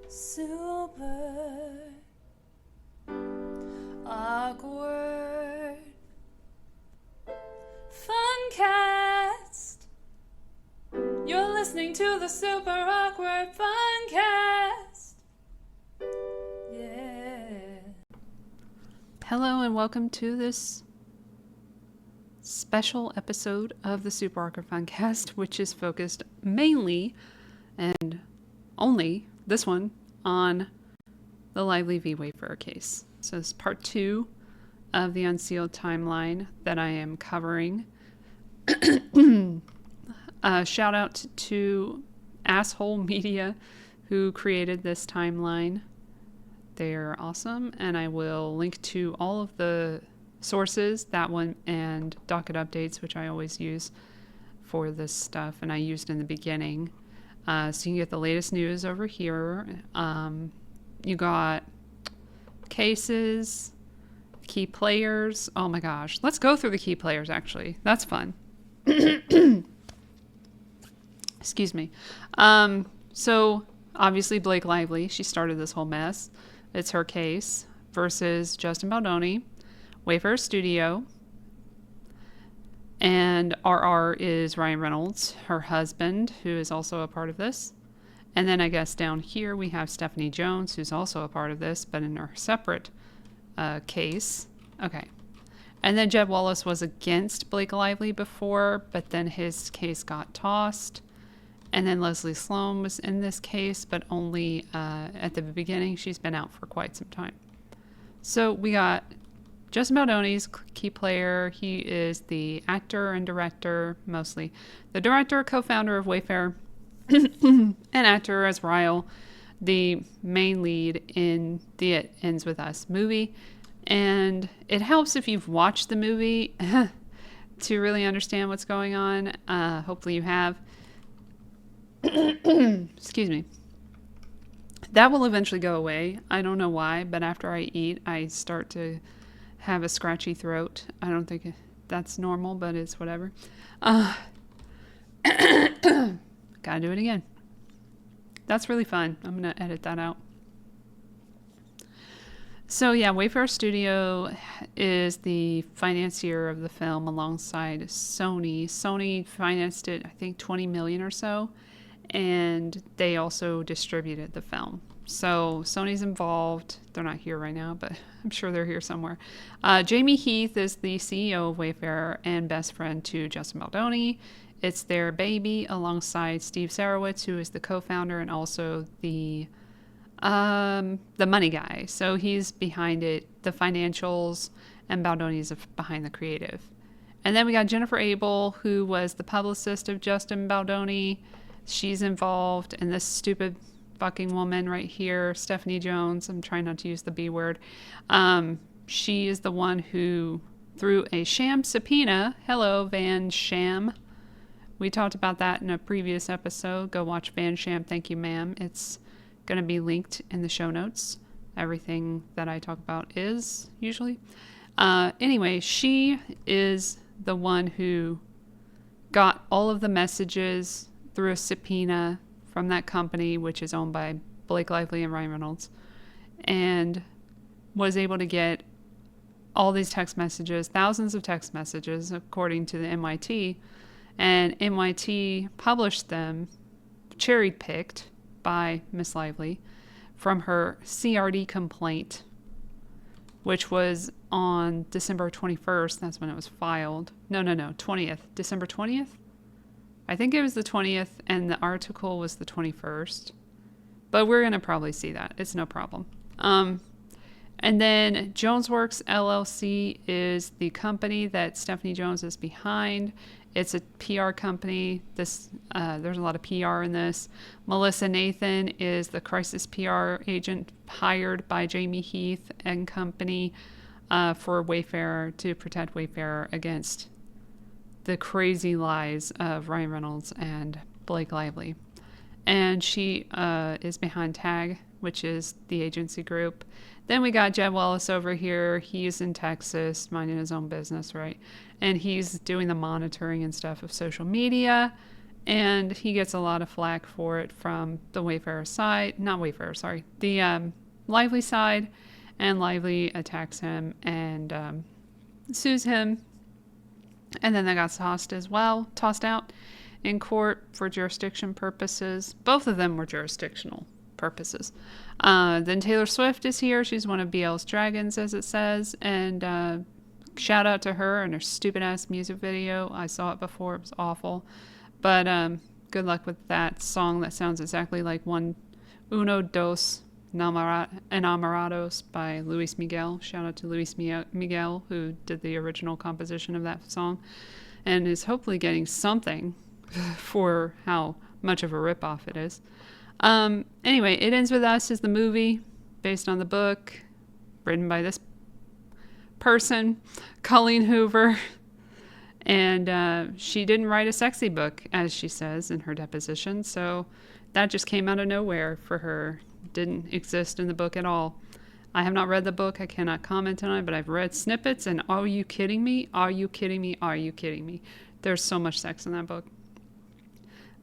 Super awkward Funcast. You're listening to the Super Awkward Funcast. Yeah. Hello and welcome to this special episode of the Super Awkward Funcast, which is focused mainly and only this one on the Lively v. Wayfarer case. So this is part 2 of the Unsealed timeline that I am covering. Shout out to Asshole Media who created this timeline. They're awesome, and I will link to all of the sources, that one and docket updates, which I always use for this stuff, and I used in the beginning. So you can get the latest news over here. You got cases, key players. Oh my gosh. Let's go through the key players, actually. That's fun. Excuse me. So obviously Blake Lively, she started this whole mess. It's her case versus Justin Baldoni, Wayfarer Studio, and RR is Ryan Reynolds, her husband, who is also a part of this. And then I guess down here we have Stephanie Jones, who's also a part of this, but in her separate case. Okay. And then Jed Wallace was against Blake Lively before, but then his case got tossed. And then Leslie Sloan was in this case, but only at the beginning. She's been out for quite some time. So we got Justin Baldoni's key player. He is the actor and director, mostly. The director, co-founder of Wayfarer, and actor as Ryle, the main lead in the It Ends With Us movie. And it helps if you've watched the movie to really understand what's going on. Hopefully you have. Excuse me. That will eventually go away. I don't know why, but after I eat, I start to have a scratchy throat. I don't think that's normal, but it's whatever. Gotta do it again. That's really fun. I'm gonna edit that out. So yeah, Wayfarer Studio is the financier of the film alongside Sony. Sony financed it, I think, $20 million or so, and they also distributed the film. So Sony's involved. They're not here right now, but I'm sure they're here somewhere. Jamie Heath is the CEO of Wayfarer and best friend to Justin Baldoni. It's their baby alongside Steve Sarowitz, who is the co-founder and also the money guy. So he's behind it, the financials, and Baldoni is behind the creative. And then we got Jennifer Abel, who was the publicist of Justin Baldoni. She's involved, and this stupid fucking woman right here, Stephanie Jones, I'm trying not to use the B word. She is the one who threw a sham subpoena. Hello, Van Sham. We talked about that in a previous episode. Go watch Van Sham. Thank you, ma'am. It's going to be linked in the show notes. Everything that I talk about is usually. Anyway, she is the one who got all of the messages through a subpoena from that company, which is owned by Blake Lively and Ryan Reynolds, and was able to get all these text messages, thousands of text messages, according to the MIT, and MIT published them, cherry-picked by Miss Lively, from her CRD complaint, which was on December 21st. That's when it was filed. No, 20th. December 20th? I think it was the 20th, and the article was the 21st. But we're going to probably see that. It's no problem. And then Jonesworks LLC is the company that Stephanie Jones is behind. It's a PR company. There's a lot of PR in this. Melissa Nathan is the crisis PR agent hired by Jamie Heath and company for Wayfarer to protect Wayfarer against the crazy lies of Ryan Reynolds and Blake Lively. And she is behind TAG, which is the agency group. Then we got Jed Wallace over here. He's in Texas, minding his own business, right? And he's doing the monitoring and stuff of social media. And he gets a lot of flack for it from the Wayfarer side. Not Wayfarer, sorry. The Lively side. And Lively attacks him and sues him. And then they got tossed out in court for jurisdiction purposes. Both of them were jurisdictional purposes. Then Taylor Swift is here. She's one of BL's dragons, as it says. And shout out to her and her stupid ass music video. I saw it before. It was awful. But good luck with that song that sounds exactly like Uno Dos Enamorados by Luis Miguel. Shout out to Luis Miguel, who did the original composition of that song and is hopefully getting something for how much of a ripoff it is. Anyway, It Ends With Us is the movie based on the book written by this person, Colleen Hoover. And she didn't write a sexy book, as she says in her deposition, so that just came out of nowhere for her. Didn't exist in the book at all. I have not read the book. I cannot comment on it, but I've read snippets, and are you kidding me? Are you kidding me? Are you kidding me? There's so much sex in that book.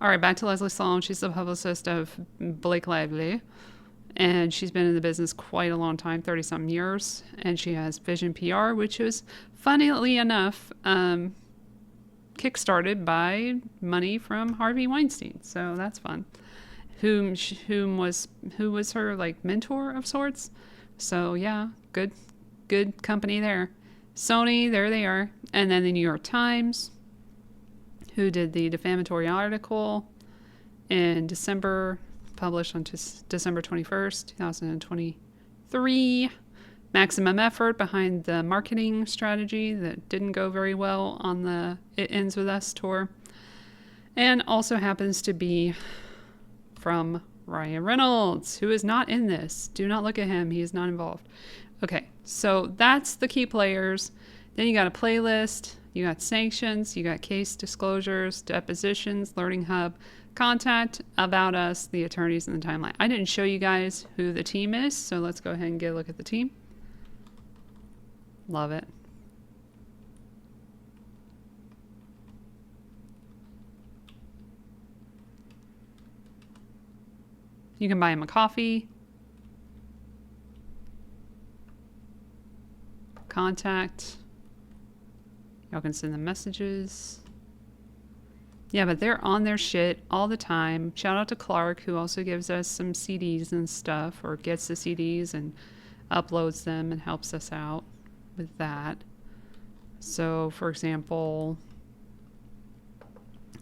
All right, back to Leslie Sloan. She's the publicist of Blake Lively, and she's been in the business quite a long time, 30-something years, and she has Vision PR, which was, funnily enough, kickstarted by money from Harvey Weinstein, so that's fun. Who was her like mentor of sorts. So yeah, good company there. Sony, there they are. And then the New York Times, who did the defamatory article in December, published on December 21st, 2023. Maximum effort behind the marketing strategy that didn't go very well on the It Ends With Us tour. And also happens to be from Ryan Reynolds, who is not in this. Do not look at him. He is not involved. Okay, so that's the key players. Then you got a playlist. You got sanctions. You got case disclosures, depositions, Learning Hub, contact, About Us, the attorneys, and the timeline. I didn't show you guys who the team is, so let's go ahead and get a look at the team. Love it. You can buy him a coffee. Contact. Y'all can send them messages. Yeah, but they're on their shit all the time. Shout out to Clark, who also gives us some CDs and stuff, or gets the CDs and uploads them and helps us out with that. So, for example,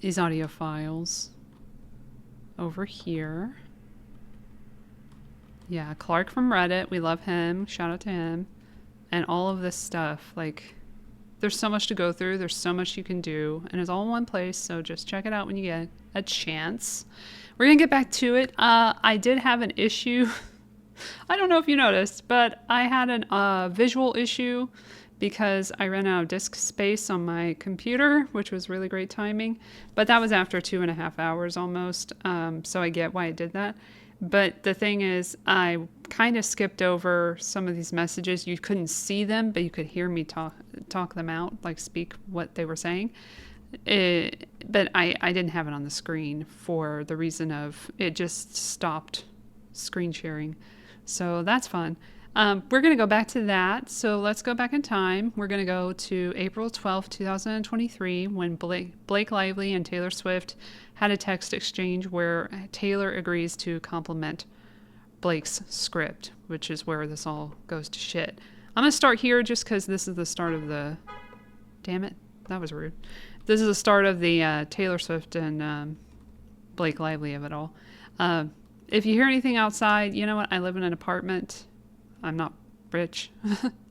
these audio files over here. Yeah, Clark from Reddit. We love him. Shout out to him. And all of this stuff. Like, there's so much to go through. There's so much you can do. And it's all in one place. So just check it out when you get a chance. We're going to get back to it. I did have an issue. I don't know if you noticed, but I had a visual issue because I ran out of disk space on my computer, which was really great timing. But that was after 2.5 hours almost. So I get why I did that. But the thing is, I kind of skipped over some of these messages. You couldn't see them, but you could hear me talk them out, like speak what they were saying. But I didn't have it on the screen for the reason of it just stopped screen sharing. So that's fun. We're going to go back to that. So let's go back in time. We're going to go to April 12th, 2023, when Blake Lively and Taylor Swift had a text exchange where Taylor agrees to compliment Blake's script, which is where this all goes to shit. I'm going to start here just because this is the start of the... Damn it. That was rude. This is the start of the Taylor Swift and Blake Lively of it all. If you hear anything outside, you know what? I live in an apartment. I'm not rich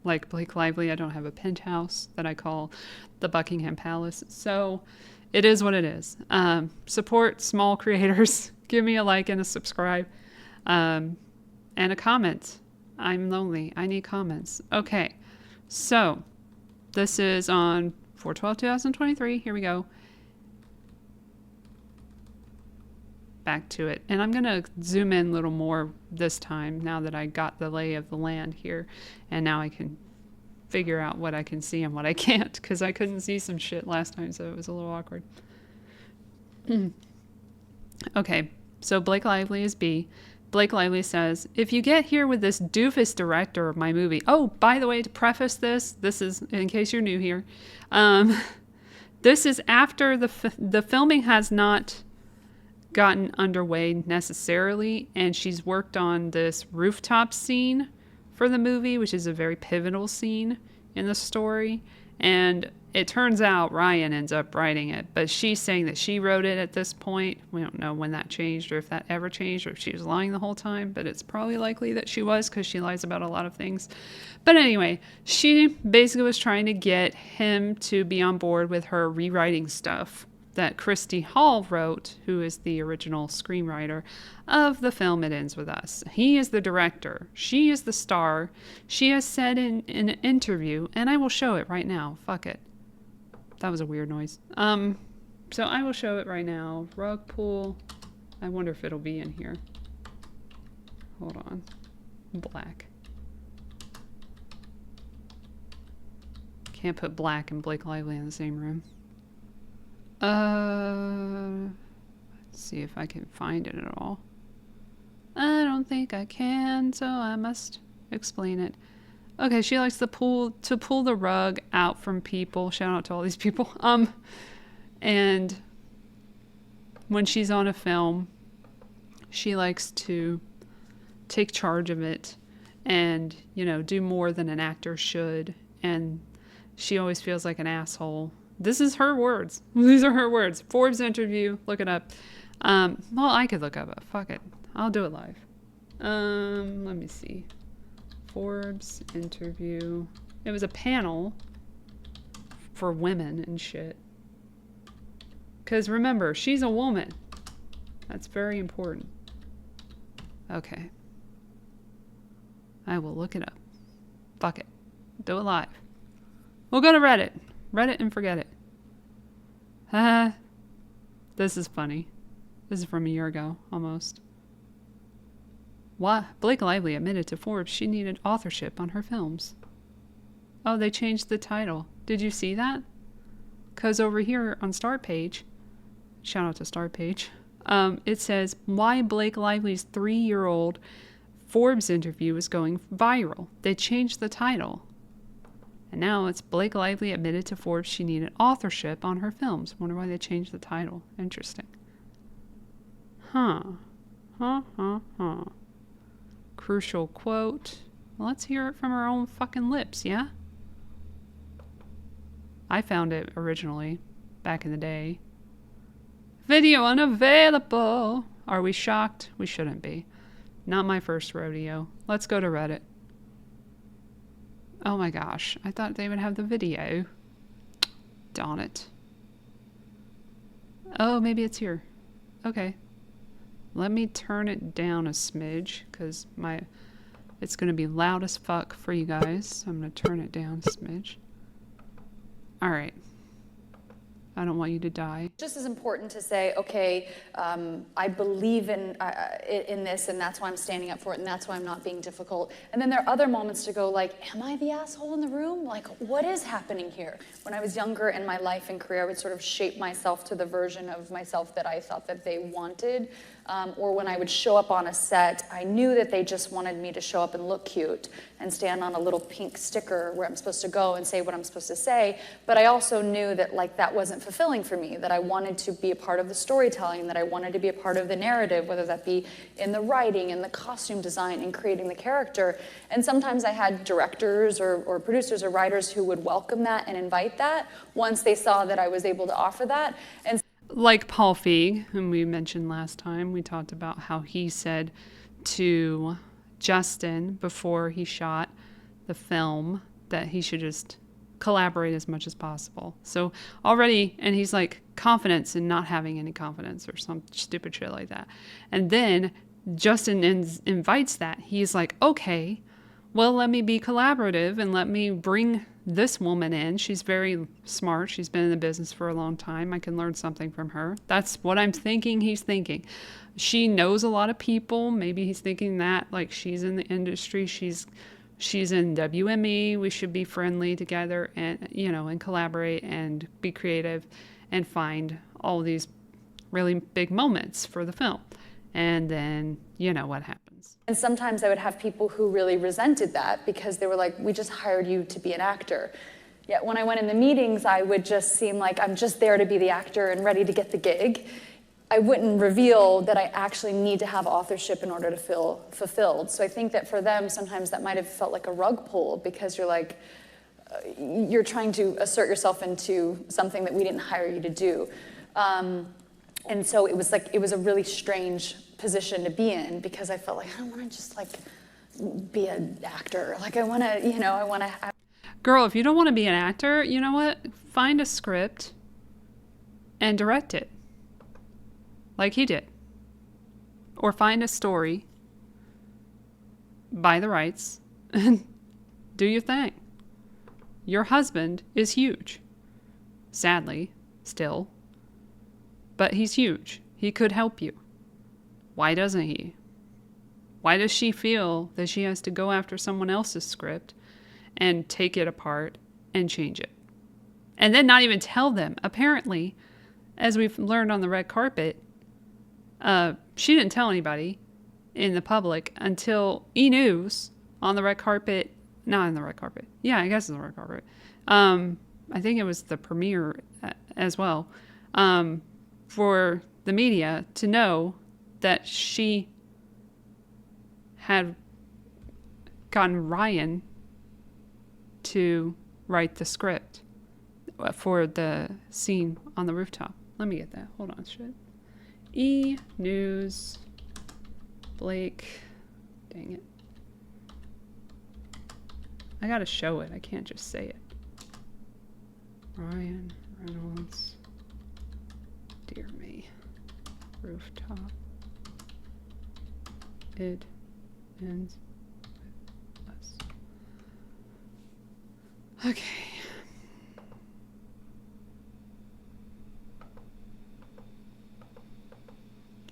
like Blake Lively. I don't have a penthouse that I call the Buckingham Palace. So it is what it is. Support small creators. Give me a like and a subscribe. And a comment. I'm lonely. I need comments. Okay. So this is on 4/12/2023. Here we go. Back to it. And I'm going to zoom in a little more this time now that I got the lay of the land here. And now I can figure out what I can see and what I can't, because I couldn't see some shit last time, so it was a little awkward. Okay, so Blake Lively is B. Blake Lively says, if you get here with this doofus director of my movie. Oh, by the way, to preface this is, in case you're new here, this is after the filming has not gotten underway necessarily, and she's worked on this rooftop scene for the movie, which is a very pivotal scene in the story. And it turns out Ryan ends up writing it, but she's saying that she wrote it at this point. We don't know when that changed or if that ever changed or if she was lying the whole time, but it's probably likely that she was because she lies about a lot of things. But anyway, she basically was trying to get him to be on board with her rewriting stuff that Christy Hall wrote, who is the original screenwriter of the film It Ends With Us. He is the director. She is the star. She has said in an interview, and I will show it right now. Fuck it. That was a weird noise. So I will show it right now. Rug pull. I wonder if it'll be in here. Hold on. Black. Can't put Black and Blake Lively in the same room. Let's see if I can find it at all. I don't think I can, so I must explain it. Okay, she likes to pull the rug out from people. Shout out to all these people. And when she's on a film, she likes to take charge of it and, do more than an actor should. And she always feels like an asshole. This is her words. These are her words. Forbes interview. Look it up. Well, I could look up it. Fuck it. I'll do it live. Let me see. Forbes interview. It was a panel for women and shit. Because remember, she's a woman. That's very important. Okay. I will look it up. Fuck it. Do it live. We'll go to Reddit. Reddit and forget it. This is funny. This is from a year ago, almost. What? Blake Lively admitted to Forbes she needed authorship on her films. Oh, they changed the title. Did you see that? Because over here on Start Page, shout out to Start Page, it says why Blake Lively's 3-year-old Forbes interview is going viral. They changed the title. And now it's Blake Lively admitted to Forbes she needed authorship on her films. Wonder why they changed the title. Interesting. Huh. Crucial quote. Well, let's hear it from her own fucking lips, yeah? I found it originally, back in the day. Video unavailable. Are we shocked? We shouldn't be. Not my first rodeo. Let's go to Reddit. Oh my gosh, I thought they would have the video. Darn it. Oh, maybe it's here. Okay. Let me turn it down a smidge, because it's going to be loud as fuck for you guys. So I'm going to turn it down a smidge. Alright. I don't want you to die. Just as important to say, okay, I believe in this, and that's why I'm standing up for it, and that's why I'm not being difficult. And then there are other moments to go like, am I the asshole in the room? Like, what is happening here? When I was younger in my life and career, I would sort of shape myself to the version of myself that I thought that they wanted. Or when I would show up on a set, I knew that they just wanted me to show up and look cute and stand on a little pink sticker where I'm supposed to go and say what I'm supposed to say. But I also knew that that wasn't fulfilling for me, that I wanted to be a part of the storytelling, that I wanted to be a part of the narrative, whether that be in the writing, in the costume design, in creating the character. And sometimes I had directors or producers or writers who would welcome that and invite that once they saw that I was able to offer that. And like Paul Feig, whom we mentioned last time, we talked about how he said to Justin before he shot the film that he should just collaborate as much as possible. So already, and he's like confidence in not having any confidence or some stupid shit like that. And then Justin invites that. He's like, okay, well, let me be collaborative and let me bring this woman in. She's very smart. She's been in the business for a long time. I can learn something from her. That's what I'm thinking he's thinking. She knows a lot of people. Maybe he's thinking that, like, she's in the industry. She's in WME. We should be friendly together and, and collaborate and be creative and find all these really big moments for the film. And then you know what happens. And sometimes I would have people who really resented that because they were like, we just hired you to be an actor. Yet when I went in the meetings, I would just seem like I'm just there to be the actor and ready to get the gig. I wouldn't reveal that I actually need to have authorship in order to feel fulfilled. So I think that for them, sometimes that might have felt like a rug pull because you're like, you're trying to assert yourself into something that we didn't hire you to do. And so it was a really strange position to be in because I felt like I don't want to just like be an actor. Like I want to. Girl, if you don't want to be an actor, you know what? Find a script and direct it. Like he did. Or find a story, buy the rights, and do your thing. Your husband is huge. Sadly, still. But he's huge. He could help you. Why doesn't he? Why does she feel that she has to go after someone else's script and take it apart and change it? And then not even tell them. Apparently, as we've learned on the red carpet, she didn't tell anybody in the public until E! News on the red carpet. Not on the red carpet. Yeah, I guess it's the red carpet. I think it was the premiere as well. For the media to know that she had gotten Ryan to write the script for the scene on the rooftop. Let me get that. Hold on, shit. E! News. Blake. Dang it. I gotta show it. I can't just say it. Ryan Reynolds. Dear me. Rooftop. It ends with us. Okay.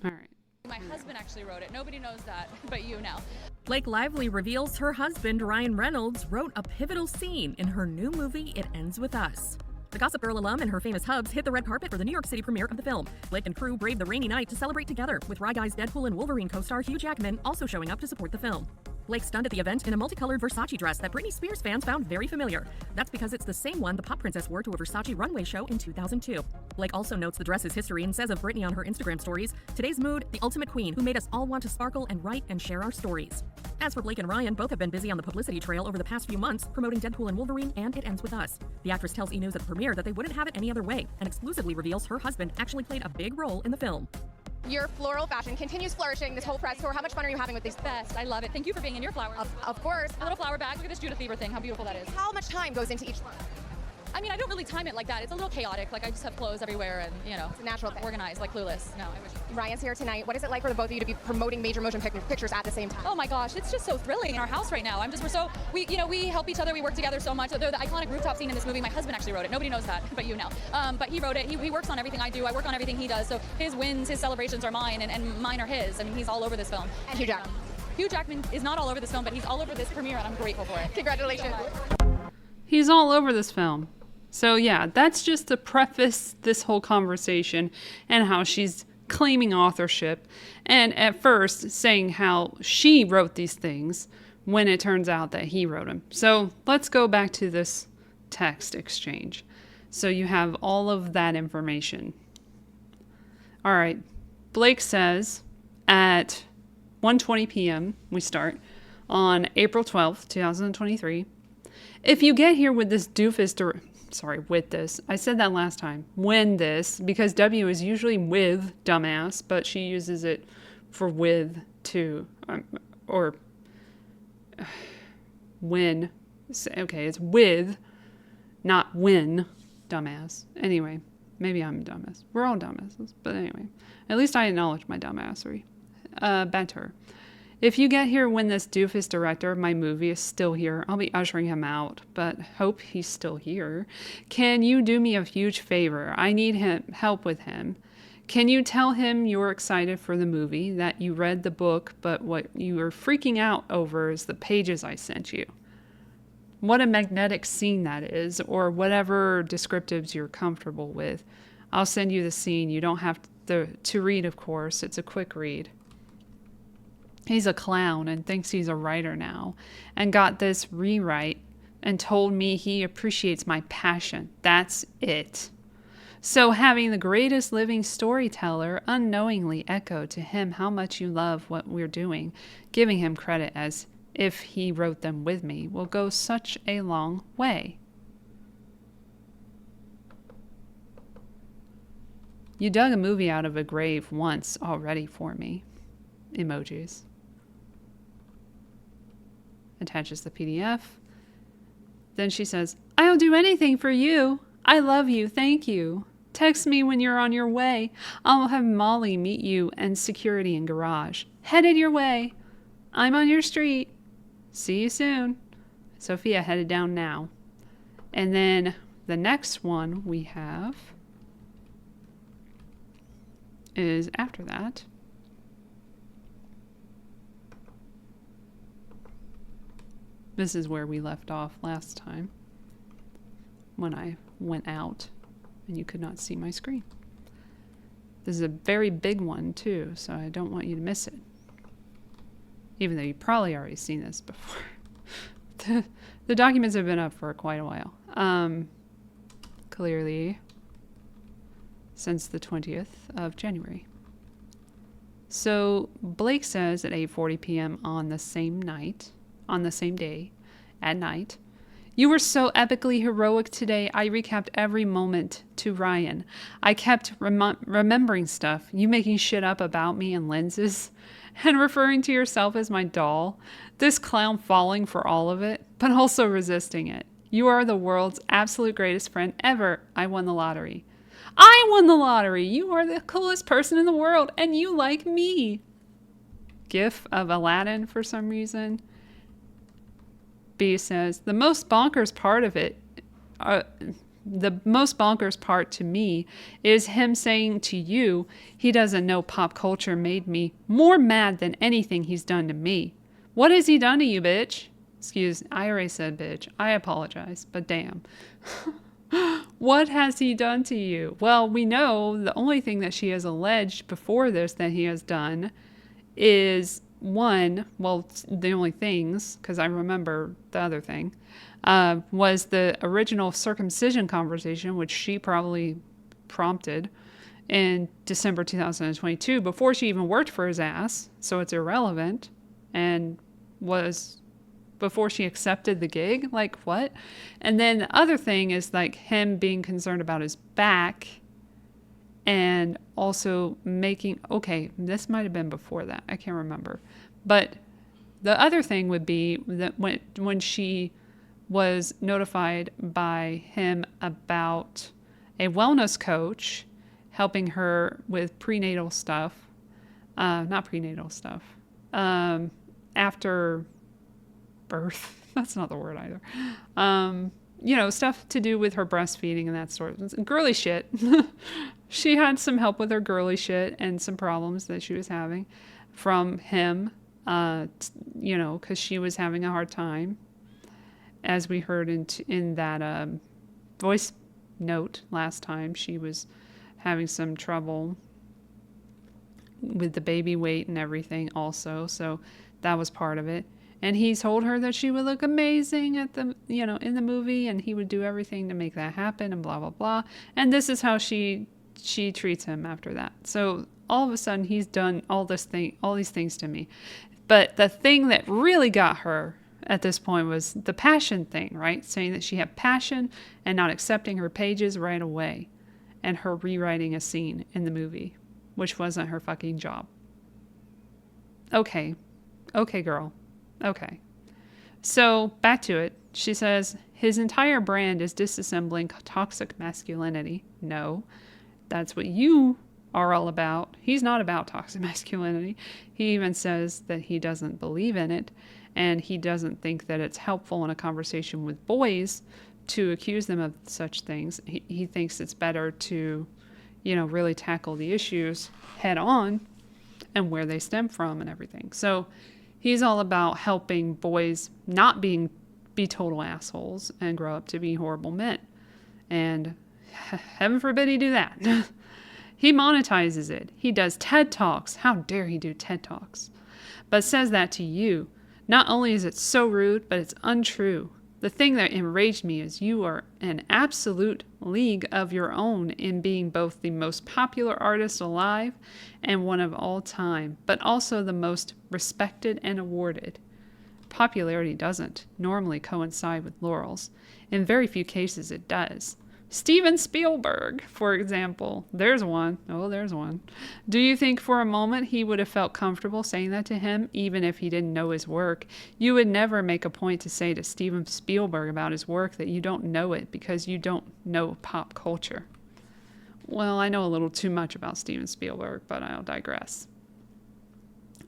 All right. My husband actually wrote it. Nobody knows that, but you now. Blake Lively reveals her husband, Ryan Reynolds, wrote a pivotal scene in her new movie, It Ends With Us. The Gossip Girl alum and her famous hubs hit the red carpet for the New York City premiere of the film. Blake and crew braved the rainy night to celebrate together, with Rye Guy's Deadpool and Wolverine co-star Hugh Jackman also showing up to support the film. Blake stunned at the event in a multicolored Versace dress that Britney Spears fans found very familiar. That's because it's the same one the pop princess wore to a Versace runway show in 2002. Blake also notes the dress's history and says of Britney on her Instagram stories, "Today's mood, the ultimate queen who made us all want to sparkle and write and share our stories." As for Blake and Ryan, both have been busy on the publicity trail over the past few months, promoting Deadpool and Wolverine and It Ends With Us. The actress tells E! News at the premiere that they wouldn't have it any other way, and exclusively reveals her husband actually played a big role in the film. Your floral fashion continues flourishing this whole press tour. How much fun are you having with these? Best. I love it. Thank you for being in your flowers. Of course. A little flower bag. Look at this Judith Bieber thing. How beautiful that is. How much time goes into each one? I mean, I don't really time it like that. It's a little chaotic. Like I just have clothes everywhere and, It's a natural thing. organized, like Clueless. No, I wish. Ryan's here tonight. What is it like for the both of you to be promoting major motion pictures at the same time? Oh my gosh, it's just so thrilling in our house right now. We help each other. We work together so much. The iconic rooftop scene in this movie, my husband actually wrote it. Nobody knows that, but you know. But he wrote it. He works on everything I do. I work on everything he does. So his wins, his celebrations are mine, and mine are his. I mean, he's all over this film. And Hugh Jackman. Hugh Jackman is not all over this film, but he's all over this premiere, and I'm grateful for it. Congratulations. He's all over this film. So yeah, that's just to preface this whole conversation and how she's claiming authorship and at first saying how she wrote these things when it turns out that he wrote them. So let's go back to this text exchange. So you have all of that information. All right. Blake says at 1:20 p.m. we start on April 12th, 2023. If you get here with this doofus with this. I said that last time. When this, because W is usually with dumbass, but she uses it for with too. Or when. Okay, it's with, not when, dumbass. Anyway, maybe I'm a dumbass. We're all dumbasses. But anyway, at least I acknowledge my dumbassery. Better. If you get here when this doofus director of my movie is still here, I'll be ushering him out, but hope he's still here. Can you do me a huge favor? I need help with him. Can you tell him you're excited for the movie, that you read the book, but what you are freaking out over is the pages I sent you? What a magnetic scene that is, or whatever descriptives you're comfortable with. I'll send you the scene. You don't have to read, of course. It's a quick read. He's a clown and thinks he's a writer now, and got this rewrite and told me he appreciates my passion. That's it. So having the greatest living storyteller unknowingly echo to him how much you love what we're doing, giving him credit as if he wrote them with me, will go such a long way. You dug a movie out of a grave once already for me. Emojis. Attaches the PDF. Then she says, I'll do anything for you. I love you. Thank you. Text me when you're on your way. I'll have Molly meet you and security in garage. Headed your way. I'm on your street. See you soon. Sophia headed down now. And then the next one we have is after that. This is where we left off last time when I went out and you could not see my screen. This is a very big one too, so I don't want you to miss it. Even though you've probably already seen this before. The documents have been up for quite a while. Clearly since the 20th of January. So Blake says at 8:40 p.m. on the same day, at night, you were so epically heroic today. I recapped every moment to Ryan. I kept remembering stuff. You making shit up about me and lenses and referring to yourself as my doll. This clown falling for all of it, but also resisting it. You are the world's absolute greatest friend ever. I won the lottery. I won the lottery. You are the coolest person in the world, and you like me. GIF of Aladdin for some reason. B says, the most bonkers part to me is him saying to you he doesn't know pop culture made me more mad than anything he's done to me. What has he done to you, bitch? Excuse, I already said bitch. I apologize, but damn. What has he done to you? Well, we know the only thing that she has alleged before this that he has done is one, well, the only things, because I remember the other thing, was the original circumcision conversation, which she probably prompted in December 2022 before she even worked for his ass, so it's irrelevant, and was before she accepted the gig. Like, what? And then the other thing is like him being concerned about his back and also making, okay, this might have been before that. I can't remember. But the other thing would be that when she was notified by him about a wellness coach helping her with prenatal stuff, not prenatal stuff, after birth, that's not the word either. Stuff to do with her breastfeeding and that sort of girly shit. She had some help with her girly shit and some problems that she was having from him, because she was having a hard time, as we heard in that voice note last time. She was having some trouble with the baby weight and everything also, so that was part of it. And he told her that she would look amazing at the, in the movie, and he would do everything to make that happen, and blah, blah, blah. And this is how she treats him after that. So all of a sudden he's done all these things to me. But the thing that really got her at this point was the passion thing, right? Saying that she had passion and not accepting her pages right away, and her rewriting a scene in the movie, which wasn't her fucking job. Okay, girl. Okay. So back to it. She says, his entire brand is disassembling toxic masculinity. No, that's what you are all about. He's not about toxic masculinity. He even says that he doesn't believe in it, and he doesn't think that it's helpful in a conversation with boys to accuse them of such things. He thinks it's better to, really tackle the issues head on and where they stem from and everything. So he's all about helping boys not be total assholes and grow up to be horrible men. And heaven forbid he do that. He monetizes it. He does TED Talks. How dare he do TED Talks? But says that to you. Not only is it so rude, but it's untrue. The thing that enraged me is you are an absolute league of your own in being both the most popular artist alive and one of all time, but also the most respected and awarded. Popularity doesn't normally coincide with laurels. In very few cases it does. Steven Spielberg, for example. There's one. Oh, there's one. Do you think for a moment he would have felt comfortable saying that to him, even if he didn't know his work? You would never make a point to say to Steven Spielberg about his work that you don't know it because you don't know pop culture. Well, I know a little too much about Steven Spielberg, but I'll digress.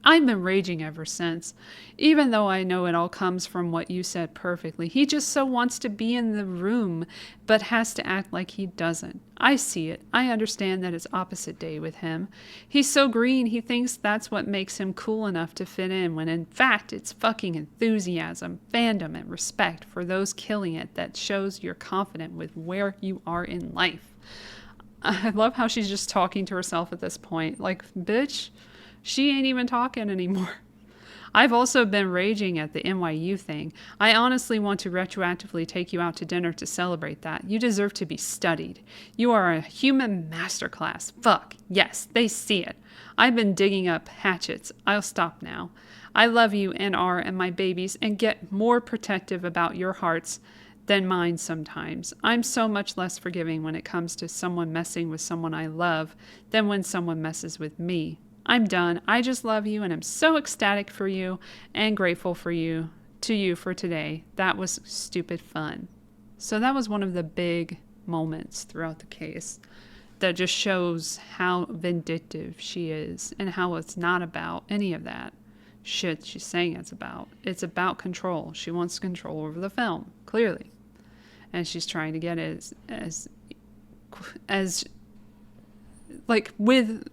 I've been raging ever since, even though I know it all comes from what you said perfectly. He just so wants to be in the room, but has to act like he doesn't. I see it. I understand that it's opposite day with him. He's so green, he thinks that's what makes him cool enough to fit in, when in fact it's fucking enthusiasm, fandom, and respect for those killing it that shows you're confident with where you are in life. I love how she's just talking to herself at this point. Like, bitch, she ain't even talking anymore. I've also been raging at the NYU thing. I honestly want to retroactively take you out to dinner to celebrate that. You deserve to be studied. You are a human masterclass. Fuck. Yes, they see it. I've been digging up hatchets. I'll stop now. I love you and my babies and get more protective about your hearts than mine sometimes. I'm so much less forgiving when it comes to someone messing with someone I love than when someone messes with me. I'm done. I just love you and I'm so ecstatic for you and grateful for you, to you for today. That was stupid fun. So that was one of the big moments throughout the case that just shows how vindictive she is and how it's not about any of that shit she's saying it's about. It's about control. She wants control over the film, clearly. And she's trying to get it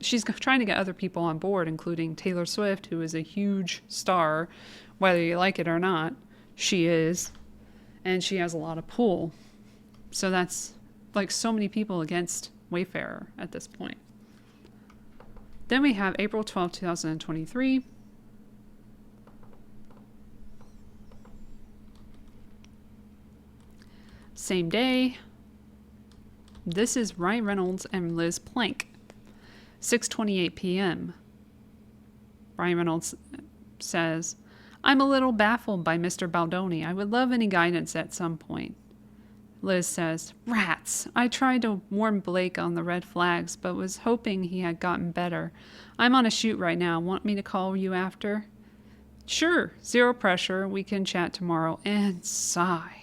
she's trying to get other people on board, including Taylor Swift, who is a huge star, whether you like it or not. She is. And she has a lot of pull. So that's like so many people against Wayfarer at this point. Then we have April 12, 2023. Same day. This is Ryan Reynolds and Liz Plank. 6:28 p.m. Ryan Reynolds says, I'm a little baffled by Mr. Baldoni. I would love any guidance at some point. Liz says, rats. I tried to warn Blake on the red flags, but was hoping he had gotten better. I'm on a shoot right now. Want me to call you after? Sure. Zero pressure. We can chat tomorrow. And sigh.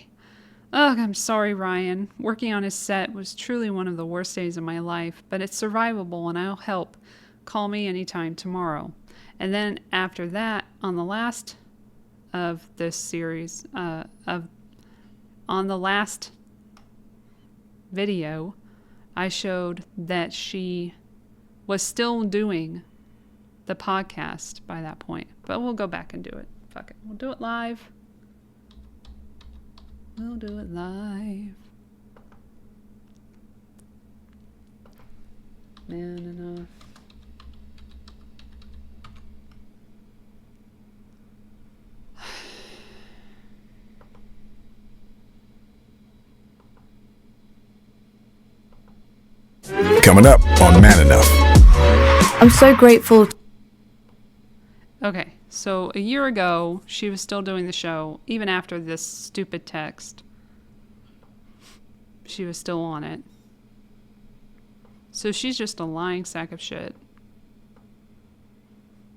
Ugh, I'm sorry, Ryan. Working on his set was truly one of the worst days of my life, but it's survivable and I'll help. Call me anytime tomorrow. And then after that, on the last of this series, on the last video, I showed that she was still doing the podcast by that point. But we'll go back and do it. Fuck it. We'll do it live. We'll do it live. Man enough. Coming up on Man Enough. I'm so grateful. Okay, so a year ago, she was still doing the show, even after this stupid text. She was still on it. So she's just a lying sack of shit.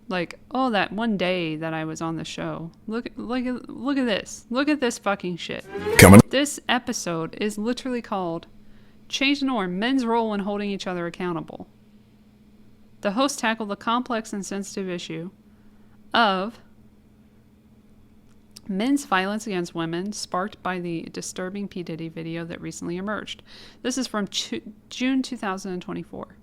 Like, oh, that one day that I was on the show. Look at this. Look at this fucking shit. This episode is literally called Change the Norm, Men's Role in Holding Each Other Accountable. The host tackled the complex and sensitive issue of men's violence against women sparked by the disturbing P. Diddy video that recently emerged. This is from June 2024.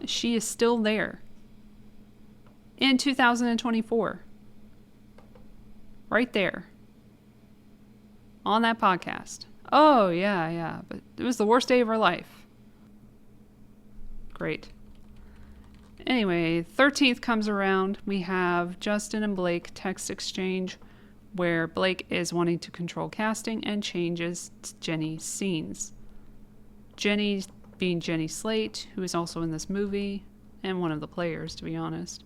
She is still there. In 2024. Right there. On that podcast. Oh, yeah. But it was the worst day of her life. Great. Anyway, 13th comes around. We have Justin and Blake text exchange where Blake is wanting to control casting and changes Jenny's scenes. Jenny being Jenny Slate, who is also in this movie, and one of the players, to be honest.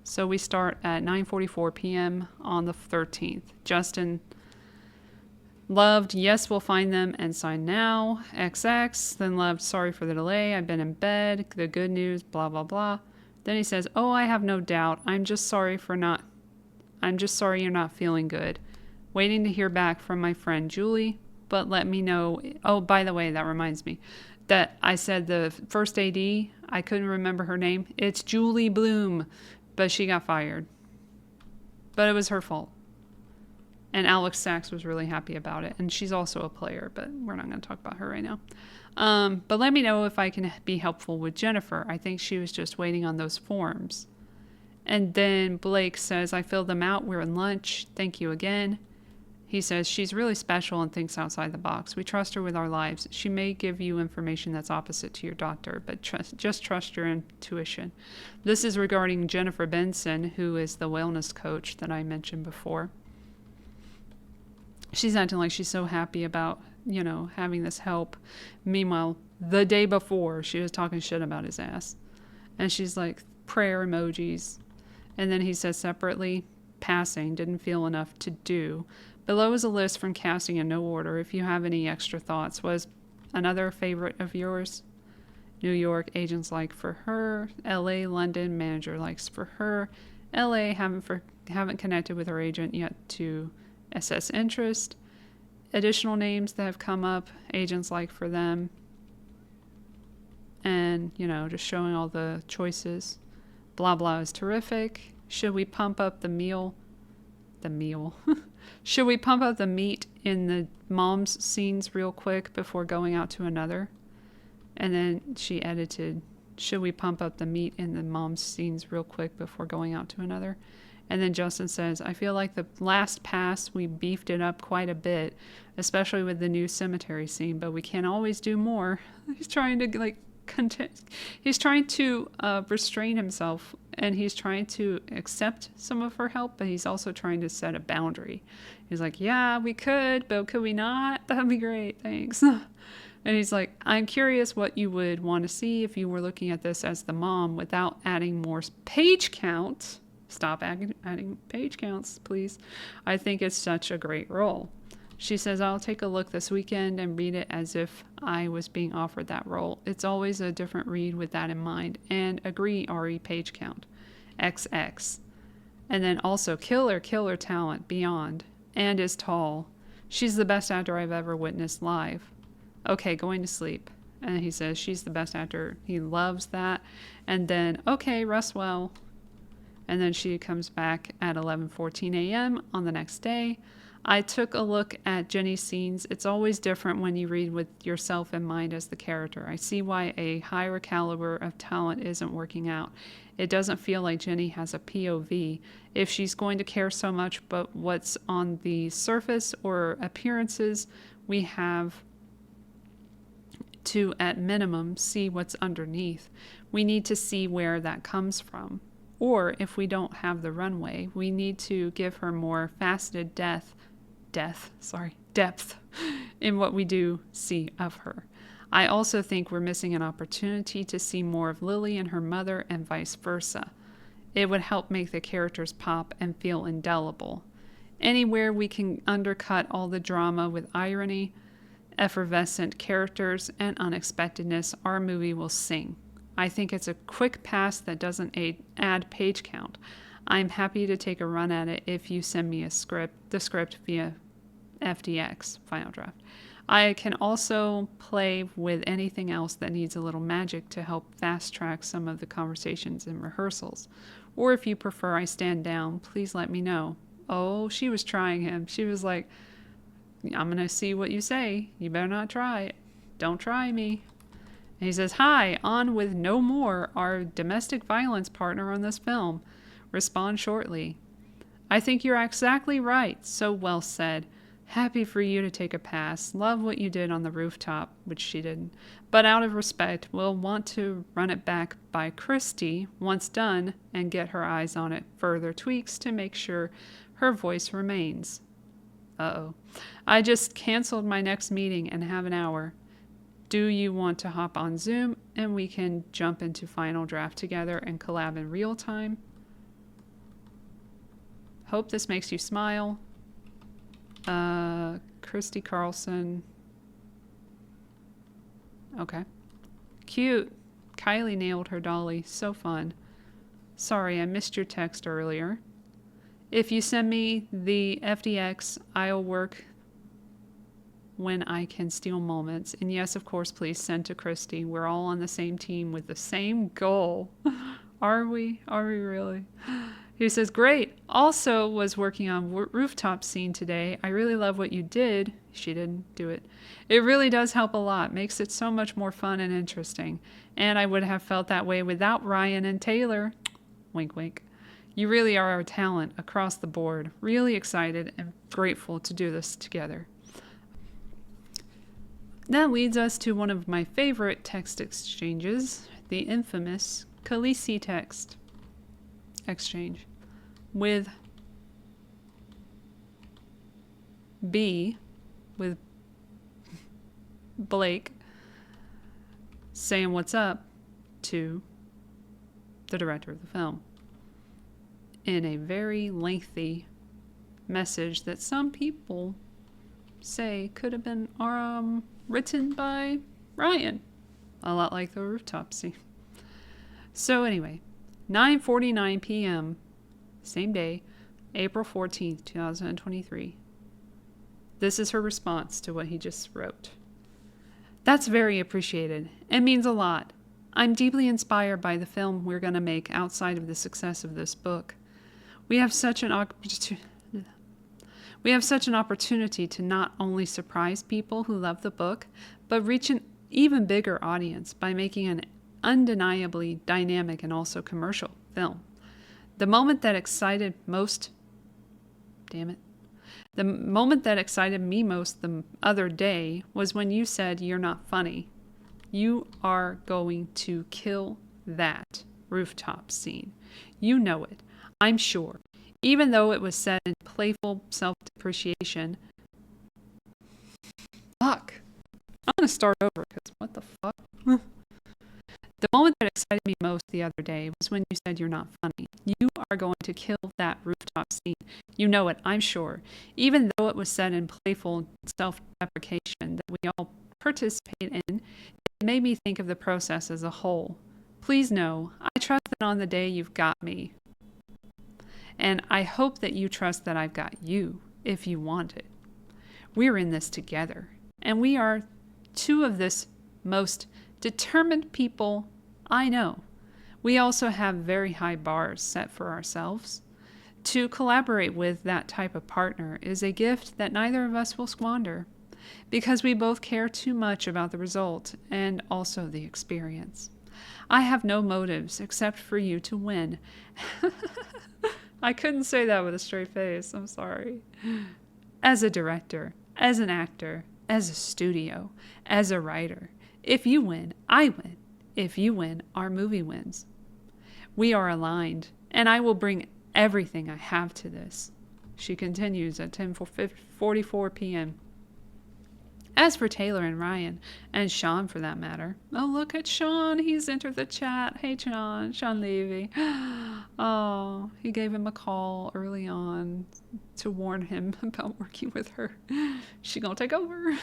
So we start at 9:44 p.m. on the 13th. Justin loved, yes, we'll find them and sign now, XX. Then loved, sorry for the delay, I've been in bed, the good news, blah, blah, blah. Then he says, oh, I have no doubt. I'm just sorry you're not feeling good. Waiting to hear back from my friend Julie, but let me know. Oh, by the way, that reminds me that I said the first AD, I couldn't remember her name. It's Julie Bloom, but she got fired. But it was her fault. And Alex Sachs was really happy about it. And she's also a player, but we're not going to talk about her right now. But let me know if I can be helpful with Jennifer. I think she was just waiting on those forms. And then Blake says, I filled them out. We're in lunch. Thank you again. He says, she's really special and thinks outside the box. We trust her with our lives. She may give you information that's opposite to your doctor, but just trust your intuition. This is regarding Jennifer Benson, who is the wellness coach that I mentioned before. She's acting like she's so happy about, having this help. Meanwhile, the day before, she was talking shit about his ass. And she's like, prayer emojis. And then he says separately, passing, didn't feel enough to do. Below is a list from casting in no order. If you have any extra thoughts, was another favorite of yours? New York, agents like for her. LA, London, manager likes for her. LA, haven't connected with her agent yet to assess interest. Additional names that have come up, agents like for them. And, just showing all the choices. Blah, blah is terrific. Should we pump up the meal? Should we pump up the meat in the mom's scenes real quick before going out to another? And then she edited, should we pump up the meat in the mom's scenes real quick before going out to another? And then Justin says, I feel like the last pass we beefed it up quite a bit, especially with the new cemetery scene, but we can always do more. He's trying to he's trying to restrain himself, and he's trying to accept some of her help, but he's also trying to set a boundary. He's like, yeah, we could, but could we not? That'd be great, thanks. And he's like, I'm curious what you would want to see if you were looking at this as the mom without adding more page count. Stop adding page counts, please. I think it's such a great role. She says, I'll take a look this weekend and read it as if I was being offered that role. It's always a different read with that in mind. And agree, RE page count. XX. And then also killer talent beyond. And is tall. She's the best actor I've ever witnessed live. Okay, going to sleep. And he says, she's the best actor. He loves that. And then, okay, rest well. And then she comes back at 11:14 a.m. on the next day. I took a look at Jenny's scenes. It's always different when you read with yourself in mind as the character. I see why a higher caliber of talent isn't working out. It doesn't feel like Jenny has a POV. If she's going to care so much but what's on the surface or appearances, we have to, at minimum, see what's underneath. We need to see where that comes from. Or if we don't have the runway, we need to give her more faceted depth in what we do see of her. I also think we're missing an opportunity to see more of Lily and her mother and vice versa. It would help make the characters pop and feel indelible. Anywhere we can undercut all the drama with irony, effervescent characters, and unexpectedness, our movie will sing. I think it's a quick pass that doesn't add page count. I'm happy to take a run at it if you send me the script via FDX, Final Draft. I can also play with anything else that needs a little magic to help fast track some of the conversations and rehearsals. Or if you prefer I stand down, please let me know. Oh, she was trying him. She was like, I'm going to see what you say. You better not try it. Don't try me. And he says, hi, on with No More, our domestic violence partner on this film. Respond shortly. I think you're exactly right. So well said. Happy for you to take a pass. Love what you did on the rooftop, which she didn't. But out of respect, we'll want to run it back by Christy once done and get her eyes on it. Further tweaks to make sure her voice remains. Uh-oh. I just canceled my next meeting and have an hour. Do you want to hop on Zoom and we can jump into final draft together and collab in real time? Hope this makes you smile. Christy Carlson. Okay. Cute. Kylie nailed her dolly. So fun. Sorry, I missed your text earlier. If you send me the FDX, I'll work when I can steal moments. And yes, of course, please send to Christy. We're all on the same team with the same goal. Are we? Are we really? He says, great. Also was working on rooftop scene today. I really love what you did. She didn't do it. It really does help a lot. Makes it so much more fun and interesting. And I would have felt that way without Ryan and Taylor. Wink, wink. You really are our talent across the board. Really excited and grateful to do this together. That leads us to one of my favorite text exchanges, the infamous Khaleesi text exchange with with Blake saying what's up to the director of the film in a very lengthy message that some people say could have been written by Ryan, a lot like the rooftop scene. So anyway, 9:49 p.m., same day, April 14th, 2023. This is her response to what he just wrote. That's very appreciated. It means a lot. I'm deeply inspired by the film we're going to make outside of the success of this book. We have such an opportunity to not only surprise people who love the book, but reach an even bigger audience by making an undeniably dynamic and also commercial film. The moment that excited me most the other day was when you said you're not funny. You are going to kill that rooftop scene. You know it, I'm sure. Even though it was said in playful self-depreciation. Fuck. I'm going to start over because what the fuck? The moment that excited me most the other day was when you said you're not funny. You are going to kill that rooftop scene. You know it, I'm sure. Even though it was said in playful self-deprecation that we all participate in, it made me think of the process as a whole. Please know, I trust that on the day you've got me. And I hope that you trust that I've got you, if you want it. We're in this together. And we are two of this most determined people I know. We also have very high bars set for ourselves. To collaborate with that type of partner is a gift that neither of us will squander, because we both care too much about the result and also the experience. I have no motives except for you to win. I couldn't say that with a straight face. I'm sorry. As a director, as an actor, as a studio, as a writer, if you win, I win. If you win, our movie wins. We are aligned, and I will bring everything I have to this. She continues at 10:44 p.m. As for Taylor and Ryan, and Sean for that matter. Oh, look at Sean. He's entered the chat. Hey, Sean Levy. Oh, he gave him a call early on to warn him about working with her. She gonna take over.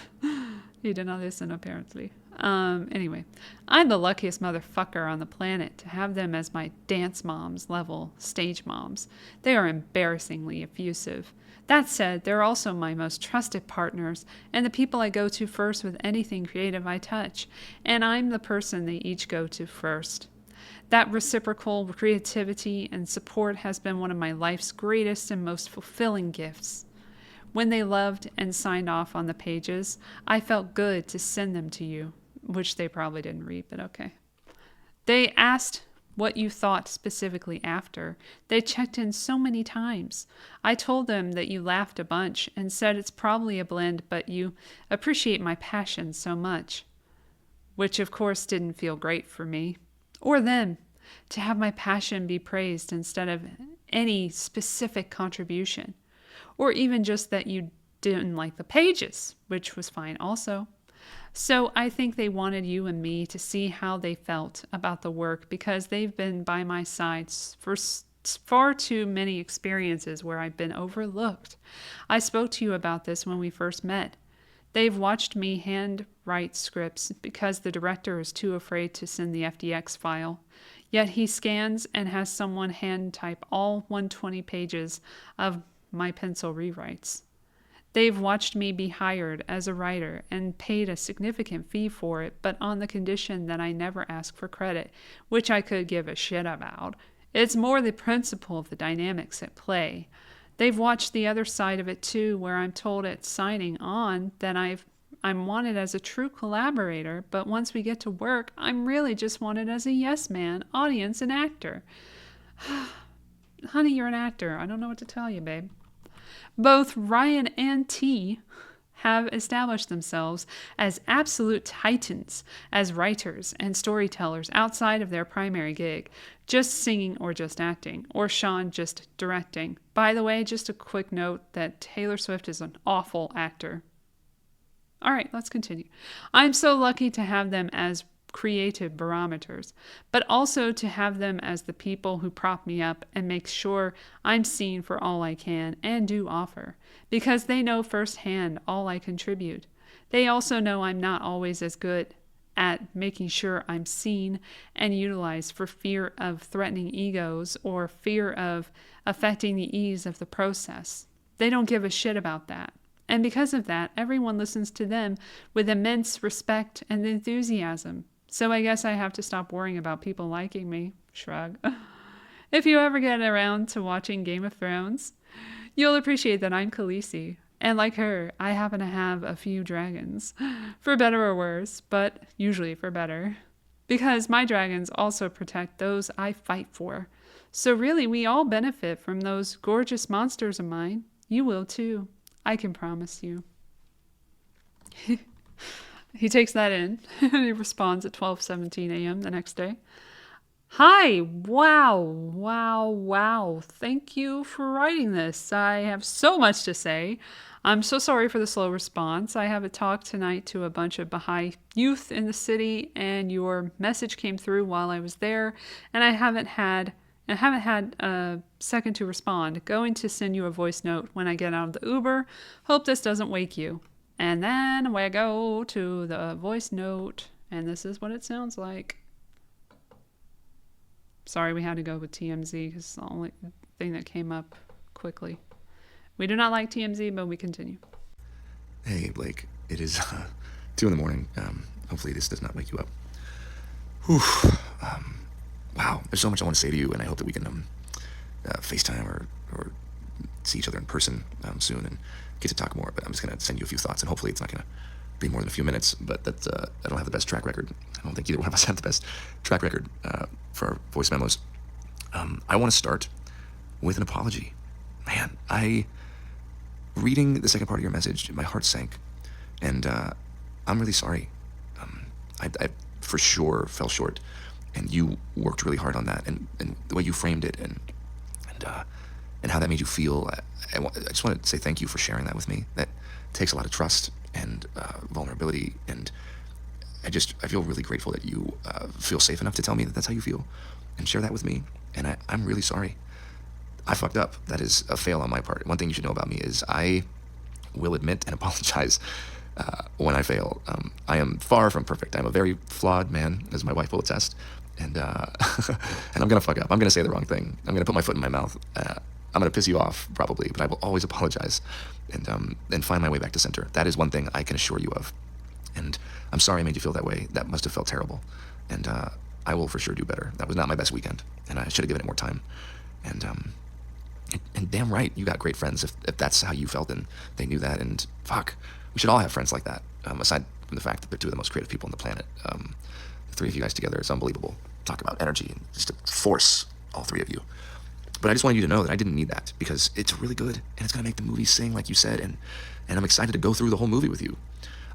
He did not listen, apparently. Anyway, I'm the luckiest motherfucker on the planet to have them as my dance moms level stage moms. They are embarrassingly effusive. That said, they're also my most trusted partners and the people I go to first with anything creative I touch, and I'm the person they each go to first. That reciprocal creativity and support has been one of my life's greatest and most fulfilling gifts. When they loved and signed off on the pages, I felt good to send them to you, which they probably didn't read, but okay. They asked what you thought specifically after. They checked in so many times. I told them that you laughed a bunch and said it's probably a blend, but you appreciate my passion so much. Which, of course, didn't feel great for me. Or them. To have my passion be praised instead of any specific contribution. Or even just that you didn't like the pages, which was fine also. So I think they wanted you and me to see how they felt about the work because they've been by my side for far too many experiences where I've been overlooked. I spoke to you about this when we first met. They've watched me handwrite scripts because the director is too afraid to send the FDX file. Yet he scans and has someone hand type all 120 pages of my pencil rewrites. They've watched me be hired as a writer and paid a significant fee for it, but on the condition that I never ask for credit, which I could give a shit about. It's more the principle of the dynamics at play. They've watched the other side of it too, where I'm told at signing on that I'm wanted as a true collaborator, but once we get to work, I'm really just wanted as a yes man, audience, and actor. Honey, you're an actor. I don't know what to tell you, babe. Both Ryan and T have established themselves as absolute titans as writers and storytellers outside of their primary gig, just singing or just acting, or Sean just directing. By the way, just a quick note that Taylor Swift is an awful actor. All right, let's continue. I'm so lucky to have them as creative barometers, but also to have them as the people who prop me up and make sure I'm seen for all I can and do offer, because they know firsthand all I contribute. They also know I'm not always as good at making sure I'm seen and utilized for fear of threatening egos or fear of affecting the ease of the process. They don't give a shit about that. And because of that, everyone listens to them with immense respect and enthusiasm. So I guess I have to stop worrying about people liking me. Shrug. If you ever get around to watching Game of Thrones, you'll appreciate that I'm Khaleesi. And like her, I happen to have a few dragons. For better or worse, but usually for better. Because my dragons also protect those I fight for. So really, we all benefit from those gorgeous monsters of mine. You will too. I can promise you. He takes that in. He responds at 12:17 a.m. the next day. Hi, wow. Thank you for writing this. I have so much to say. I'm so sorry for the slow response. I have a talk tonight to a bunch of Baha'i youth in the city, and your message came through while I was there, and I haven't had a second to respond. Going to send you a voice note when I get out of the Uber. Hope this doesn't wake you. And then we go to the voice note, and this is what it sounds like. Sorry, we had to go with TMZ because it's the only thing that came up quickly. We do not like TMZ, but we continue. Hey, Blake. It is 2 a.m. Hopefully this does not wake you up. Whew. Wow, there's so much I want to say to you, and I hope that we can FaceTime or see each other in person soon and get to talk more. But I'm just going to send you a few thoughts, and hopefully it's not going to be more than a few minutes. But that I don't have the best track record. I don't think either one of us have the best track record for our voice memos. I want to start with an apology. Man, reading the second part of your message, my heart sank, and I'm really sorry. I for sure fell short, and you worked really hard on that, and the way you framed it, and how that made you feel. I just want to say thank you for sharing that with me. That takes a lot of trust and vulnerability, and I feel really grateful that you feel safe enough to tell me that that's how you feel and share that with me. And I'm really sorry. I fucked up. That is a fail on my part. One thing you should know about me is I will admit and apologize when I fail. I am far from perfect. I'm a very flawed man, as my wife will attest. And and I'm going to fuck up. I'm going to say the wrong thing. I'm going to put my foot in my mouth. I'm going to piss you off, probably, but I will always apologize and find my way back to center. That is one thing I can assure you of. And I'm sorry I made you feel that way. That must have felt terrible. And I will for sure do better. That was not my best weekend, and I should have given it more time. And damn right, you got great friends if that's how you felt and they knew that. And fuck, we should all have friends like that, aside from the fact that they're two of the most creative people on the planet. The three of you guys together is unbelievable. talk about energy and just to force all three of you. But I just wanted you to know that I didn't need that because it's really good and it's going to make the movie sing, like you said. And I'm excited to go through the whole movie with you.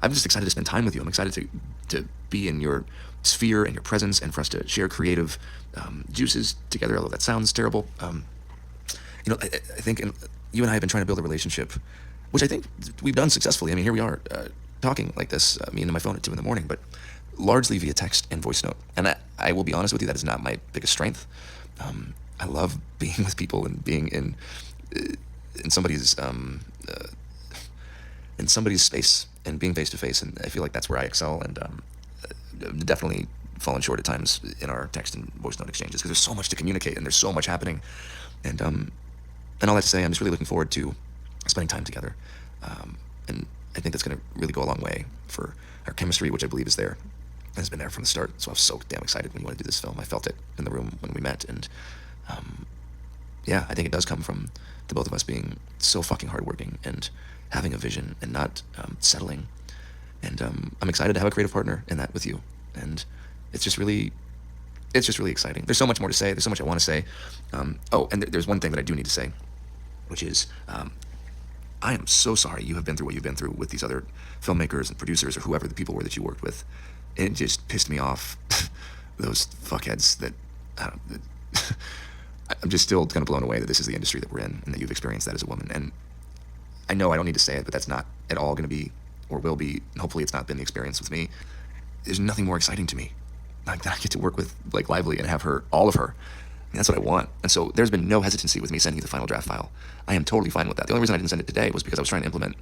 I'm just excited to spend time with you. I'm excited to be in your sphere and your presence and for us to share creative juices together, although that sounds terrible. I think you and I have been trying to build a relationship, which I think we've done successfully. I mean, here we are talking like this, me into my phone at 2 a.m, but largely via text and voice note. And I will be honest with you, that is not my biggest strength. I love being with people and being in somebody's space and being face to face, and I feel like that's where I excel. And definitely fallen short at times in our text and voice note exchanges because there's so much to communicate and there's so much happening. And all that to say, I'm just really looking forward to spending time together. And I think that's going to really go a long way for our chemistry, which I believe is there and has been there from the start. So I was so damn excited when you wanted to do this film. I felt it in the room when we met. And I think it does come from the both of us being so fucking hardworking and having a vision and not settling. And I'm excited to have a creative partner in that with you. And it's just really exciting. There's so much more to say. There's so much I want to say. And there's one thing that I do need to say, which is I am so sorry you have been through what you've been through with these other filmmakers and producers or whoever the people were that you worked with. It just pissed me off. Those fuckheads that I'm just still kind of blown away that this is the industry that we're in and that you've experienced that as a woman. And I know I don't need to say it, but that's not at all going to be or will be, and hopefully it's not been the experience with me. There's nothing more exciting to me. Like that I get to work with Blake Lively and have her, all of her. And that's what I want. And so there's been no hesitancy with me sending you the final draft file. I am totally fine with that. The only reason I didn't send it today was because I was trying to implement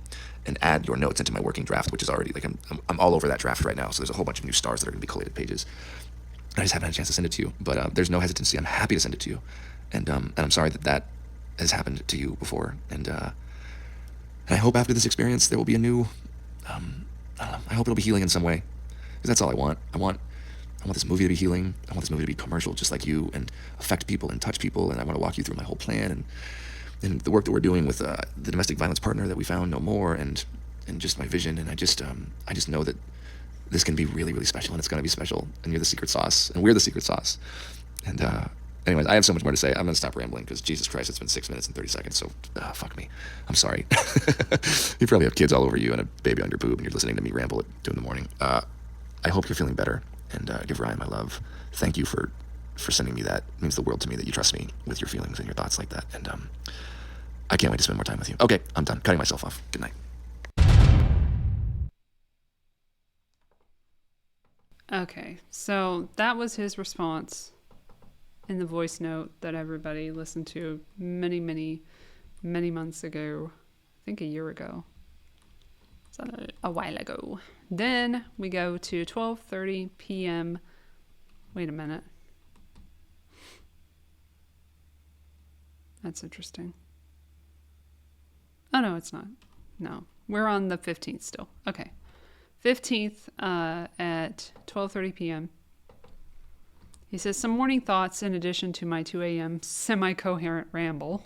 and add your notes into my working draft, which is already like I'm all over that draft right now. So there's a whole bunch of new stars that are going to be collated pages. I just haven't had a chance to send it to you, but there's no hesitancy. I'm happy to send it to you, and I'm sorry that has happened to you before. And I hope after this experience there will be a new. I don't know. I hope it'll be healing in some way, because that's all I want. I want this movie to be healing. I want this movie to be commercial, just like you, and affect people and touch people. And I want to walk you through my whole plan and the work that we're doing with the domestic violence partner that we found, No More, and just my vision. And I just know that this can be really, really special, and it's going to be special. And you're the secret sauce, and we're the secret sauce. And anyways, I have so much more to say. I'm going to stop rambling because Jesus Christ, it's been 6 minutes and 30 seconds. So fuck me. I'm sorry. You probably have kids all over you and a baby on your boob, and you're listening to me ramble at 2 a.m. I hope you're feeling better, and give Ryan my love. Thank you for sending me that. It means the world to me that you trust me with your feelings and your thoughts like that. And I can't wait to spend more time with you. Okay, I'm done. Cutting myself off. Good night. Okay, so that was his response in the voice note that everybody listened to many, many, many months ago. I think a year ago. So a while ago. Then we go to 12:30 p.m. Wait a minute. That's interesting. Oh, no, it's not. No, we're on the 15th still. Okay. 15th at 12:30 p.m. He says, some morning thoughts in addition to my 2 a.m. semi-coherent ramble.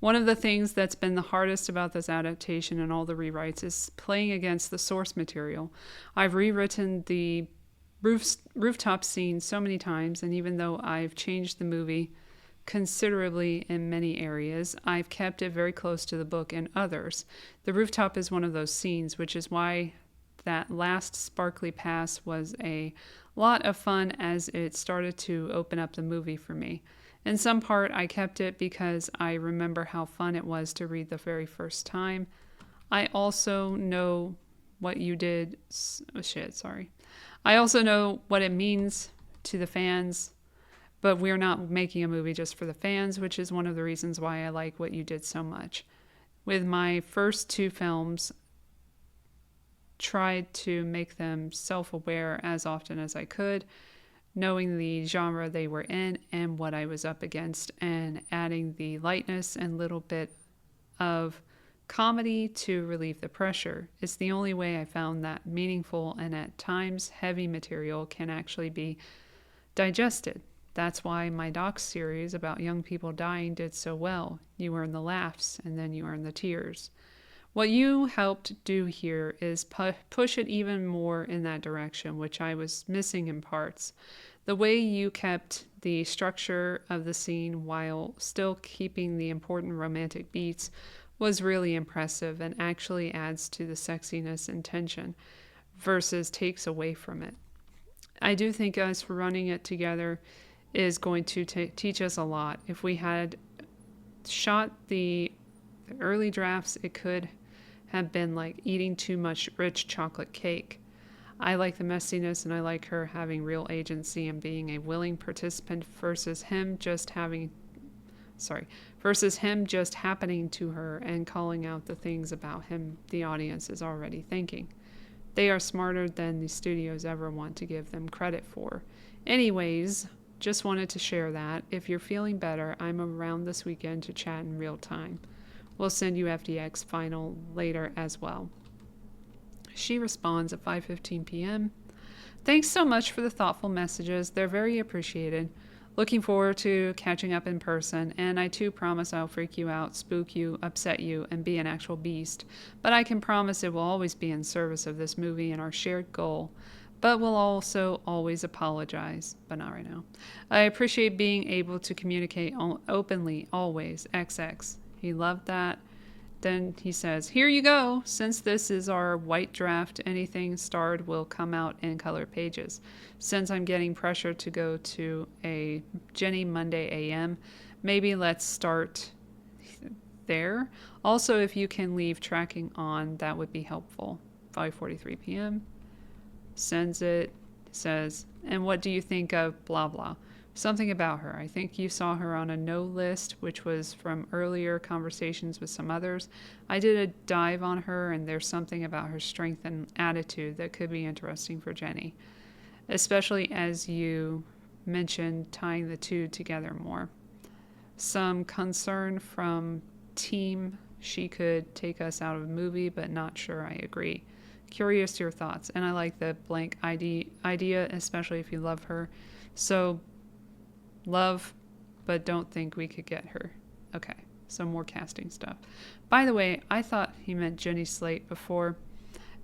One of the things that's been the hardest about this adaptation and all the rewrites is playing against the source material. I've rewritten the rooftop scene so many times, and even though I've changed the movie considerably in many areas, I've kept it very close to the book in others. The rooftop is one of those scenes, which is why that last sparkly pass was a lot of fun as it started to open up the movie for me. In some part, I kept it because I remember how fun it was to read the very first time. I also know what you did. I also know what it means to the fans, but we're not making a movie just for the fans, which is one of the reasons why I like what you did so much. With my first 2 films, tried to make them self-aware as often as I could, knowing the genre they were in and what I was up against, and adding the lightness and little bit of comedy to relieve the pressure. It's the only way I found that meaningful and at times heavy material can actually be digested. That's why my doc series about young people dying did so well. You earn the laughs and then you earn the tears. What you helped do here is push it even more in that direction, which I was missing in parts. The way you kept the structure of the scene while still keeping the important romantic beats was really impressive and actually adds to the sexiness and tension versus takes away from it. I do think us running it together is going to teach us a lot. If we had shot the early drafts, it could have been like eating too much rich chocolate cake. I like the messiness, and I like her having real agency and being a willing participant versus him just happening to her and calling out the things about him the audience is already thinking. They are smarter than the studios ever want to give them credit for. Anyways, just wanted to share that. If you're feeling better, I'm around this weekend to chat in real time. We'll send you FDX final later as well. She responds at 5:15 p.m. Thanks so much for the thoughtful messages. They're very appreciated. Looking forward to catching up in person, and I too promise I'll freak you out, spook you, upset you, and be an actual beast. But I can promise it will always be in service of this movie and our shared goal. But will also always apologize, but not right now. I appreciate being able to communicate openly, always, XX. He loved that. Then he says, here you go. Since this is our white draft, anything starred will come out in color pages. Since I'm getting pressure to go to a Jenny Monday AM, maybe let's start there. Also, if you can leave tracking on, that would be helpful. 5:43 p.m. Sends it, says, and what do you think of blah blah? Something about her. I think you saw her on a no list, which was from earlier conversations with some others. I did a dive on her, and there's something about her strength and attitude that could be interesting for Jenny, especially as you mentioned tying the two together more. Some concern from team she could take us out of a movie, but not sure I agree. Curious your thoughts, and I like the blank idea, especially if you love her. So love, but don't think we could get her. Okay, some more casting stuff. By the way, I thought he meant Jenny Slate before,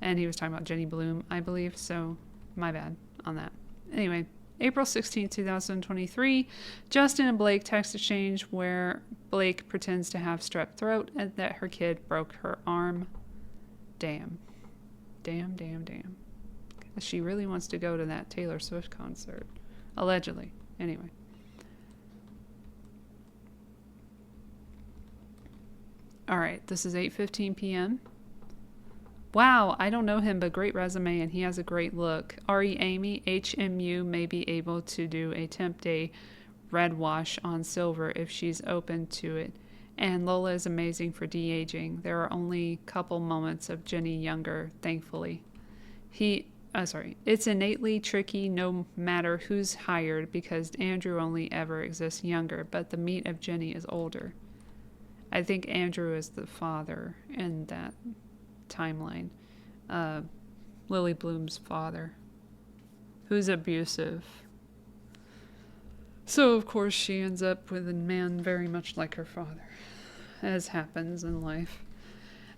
and he was talking about Jenny Bloom, I believe, so my bad on that. Anyway, April 16, 2023, Justin and Blake text exchange where Blake pretends to have strep throat and that her kid broke her arm. Damn. She really wants to go to that Taylor Swift concert. Allegedly. Anyway. All right, this is 8:15 p.m. Wow, I don't know him, but great resume, and he has a great look. R.E. Amy, HMU may be able to do a temp day red wash on silver if she's open to it. And Lola is amazing for de-aging. There are only a couple moments of Jenny younger, thankfully. It's innately tricky no matter who's hired because Andrew only ever exists younger, but the meat of Jenny is older. I think Andrew is the father in that timeline. Lily Bloom's father, who's abusive. So, of course, she ends up with a man very much like her father, as happens in life.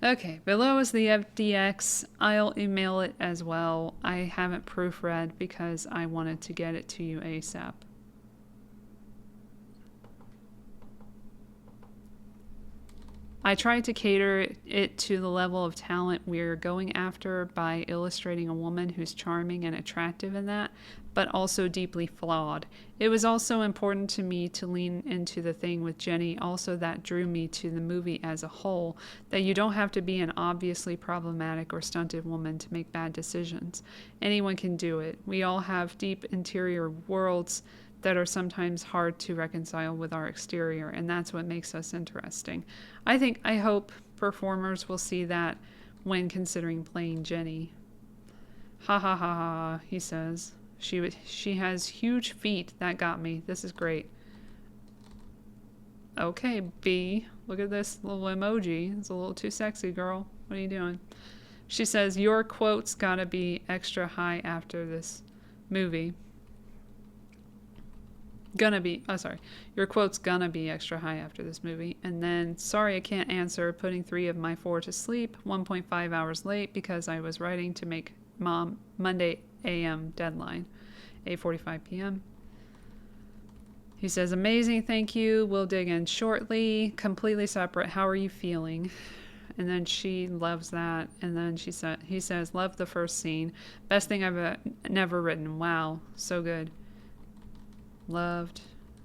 Okay, below is the FDX. I'll email it as well. I haven't proofread because I wanted to get it to you ASAP. I tried to cater it to the level of talent we're going after by illustrating a woman who's charming and attractive in that, but also deeply flawed. It was also important to me to lean into the thing with Jenny, also that drew me to the movie as a whole, that you don't have to be an obviously problematic or stunted woman to make bad decisions. Anyone can do it. We all have deep interior worlds that are sometimes hard to reconcile with our exterior, and that's what makes us interesting. I hope performers will see that when considering playing Jenny. Ha ha ha ha, he says. She has huge feet. That got me. This is great. Okay, B. Look at this little emoji. It's a little too sexy, girl. What are you doing? She says, your quote's gotta be extra high after this movie. Your quote's gonna be extra high after this movie. And then, sorry I can't answer, putting 3 of my 4 to sleep, 1.5 hours late because I was writing to make Mom Monday AM deadline. 8:45 p.m. He says, amazing, thank you. We'll dig in shortly. Completely separate. How are you feeling? And then she loves that. And then he says, love the first scene. Best thing I've never written. Wow, so good. Loved.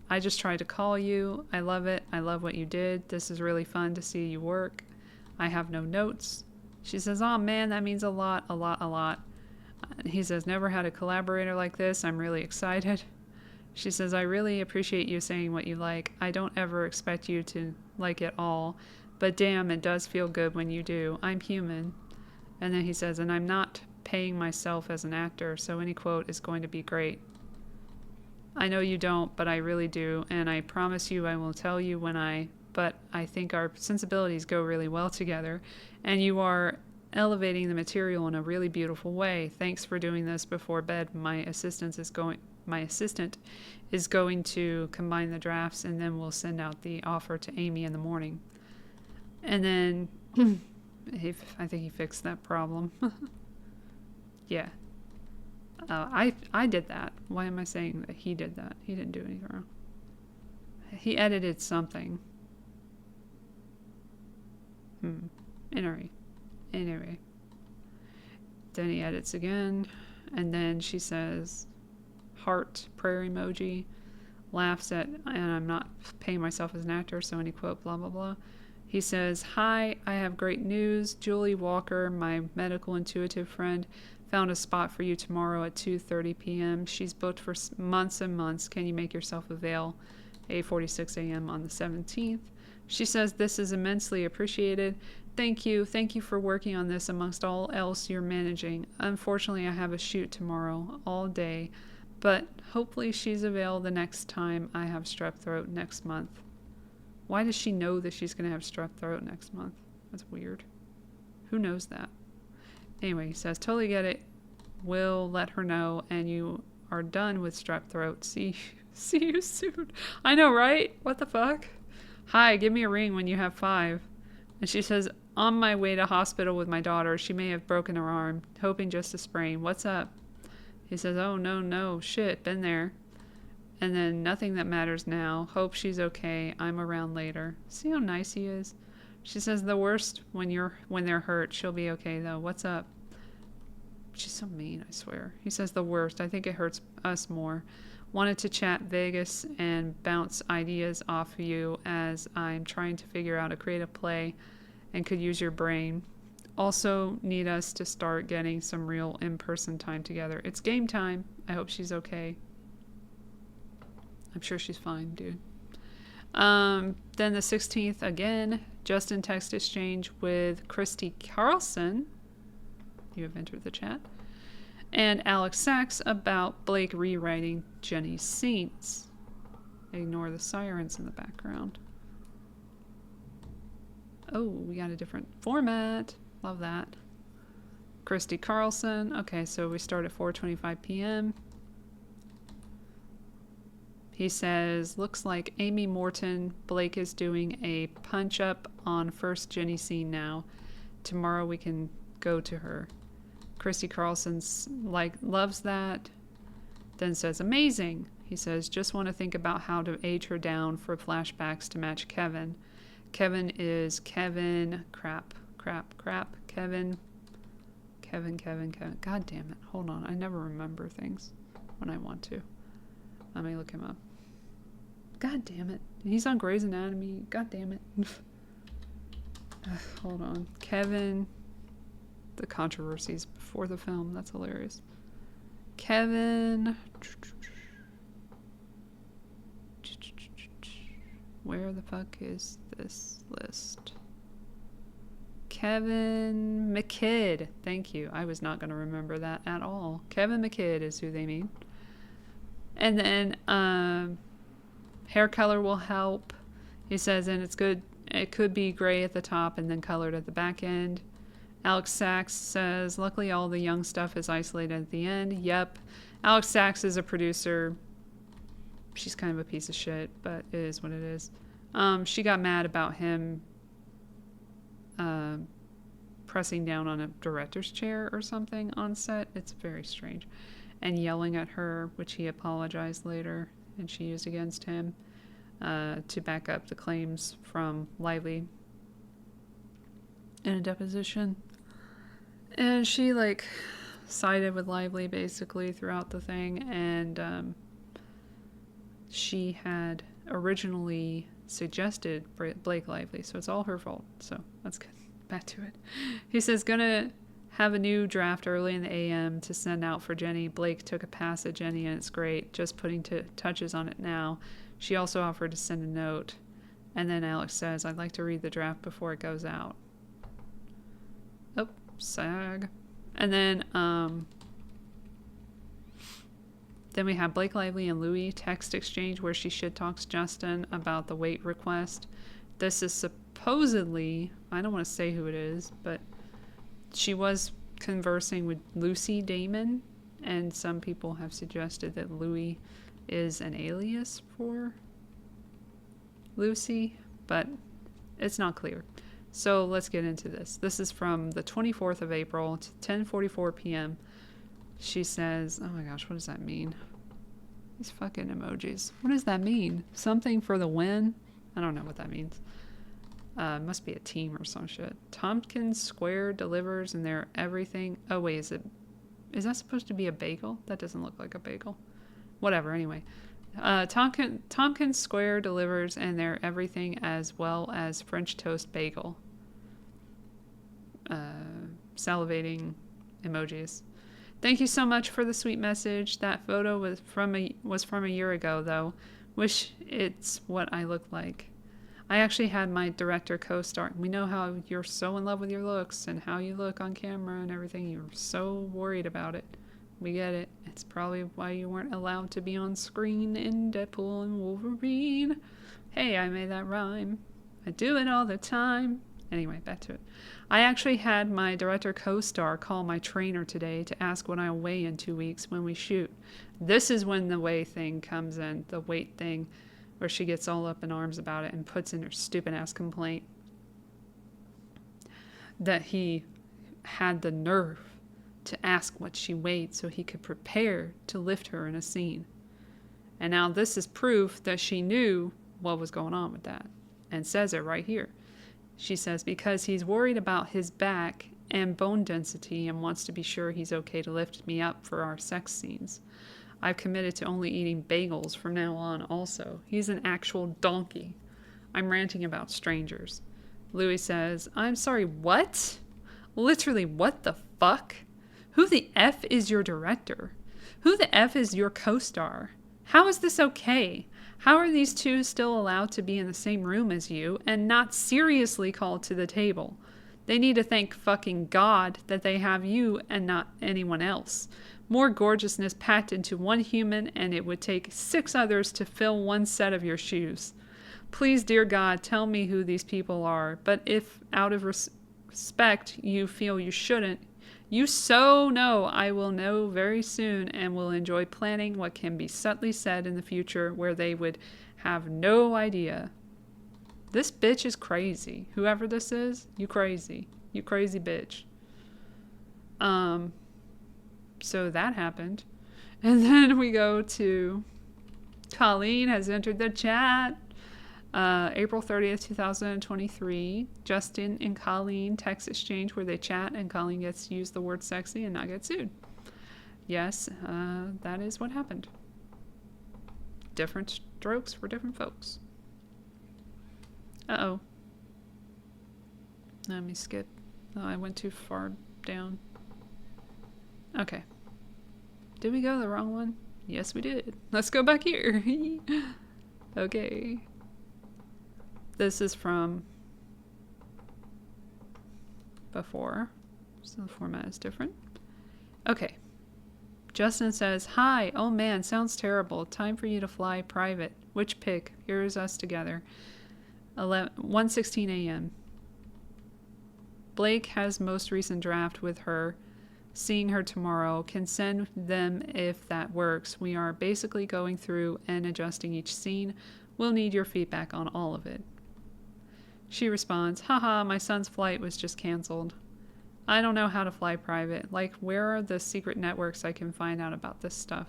I just tried to call you. I love it. I love what you did. This is really fun to see you work. I have no notes. She says, oh man, that means a lot, a lot, a lot. He says, never had a collaborator like this. I'm really excited. She says, I really appreciate you saying what you like. I don't ever expect you to like it all, but damn, it does feel good when you do. I'm human. And then he says, and I'm not paying myself as an actor, so any quote is going to be great. I know you don't, but I really do, and I promise you I will tell you but I think our sensibilities go really well together, and you are elevating the material in a really beautiful way. Thanks for doing this before bed. My assistant is going to combine the drafts, and then we'll send out the offer to Amy in the morning. And then I think he fixed that problem. Yeah. I did that. Why am I saying that he did that? He didn't do anything wrong. He edited something. Anyway. Then he edits again, and then she says, heart, prayer emoji, laughs at, and I'm not paying myself as an actor, so any quote, blah, blah, blah. He says, hi, I have great news. Julie Walker, my medical intuitive friend, found a spot for you tomorrow at 2:30 p.m. She's booked for months and months. Can you make yourself avail? 8:46 a.m. on the 17th. She says, this is immensely appreciated. Thank you. Thank you for working on this amongst all else you're managing. Unfortunately, I have a shoot tomorrow all day, but hopefully she's available the next time I have strep throat next month. Why does she know that she's going to have strep throat next month? That's weird. Who knows that? Anyway, he says, totally get it. We'll let her know, and you are done with strep throat. See you soon. I know, right? What the fuck? Hi, give me a ring when you have 5. And she says, on my way to hospital with my daughter. She may have broken her arm, hoping just a sprain. What's up? He says, oh, no, shit, been there. And then nothing that matters now. Hope she's okay. I'm around later. See how nice he is? She says, the worst when they're hurt. She'll be okay, though. What's up? She's so mean, I swear. He says, the worst. I think it hurts us more. Wanted to chat Vegas and bounce ideas off of you as I'm trying to figure out a creative play and could use your brain. Also need us to start getting some real in-person time together. It's game time. I hope she's okay. I'm sure she's fine, dude. Then the 16th, again, just in text exchange with Christy Carlson. You have entered the chat. And Alex Sachs about Blake rewriting Jenny's scenes. Ignore the sirens in the background. Oh, we got a different format. Love that. Christy Carlson. Okay, so we start at 4:25 p.m. He says, looks like Amy Morton. Blake is doing a punch-up on first Jenny scene now. Tomorrow we can go to her. Christy Carlson's loves that. Then says, amazing. He says, just want to think about how to age her down for flashbacks to match Kevin. Kevin is Kevin. Kevin. God damn it. Hold on. I never remember things when I want to. Let me look him up. God damn it. He's on Grey's Anatomy. God damn it. Hold on. Kevin. The controversies before the film. That's hilarious. Kevin. Where the fuck is this list? Kevin McKidd. Thank you. I was not going to remember that at all. Kevin McKidd is who they mean. And then hair color will help. He says, and it's good. It could be gray at the top and then colored at the back end. Alex Sachs says, luckily all the young stuff is isolated at the end. Yep. Alex Sachs is a producer. She's kind of a piece of shit, but it is what it is. She got mad about him pressing down on a director's chair or something on set. It's very strange. and yelling at her, which he apologized later and she used against him to back up the claims from Lively in a deposition. And she like sided with Lively basically throughout the thing, and she had originally suggested Blake Lively, so it's all her fault. So let's get back to it. He says, gonna have a new draft early in the AM to send out for Jenny. Blake took a pass at Jenny and it's great. Just putting touches on it now. She also offered to send a note. And then Alex says, I'd like to read the draft before it goes out. Oh, sag. And then we have Blake Lively and Louis text exchange where she shit talks Justin about the weight request. This is supposedly, I don't want to say who it is, but she was conversing with Lucy Damon, and some people have suggested that Louis is an alias for Lucy, but it's not clear. So let's get into this. This is from the 24th of April to 10:44 p.m. She says, oh my gosh, what does that mean? These fucking emojis. What does that mean? Something for the win? I don't know what that means. Must be a team or some shit. Tompkins Square delivers and they're everything. Oh wait, is that supposed to be a bagel? That doesn't look like a bagel. Whatever, anyway. Tompkins Square delivers and they're everything as well as French toast bagel. Salivating emojis. Thank you so much for the sweet message. That photo was from a year ago though. Wish it's what I look like. I actually had my director co-star. We know how you're so in love with your looks and how you look on camera and everything. You're so worried about it. We get it. It's probably why you weren't allowed to be on screen in Deadpool and Wolverine. Hey, I made that rhyme. I do it all the time. Anyway, back to it. I actually had my director co-star call my trainer today to ask what I'll weigh in 2 weeks when we shoot. This is when the weigh thing comes in, the weight thing, where she gets all up in arms about it and puts in her stupid ass complaint that he had the nerve to ask what she weighed so he could prepare to lift her in a scene. And now this is proof that she knew what was going on with that, and says it right here. She says, because he's worried about his back and bone density and wants to be sure he's okay to lift me up for our sex scenes. I've committed to only eating bagels from now on also. He's an actual donkey. I'm ranting about strangers. Louis says, I'm sorry, what? Literally, what the fuck? Who the F is your director? Who the F is your co-star? How is this okay? How are these two still allowed to be in the same room as you and not seriously called to the table? They need to thank fucking God that they have you and not anyone else. More gorgeousness packed into one human, and it would take 6 others to fill one set of your shoes. Please, dear God, tell me who these people are. But if, out of respect, you feel you shouldn't, you so know I will know very soon and will enjoy planning what can be subtly said in the future where they would have no idea. This bitch is crazy. Whoever this is, you crazy. You crazy bitch. So that happened. And then we go to Colleen has entered the chat. April 30th, 2023. Justin and Colleen text exchange where they chat and Colleen gets to use the word sexy and not get sued. Yes, that is what happened. Different strokes for different folks. Uh-oh. Let me skip. Oh, I went too far down. Okay. Did we go the wrong one? Yes, we did. Let's go back here. Okay. This is from before, so the format is different. Okay. Justin says, hi, oh man, sounds terrible. Time for you to fly private. Which pick? Here's us together. 1:16 a.m. Blake has most recent draft with her. Seeing her tomorrow. Can send them if that works. We are basically going through and adjusting each scene. We'll need your feedback on all of it. She responds, haha, my son's flight was just canceled. I don't know how to fly private. Like, where are the secret networks I can find out about this stuff?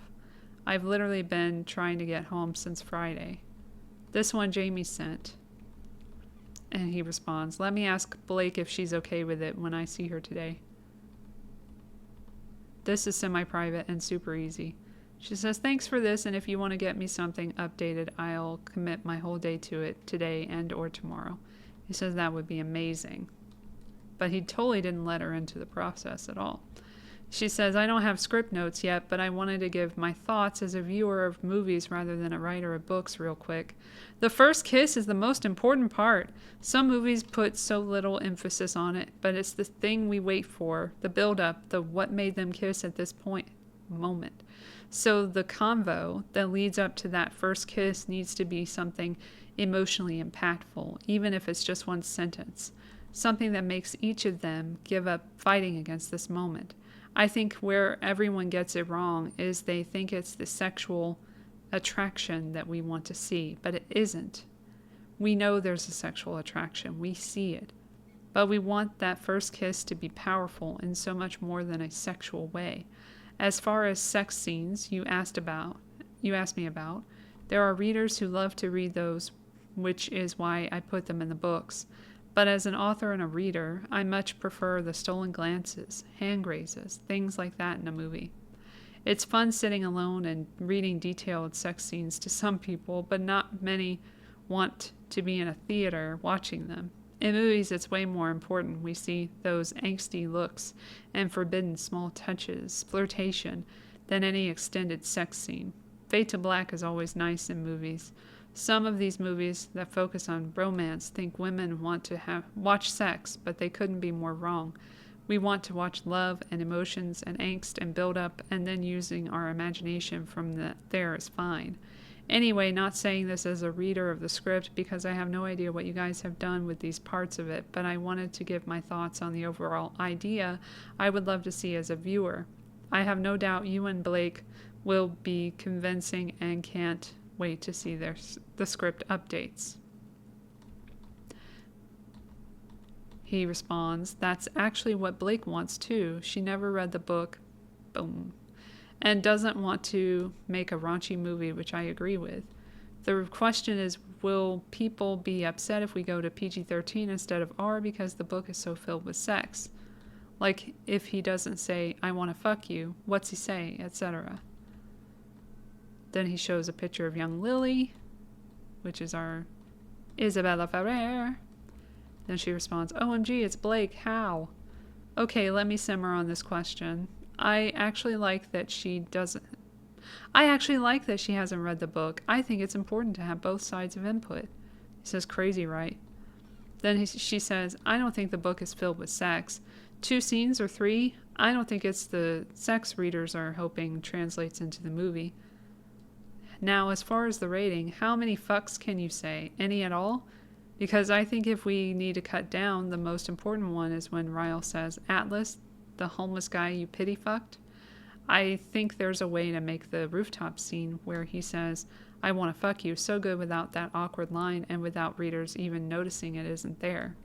I've literally been trying to get home since Friday. This one Jamie sent. And he responds, let me ask Blake if she's okay with it when I see her today. This is semi-private and super easy. She says, thanks for this, and if you want to get me something updated, I'll commit my whole day to it today and or tomorrow. He says that would be amazing. But he totally didn't let her into the process at all. She says, I don't have script notes yet, but I wanted to give my thoughts as a viewer of movies rather than a writer of books real quick. The first kiss is the most important part. Some movies put so little emphasis on it, but it's the thing we wait for, the build-up, the what made them kiss at this moment. So the convo that leads up to that first kiss needs to be something emotionally impactful, even if it's just one sentence. Something that makes each of them give up fighting against this moment. I think where everyone gets it wrong is they think it's the sexual attraction that we want to see, but it isn't. We know there's a sexual attraction. We see it. But we want that first kiss to be powerful in so much more than a sexual way. As far as sex scenes you asked me about, there are readers who love to read those, which is why I put them in the books. But as an author and a reader, I much prefer the stolen glances, hand grazes, things like that in a movie. It's fun sitting alone and reading detailed sex scenes to some people, but not many want to be in a theater watching them. In movies, it's way more important we see those angsty looks and forbidden small touches, flirtation, than any extended sex scene. Fade to black is always nice in movies. Some of these movies that focus on romance think women want to watch sex, but they couldn't be more wrong. We want to watch love and emotions and angst and build up, and then using our imagination from there is fine. Anyway, not saying this as a reader of the script because I have no idea what you guys have done with these parts of it, but I wanted to give my thoughts on the overall idea I would love to see as a viewer. I have no doubt you and Blake will be convincing and can't wait to see the script updates. He responds, that's actually what Blake wants too. She never read the book. Boom. And doesn't want to make a raunchy movie, which I agree with. The question is, will people be upset if we go to PG-13 instead of R because the book is so filled with sex? Like, if he doesn't say, I want to fuck you, what's he say, etc. Then he shows a picture of young Lily, which is our Isabella Ferrer. Then she responds, OMG, it's Blake, how? Okay, let me simmer on this question. I actually like that she hasn't read the book. I think it's important to have both sides of input. He says, crazy, right? Then she says, I don't think the book is filled with sex. 2 scenes or 3? I don't think it's the sex readers are hoping translates into the movie. Now, as far as the rating, how many fucks can you say? Any at all? Because I think if we need to cut down, the most important one is when Ryle says, Atlas, the homeless guy you pity fucked. I think there's a way to make the rooftop scene where he says, I want to fuck you, so good without that awkward line and without readers even noticing it isn't there.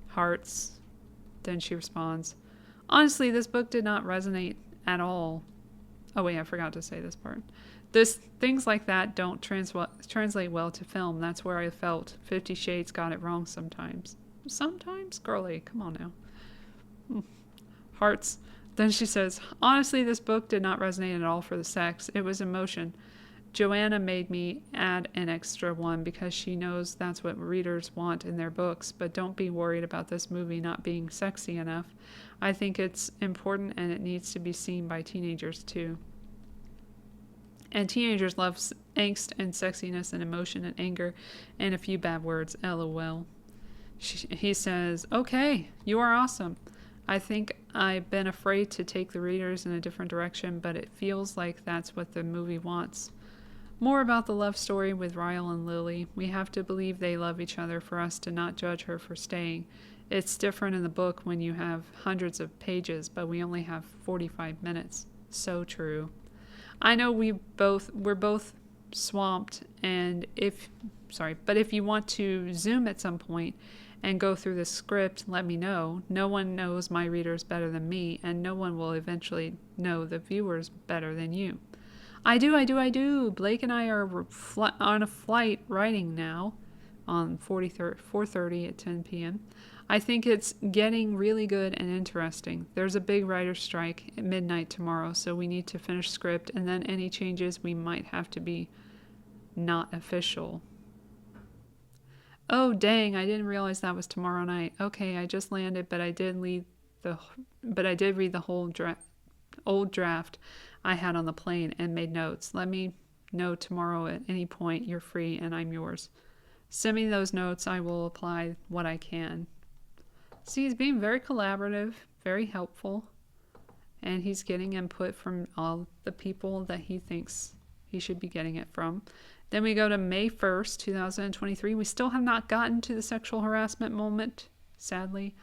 Hearts. Then she responds, honestly, this book did not resonate at all. Oh wait, I forgot to say this part. Things like that don't translate well to film. That's where I felt 50 Shades got it wrong sometimes. Sometimes? Girly, come on now. Hearts. Then she says, honestly, this book did not resonate at all for the sex. It was emotion. Joanna made me add an extra one because she knows that's what readers want in their books, but don't be worried about this movie not being sexy enough. I think it's important and it needs to be seen by teenagers too. And teenagers love angst and sexiness and emotion and anger and a few bad words, LOL. He says, okay, you are awesome. I think I've been afraid to take the readers in a different direction, but it feels like that's what the movie wants. More about the love story with Ryle and Lily. We have to believe they love each other for us to not judge her for staying. It's different in the book when you have hundreds of pages, but we only have 45 minutes. So true. I know we're both swamped, but if you want to Zoom at some point and go through the script, let me know. No one knows my readers better than me, and no one will eventually know the viewers better than you. I do. Blake and I are on a flight writing now on 4:30 at 10 p.m. I think it's getting really good and interesting. There's a big writer's strike at midnight tomorrow, so we need to finish script, and then any changes we might have to be not official. Oh dang, I didn't realize that was tomorrow night. Okay, I just landed, but I did read the whole old draft I had on the plane and made notes. Let me know tomorrow at any point you're free and I'm yours. Send me those notes. I will apply what I can. See, he's being very collaborative, very helpful, and he's getting input from all the people that he thinks he should be getting it from. Then we go to May 1st, 2023. We still have not gotten to the sexual harassment moment, sadly.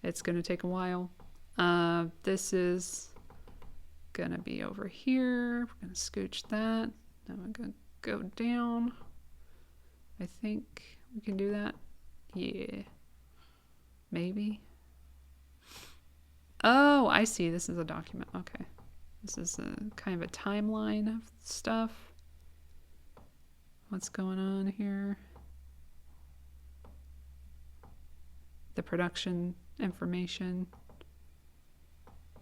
It's going to take a while. This is going to be over here. We're going to scooch that. Then we're going to go down. I think we can do that. Yeah. Maybe. Oh, I see. This is a document. Okay. This is a kind of a timeline of stuff. What's going on here? The production information.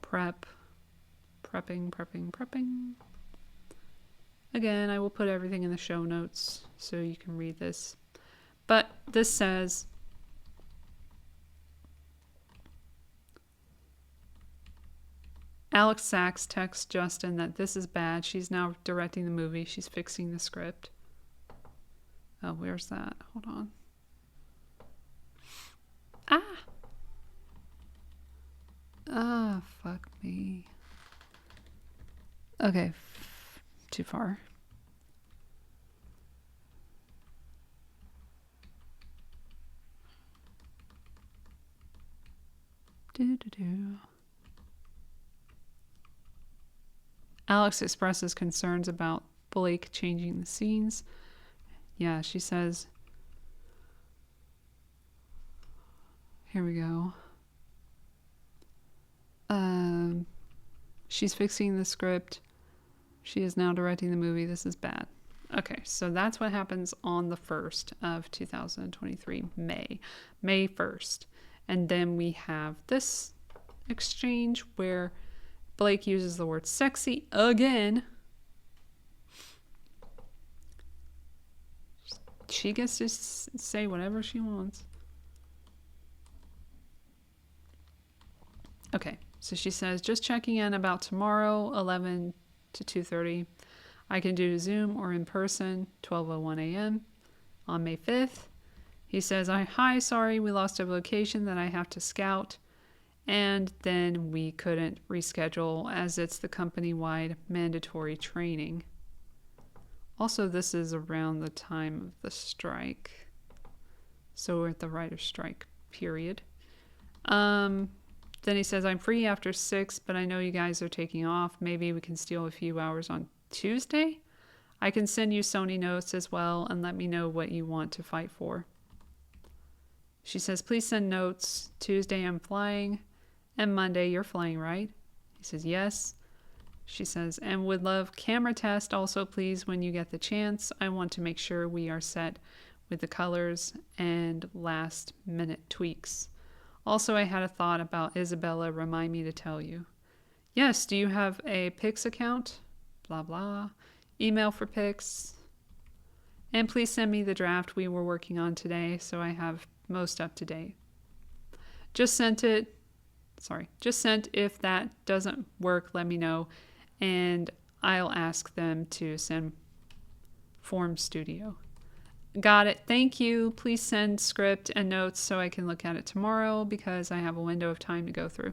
Prepping. Again, I will put everything in the show notes so you can read this. But this says, Alex Sachs texts Justin that this is bad. She's now directing the movie. She's fixing the script. Oh, where's that? Hold on. Fuck me. Okay. Too far. Alex expresses concerns about Blake changing the scenes. Yeah, she says, here we go. She's fixing the script. She is now directing the movie. This is bad. Okay, so that's what happens on the 1st of 2023, May 1st. And then we have this exchange where Blake uses the word sexy again. She gets to say whatever she wants. Okay, so she says, just checking in about tomorrow, 11 to 2:30. I can do Zoom or in person, 12:01 a.m. on May 5th. He says, hi, sorry, we lost a location that I have to scout. And then we couldn't reschedule as it's the company-wide mandatory training. Also, this is around the time of the strike. So we're at the writer's strike period. Then he says, I'm free after 6, but I know you guys are taking off. Maybe we can steal a few hours on Tuesday? I can send you Sony notes as well and let me know what you want to fight for. She says, please send notes. Tuesday I'm flying. And Monday you're flying, right? He says, yes. She says, and would love camera test also, please, when you get the chance. I want to make sure we are set with the colors and last minute tweaks. Also, I had a thought about Isabella. Remind me to tell you. Yes, do you have a Pix account? Blah, blah. Email for Pix. And please send me the draft we were working on today so I have most up to date. Just sent. If that doesn't work, let me know. And I'll ask them to send Form Studio. Got it. Thank you. Please send script and notes so I can look at it tomorrow because I have a window of time to go through.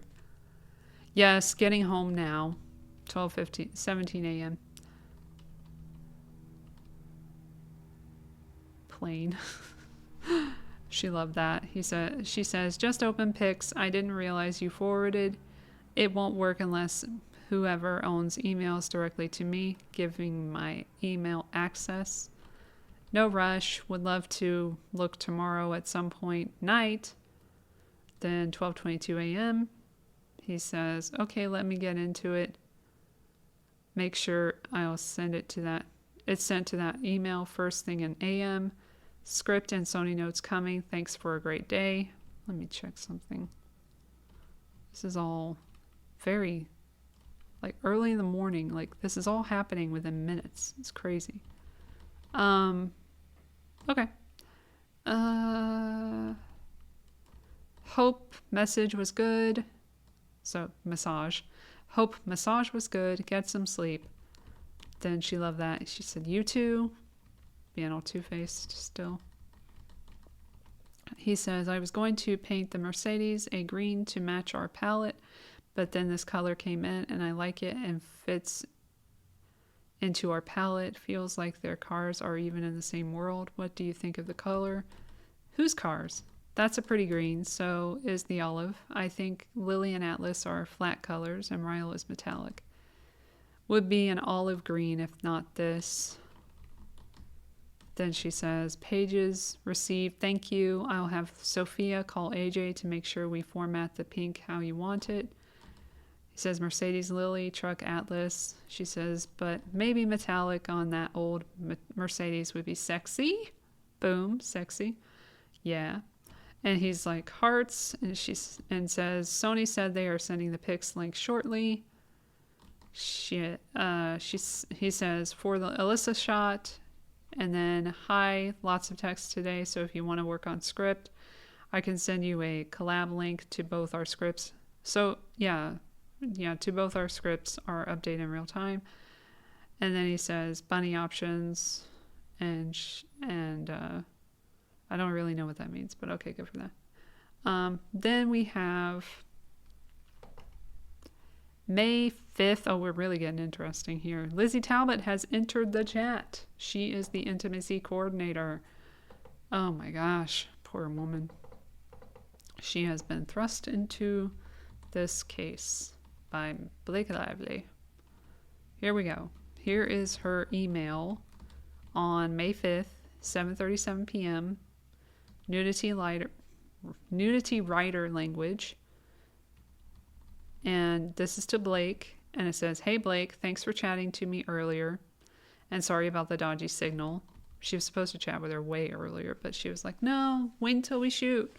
Yes, getting home now. 17 a.m. Plain. She loved that. She says, just open Pix. I didn't realize you forwarded. It won't work unless whoever owns emails directly to me, giving my email access. No rush. Would love to look tomorrow at some point night. Then 12:22 a.m. He says, okay, let me get into it. Make sure I'll send it to that. It's sent to that email first thing in a.m. Script and Sony notes coming. Thanks for a great day. Let me check something. This is all very, like, early in the morning. Like, this is all happening within minutes. It's crazy. Okay. Hope message was good. So, massage. Hope massage was good. Get some sleep. Then she loved that. She said, you too. Being all two-faced still. He says, I was going to paint the Mercedes a green to match our palette, but then this color came in and I like it and fits into our palette. Feels like their cars are even in the same world. What do you think of the color? Whose cars? That's a pretty green, so is the olive. I think Lily and Atlas are flat colors and Ryle is metallic. Would be an olive green if not this. Then she says, pages received, thank you. I'll have Sophia call AJ to make sure we format the pink how you want it. He says, Mercedes Lily, truck Atlas. She says, but maybe metallic on that old Mercedes would be sexy. Boom, sexy. Yeah. And he's like, hearts. And and says, Sony said they are sending the pics link shortly. He says, for the Alyssa shot. And then, hi, lots of text today, so if you want to work on script, I can send you a collab link to both our scripts. So, yeah, to both our scripts are updated in real time. And then he says, bunny options, and I don't really know what that means, but okay, good for that. Then we have May 5th. Oh, we're really getting interesting here. Lizzie Talbot has entered the chat. She is the intimacy coordinator. Oh my gosh, poor woman. She has been thrust into this case by Blake Lively. Here we go. Here is her email on May 5th, 7:37 p.m. Nudity writer language. And this is to Blake, and it says, hey Blake, thanks for chatting to me earlier, and sorry about the dodgy signal. She was supposed to chat with her way earlier, but she was like, no, wait until we shoot.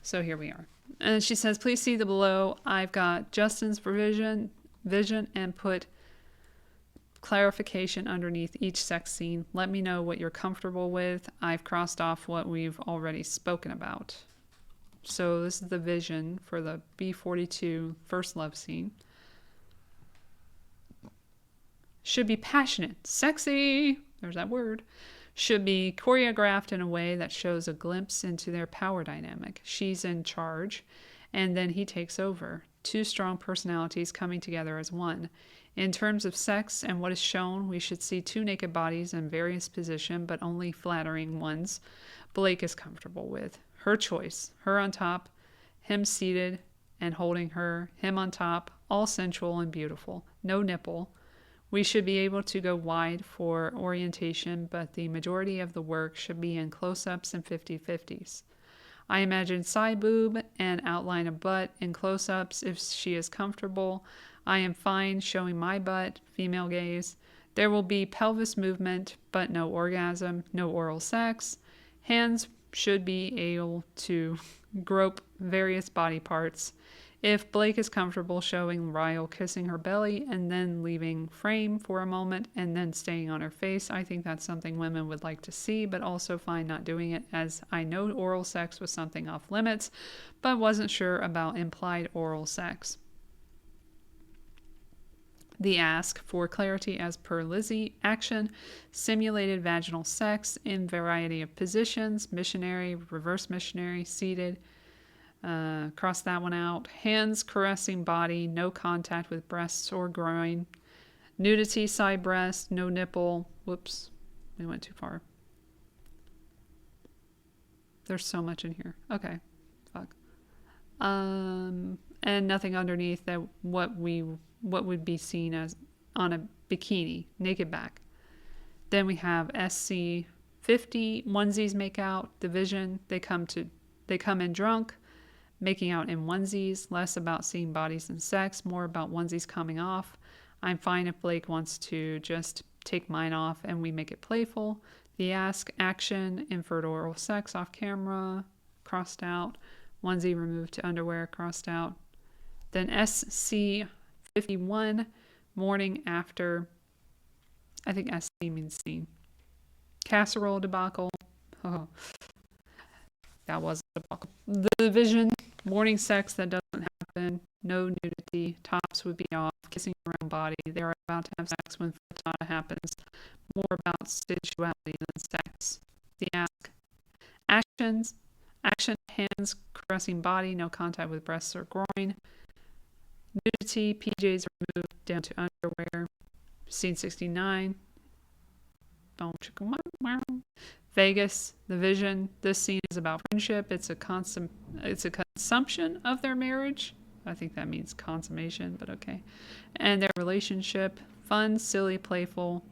So here we are. And she says, please see the below. I've got Justin's vision and put clarification underneath each sex scene. Let me know what you're comfortable with. I've crossed off what we've already spoken about. So this is the vision for the B-42 first love scene. Should be passionate, sexy, there's that word. Should be choreographed in a way that shows a glimpse into their power dynamic. She's in charge, and then he takes over. Two strong personalities coming together as one. In terms of sex and what is shown, we should see two naked bodies in various positions, but only flattering ones Blake is comfortable with. Her choice. Her on top, him seated and holding her, him on top, all sensual and beautiful. No nipple. We should be able to go wide for orientation, but the majority of the work should be in close-ups and 50-50s. I imagine side boob and outline of butt in close-ups if she is comfortable. I am fine showing my butt, female gaze. There will be pelvis movement, but no orgasm, no oral sex. Hands should be able to grope various body parts. If Blake is comfortable showing Ryle kissing her belly and then leaving frame for a moment and then staying on her face, I think that's something women would like to see, but also fine not doing it, as I know oral sex was something off limits, but wasn't sure about implied oral sex. The ask for clarity as per Lizzie. Action. Simulated vaginal sex in variety of positions. Missionary, reverse missionary, seated. Cross that one out. Hands caressing body. No contact with breasts or groin. Nudity, side breast. No nipple. Whoops. We went too far. There's so much in here. Okay. Fuck. And nothing underneath that what would be seen as on a bikini, naked back. Then we have SC 50 onesies make out. Division, they come in drunk, making out in onesies. Less about seeing bodies and sex, more about onesies coming off. I'm fine if Blake wants to just take mine off and we make it playful. The ask, action, infertile oral sex off camera, crossed out. Onesie removed to underwear, crossed out. Then SC 51, morning after. I think SC means scene. Casserole debacle. Oh, that was a debacle. The division, morning sex that doesn't happen. No nudity. Tops would be off. Kissing around body. They are about to have sex when frittata happens. More about sensuality than sex. The ask. Actions. Action, hands caressing body. No contact with breasts or groin. Nudity. PJs removed down to underwear. Scene 69. Vegas, the vision. This scene is about friendship. It's a consumption of their marriage. I think that means consummation, but okay. And their relationship. Fun, silly, playful.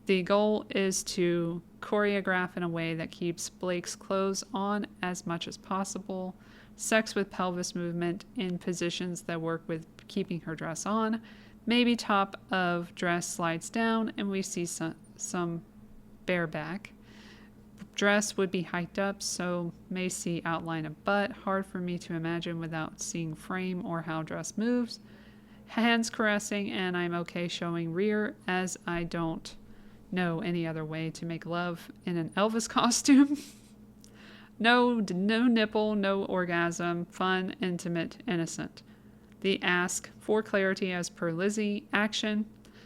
The goal is to choreograph in a way that keeps Blake's clothes on as much as possible. Sex with pelvis movement in positions that work with keeping her dress on. Maybe top of dress slides down and we see some bareback. Dress would be hiked up, so may see outline of butt. Hard for me to imagine without seeing frame or how dress moves. Hands caressing, and I'm okay showing rear as I don't know any other way to make love in an Elvis costume. No nipple, no orgasm. Fun, intimate, innocent. The ask, for clarity as per Lizzie. Action.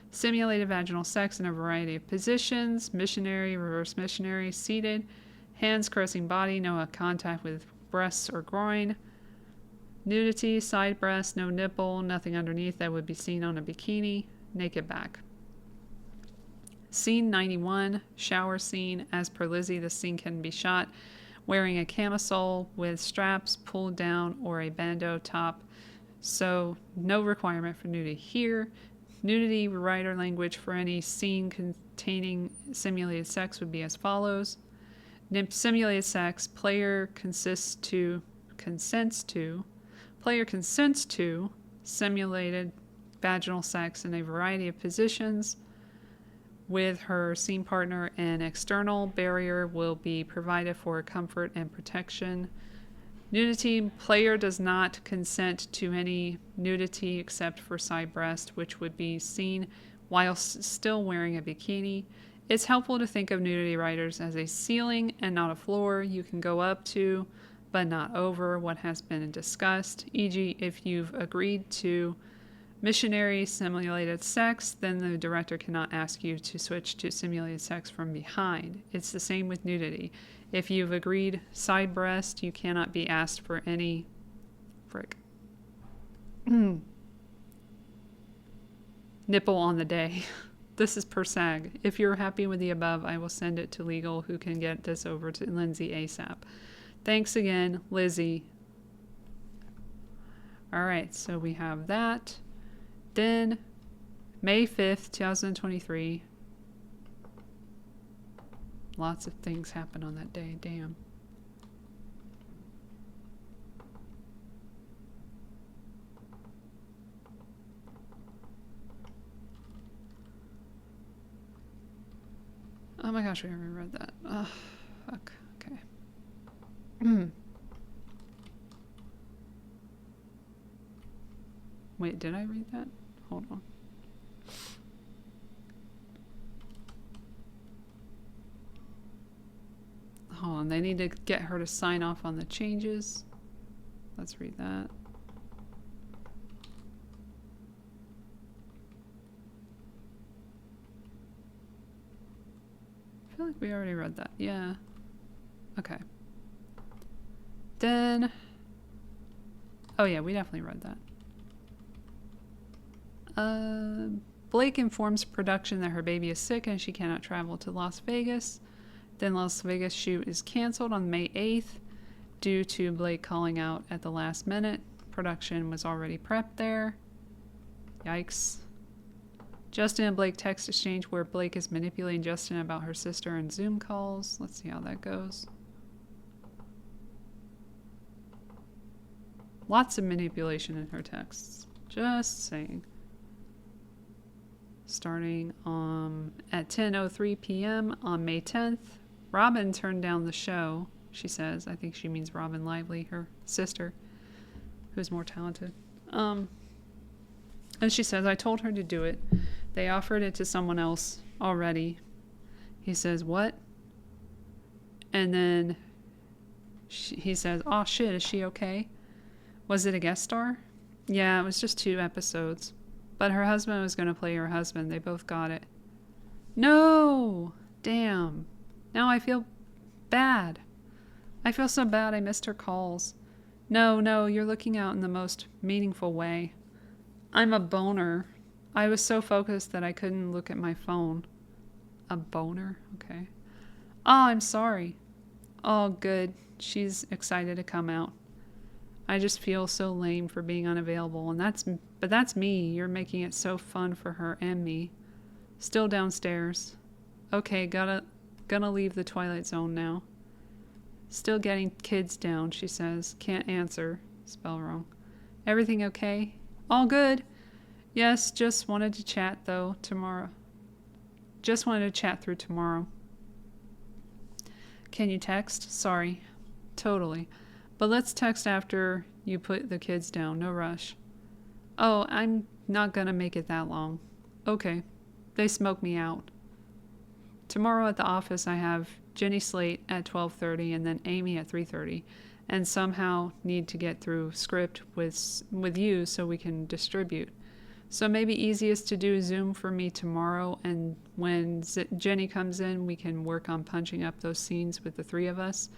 Simulated vaginal sex in a variety of positions. Missionary, reverse missionary, seated. Hands caressing body, no contact with breasts or groin. Nudity, side breast, no nipple, nothing underneath that would be seen on a bikini. Naked back. Scene 91, shower scene. As per Lizzie, the scene can be shot wearing a camisole with straps pulled down or a bandeau top. So no requirement for nudity here. Nudity writer language for any scene containing simulated sex would be as follows. Simulated sex, player consents to simulated vaginal sex in a variety of positions with her scene partner. An external barrier will be provided for comfort and protection. Nudity, player does not consent to any nudity except for side breast, which would be seen while still wearing a bikini. It's helpful to think of nudity writers as a ceiling and not a floor you can go up to, but not over what has been discussed. E.g., if you've agreed to missionary simulated sex, then the director cannot ask you to switch to simulated sex from behind. It's the same with nudity. If you've agreed side breast, you cannot be asked for any nipple on the day. This is per SAG. If you're happy with the above, I will send it to legal, who can get this over to Lindsay ASAP. Thanks again, Lizzie. All right, so we have that. Then, May 5th, 2023. Lots of things happen on that day. Damn. Oh my gosh, we already read that. Oh, fuck. Okay. Wait, did I read that? Hold on. Hold on, they need to get her to sign off on the changes. Let's read that. I feel like we already read that. Yeah. Okay. Then, oh yeah, we definitely read that. Blake informs production that her baby is sick and she cannot travel to Las Vegas. Then Las Vegas shoot is canceled on May 8th due to Blake calling out at the last minute. Production was already prepped there. Yikes. Justin and Blake text exchange where Blake is manipulating Justin about her sister in Zoom calls. Let's see how that goes. Lots of manipulation in her texts. Just saying. Starting at 10:03 p.m. on May 10th, Robin turned down the show, she says. I think she means Robin Lively, her sister, who's more talented. And she says, I told her to do it. They offered it to someone else already. He says, what? And then he says, oh shit, is she okay? Was it a guest star? Yeah, it was just 2 episodes. But her husband was going to play her husband. They both got it. No! Damn. Now I feel bad. I feel so bad I missed her calls. No, you're looking out in the most meaningful way. I'm a boner. I was so focused that I couldn't look at my phone. A boner? Okay. Oh, I'm sorry. Oh, good. She's excited to come out. I just feel so lame for being unavailable, and that's me. You're making it so fun for her and me. Still downstairs. Okay, gonna leave the Twilight Zone now. Still getting kids down, she says. Can't answer. Spell wrong. Everything okay? All good. Yes, just wanted to chat though tomorrow. Just wanted to chat through tomorrow. Can you text? Sorry. Totally. But let's text after you put the kids down. No rush. Oh, I'm not gonna make it that long. Okay. They smoke me out. Tomorrow at the office I have Jenny Slate at 12:30 and then Amy at 3:30, and somehow need to get through script with you so we can distribute. So maybe easiest to do Zoom for me tomorrow, and when Jenny comes in we can work on punching up those scenes with the 3 of us.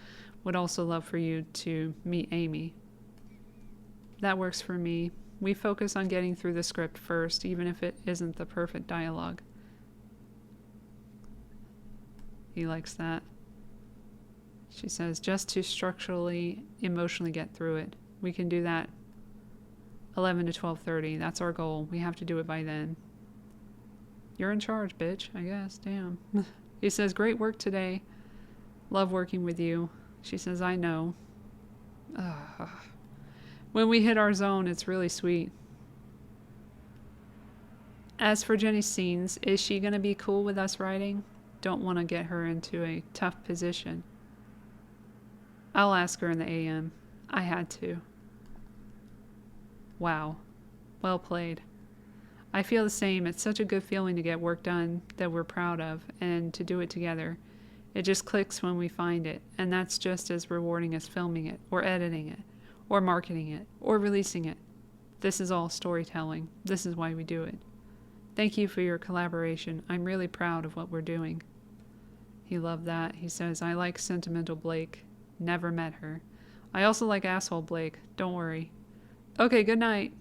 Would also love for you to meet Amy. That works for me. We focus on getting through the script first, even if it isn't the perfect dialogue. He likes that. She says, just to structurally, emotionally get through it. We can do that 11 to 12:30. That's our goal. We have to do it by then. You're in charge, bitch, I guess. Damn. He says, great work today. Love working with you. She says, I know. When we hit our zone, it's really sweet. As for Jenny's scenes, is she going to be cool with us writing? Don't want to get her into a tough position. I'll ask her in the AM. I had to. Wow. Well played. I feel the same. It's such a good feeling to get work done that we're proud of and to do it together. It just clicks when we find it, and that's just as rewarding as filming it, or editing it, or marketing it, or releasing it. This is all storytelling. This is why we do it. Thank you for your collaboration. I'm really proud of what we're doing. He loved that. He says, I like sentimental Blake. Never met her. I also like asshole Blake. Don't worry. Okay, good night.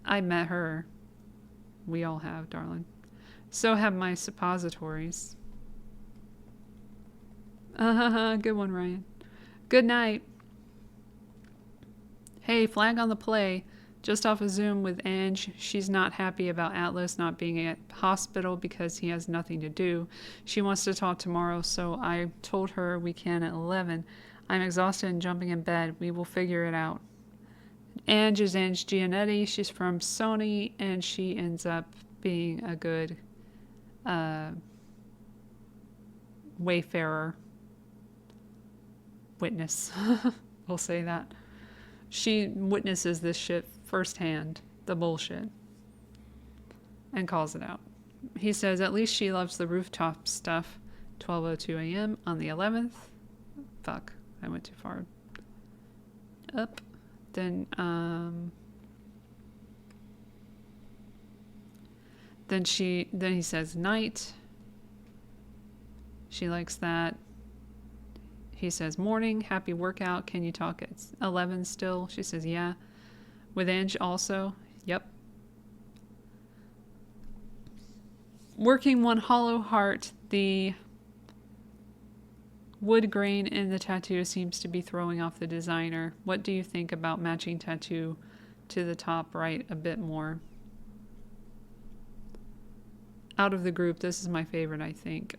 I met her. We all have, darling. So have my suppositories. Good one, Ryan. Good night. Hey, flag on the play. Just off of Zoom with Ange. She's not happy about Atlas not being at hospital because he has nothing to do. She wants to talk tomorrow, so I told her we can at 11. I'm exhausted and jumping in bed. We will figure it out. Ange is Ange Giannetti. She's from Sony, and she ends up being a good Wayfarer witness. We'll say that. She witnesses this shit firsthand, the bullshit, and calls it out. He says, at least she loves the rooftop stuff. 12:02 a.m. on the 11th. Fuck, I went too far up. Then he says night. She likes that. He says morning, happy workout. Can you talk at 11 still? She says yeah. With Ange also. Yep. Working one hollow heart. The wood grain in the tattoo seems to be throwing off the designer. What do you think about matching tattoo to the top right a bit more? out of the group, this is my favorite, I think.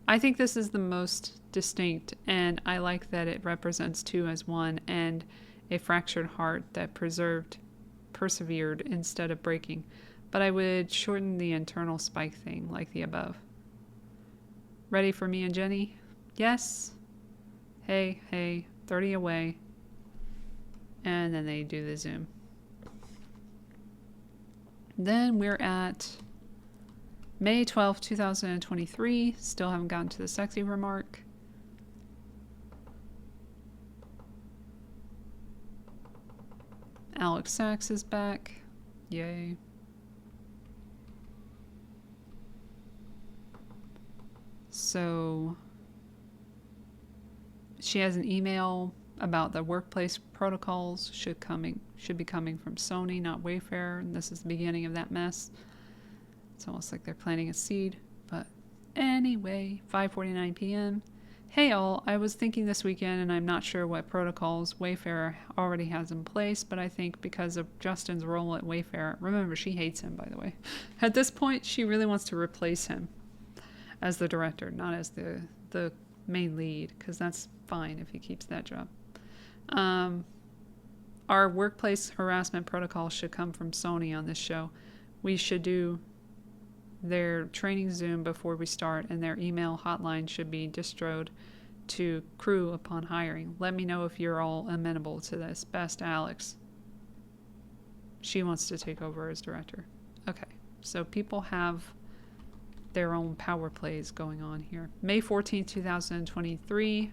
I think this is the most distinct, and I like that it represents two as one and a fractured heart that persevered instead of breaking. But I would shorten the internal spike thing like the above. Ready for me and Jenny? Yes. Hey, 30 away. And then they do the zoom. Then we're at May 12th, 2023. Still haven't gotten to the sexy remark. Alex Sachs is back. Yay. So she has an email about the workplace protocols should be coming from Sony, not Wayfarer, and this is the beginning of that mess. It's almost like they're planting a seed, but anyway, 5:49 p.m. Hey all, I was thinking this weekend and I'm not sure what protocols Wayfarer already has in place, but I think because of Justin's role at Wayfarer, remember she hates him by the way, at this point she really wants to replace him as the director, not as the main lead, because that's fine if he keeps that job. Our workplace harassment protocol should come from Sony on this show. We should do their training Zoom before we start, and their email hotline should be distroed to crew upon hiring. Let me know if you're all amenable to this. Best, Alex. She wants to take over as director. Okay, so people have their own power plays going on here. May 14th, 2023.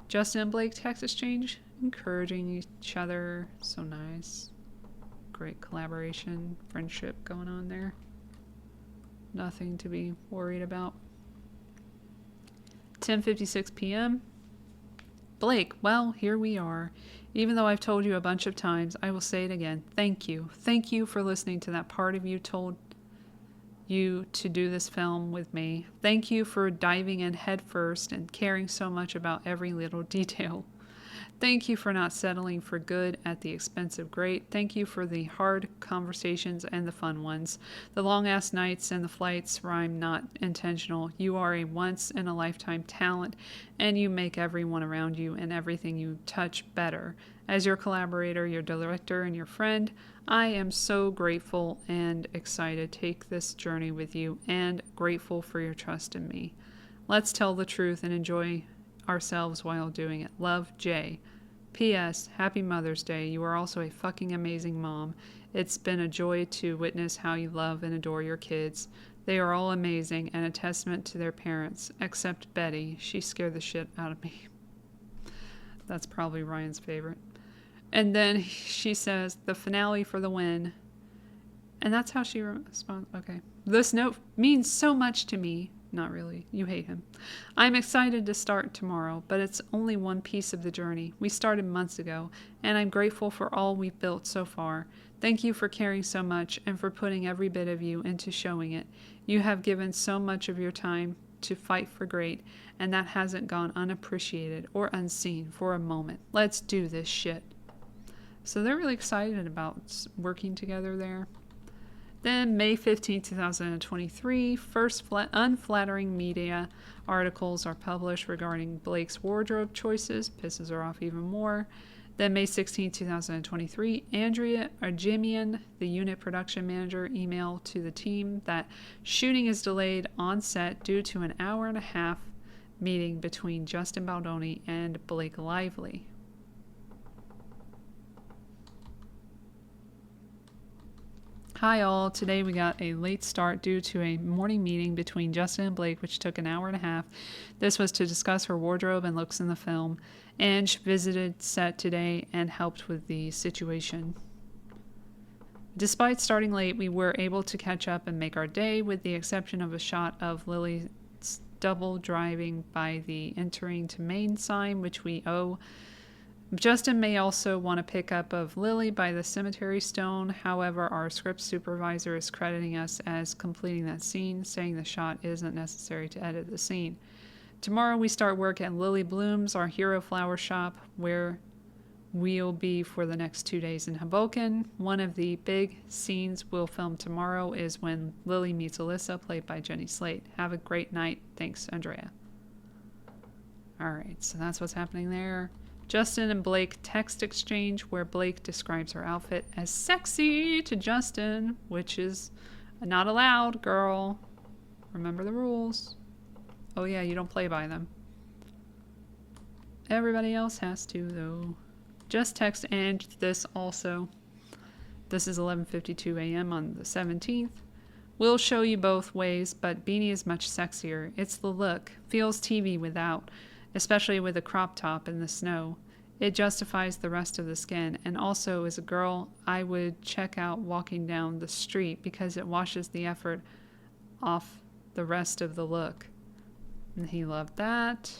Justin and Blake text exchange, encouraging each other. So nice. Great collaboration, friendship going on there. Nothing to be worried about. 10:56 p.m. Blake, well, here we are. Even though I've told you a bunch of times, I will say it again. Thank you. Thank you for listening to that part of you told you to do this film with me. Thank you for diving in head first and caring so much about every little detail. Thank you for not settling for good at the expense of great. Thank you for the hard conversations and the fun ones. The long-ass nights and the flights rhyme not intentional. You are a once-in-a-lifetime talent, and you make everyone around you and everything you touch better. As your collaborator, your director, and your friend, I am so grateful and excited to take this journey with you, and grateful for your trust in me. Let's tell the truth and enjoy ourselves while doing it. Love, Jay. P.S. Happy Mother's Day. You are also a fucking amazing mom. It's been a joy to witness how you love and adore your kids. They are all amazing and a testament to their parents, except Betty. She scared the shit out of me. That's probably Ryan's favorite. And then she says, the finale for the win. And that's how she responds. Okay. This note means so much to me. Not really. You hate him. I'm excited to start tomorrow, but it's only one piece of the journey. We started months ago, and I'm grateful for all we've built so far. Thank you for caring so much and for putting every bit of you into showing it. You have given so much of your time to fight for great, and that hasn't gone unappreciated or unseen for a moment. Let's do this shit. So they're really excited about working together there. Then May 15, 2023, first unflattering media articles are published regarding Blake's wardrobe choices. Pisses her off even more. Then May 16, 2023, Andrea Arjemian, the unit production manager, emailed to the team that shooting is delayed on set due to an hour-and-a-half meeting between Justin Baldoni and Blake Lively. Hi all, today we got a late start due to a morning meeting between Justin and Blake, which took an hour-and-a-half. This was to discuss her wardrobe and looks in the film. Ange visited set today and helped with the situation. Despite starting late, we were able to catch up and make our day, with the exception of a shot of Lily's double driving by the entering to main sign, which we owe. Justin may also want a pickup of Lily by the cemetery stone. However, our script supervisor is crediting us as completing that scene, saying the shot isn't necessary to edit the scene. Tomorrow we start work at Lily Bloom's, our hero flower shop, where we'll be for the next 2 days in Hoboken. One of the big scenes we'll film tomorrow is when Lily meets Alyssa, played by Jenny Slate. Have a great night. Thanks, Andrea. All right, so that's what's happening there. Justin and Blake text exchange where Blake describes her outfit as sexy to Justin, which is not allowed, girl. Remember the rules. Oh yeah, you don't play by them. Everybody else has to, though. Just text Ange this also. This is 11:52 a.m. on the 17th. We'll show you both ways, but beanie is much sexier. It's the look. Feels TV without, especially with a crop top in the snow. It justifies the rest of the skin, and also as a girl, I would check out walking down the street because it washes the effort off the rest of the look. And he loved that.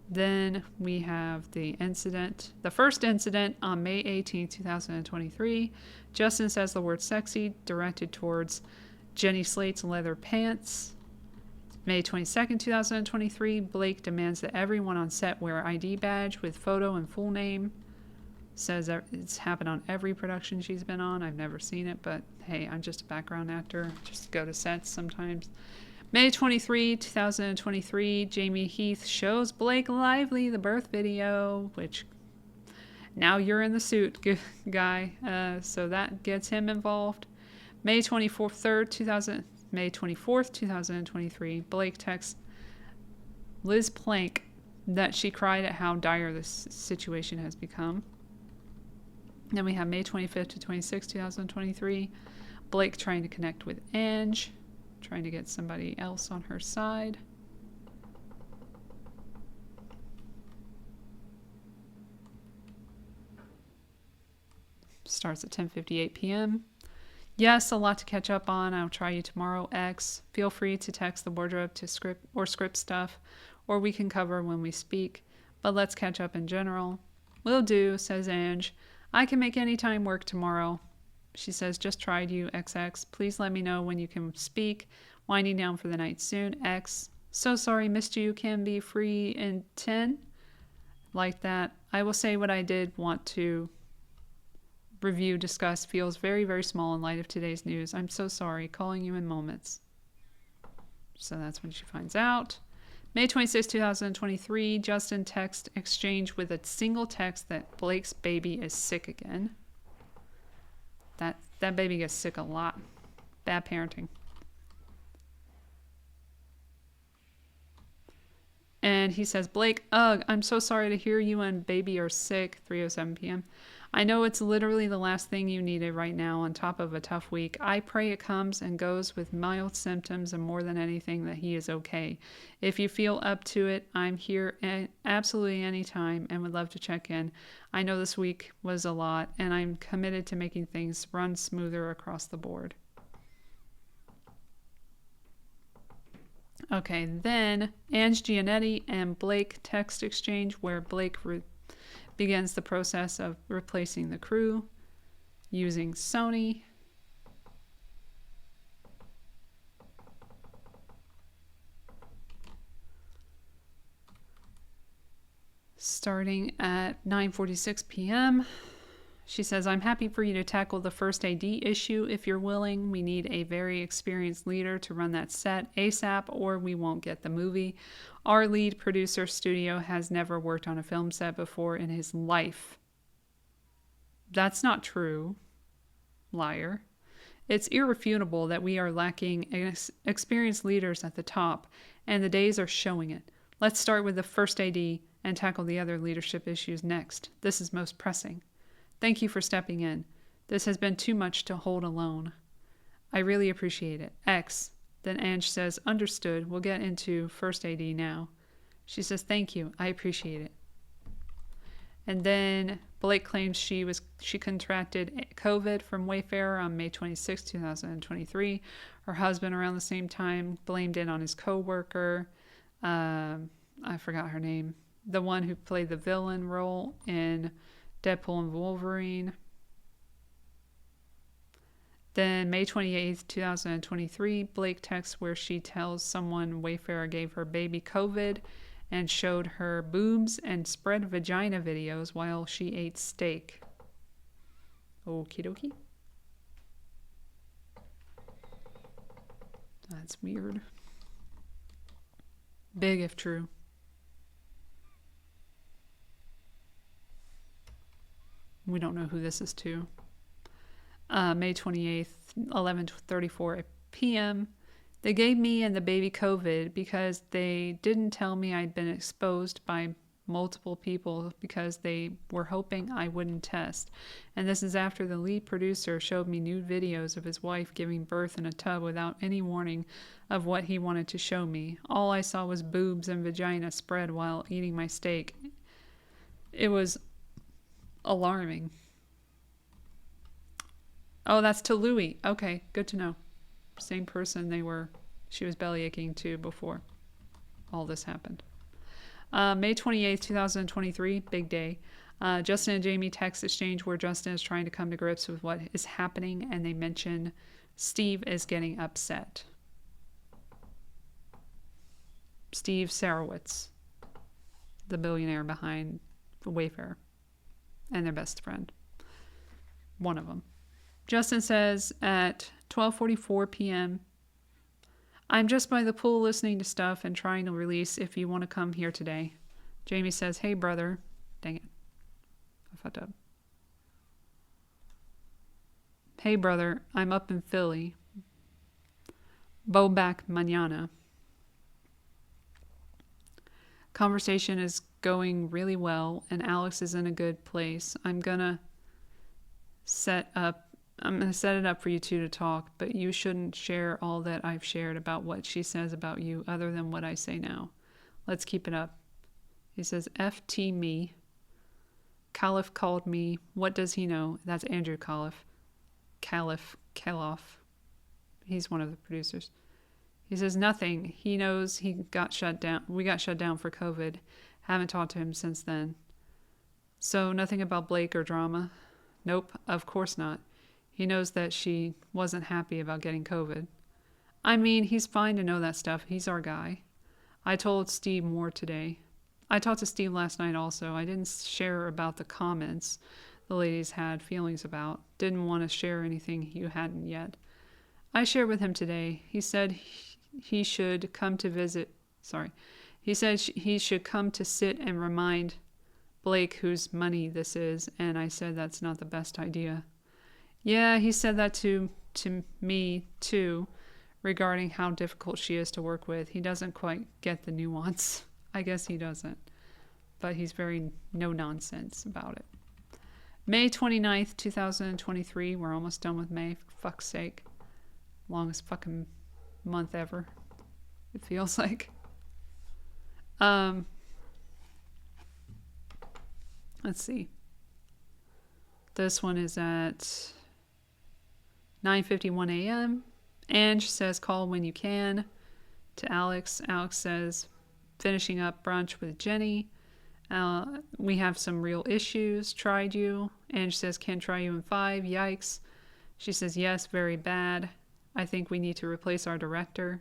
Then we have the incident, the first incident on May 18, 2023. Justin says the word sexy directed towards Jenny Slate's leather pants. May 22nd, 2023, Blake demands that everyone on set wear ID badge with photo and full name. Says that it's happened on every production she's been on. I've never seen it, but hey, I'm just a background actor. Just go to sets sometimes. May 23, 2023, Jamie Heath shows Blake Lively the birth video, which now you're in the suit, guy. So that gets him involved. May 24th, 2023, Blake texts Liz Plank that she cried at how dire this situation has become. Then we have May 25th to 26th, 2023, Blake trying to connect with Ange, trying to get somebody else on her side. Starts at 10:58 p.m. Yes, a lot to catch up on. I'll try you tomorrow, X. Feel free to text the wardrobe to script stuff, or we can cover when we speak. But let's catch up in general. Will do, says Ange. I can make any time work tomorrow. She says, just tried you, XX. Please let me know when you can speak. Winding down for the night soon, X. So sorry, missed you. Can be free in 10. Like that. I will say what I did want to review, discuss. Feels very, very small in light of today's news. I'm so sorry. Calling you in moments. So that's when she finds out. May 26, 2023, Justin text exchange with a single text that Blake's baby is sick again. That baby gets sick a lot. Bad parenting. And he says, Blake, ugh, I'm so sorry to hear you and baby are sick. 3:07 p.m. I know it's literally the last thing you needed right now on top of a tough week. I pray it comes and goes with mild symptoms and more than anything that he is okay. If you feel up to it, I'm here absolutely anytime and would love to check in. I know this week was a lot and I'm committed to making things run smoother across the board. Okay, then Ange Giannetti and Blake text exchange where Blake begins the process of replacing the crew using Sony. Starting at 9:46 p.m. She says, I'm happy for you to tackle the first AD issue if you're willing. We need a very experienced leader to run that set ASAP or we won't get the movie. Our lead producer studio has never worked on a film set before in his life. That's not true. Liar. It's irrefutable that we are lacking experienced leaders at the top, and the days are showing it. Let's start with the first AD and tackle the other leadership issues next. This is most pressing. Thank you for stepping in. This has been too much to hold alone. I really appreciate it. X. Then Ange says, understood. We'll get into first AD now. She says, thank you. I appreciate it. And then Blake claims she contracted COVID from Wayfarer on May 26, 2023. Her husband around the same time blamed it on his coworker. I forgot her name. The one who played the villain role in Deadpool and Wolverine. Then May 28th, 2023, Blake texts where she tells someone Wayfarer gave her baby COVID and showed her boobs and spread vagina videos while she ate steak. Okie dokie. That's weird. Big if true. We don't know who this is to. May 28th, 11:34 p.m. They gave me and the baby COVID because they didn't tell me I'd been exposed by multiple people because they were hoping I wouldn't test. And this is after the lead producer showed me nude videos of his wife giving birth in a tub without any warning of what he wanted to show me. All I saw was boobs and vagina spread while eating my steak. It was alarming. Oh, that's to Louie. Okay, good to know. Same person she was belly aching to before all this happened. May 28th, 2023, big day. Justin and Jamie text exchange where Justin is trying to come to grips with what is happening, and they mention Steve is getting upset. Steve Sarowitz, the billionaire behind Wayfarer, and their best friend. One of them. Justin says at 12:44 p.m., I'm just by the pool listening to stuff and trying to release if you want to come here today. Jamie says, hey, brother. Dang it. I fucked up. Hey, brother. I'm up in Philly. Bo back mañana. Conversation is going really well, and Alex is in a good place. I'm going to set it up for you two to talk, but you shouldn't share all that I've shared about what she says about you other than what I say now. Let's keep it up. He says, FT me. Caliph called me. What does he know? That's Andrew Caliph. Kaloff. He's one of the producers. He says nothing. He knows we got shut down for COVID. Haven't talked to him since then. So nothing about Blake or drama? Nope, of course not. He knows that she wasn't happy about getting COVID. I mean, he's fine to know that stuff. He's our guy. I told Steve more today. I talked to Steve last night also. I didn't share about the comments the ladies had feelings about. Didn't want to share anything you hadn't yet. I shared with him today. He said he should come to visit. He said he should come to sit and remind Blake whose money this is, and I said that's not the best idea. Yeah, he said that to me too, regarding how difficult she is to work with. He doesn't quite get the nuance. I guess he doesn't. But he's very no-nonsense about it. May 29th, 2023. We're almost done with May, for fuck's sake. Longest fucking month ever, it feels like. Let's see. This one is at 9:51 a.m. Ange says, call when you can. To Alex. Alex says, finishing up brunch with Jenny. We have some real issues. Tried you. Ange says, can't try you in 5. Yikes. She says, yes, very bad. I think we need to replace our director.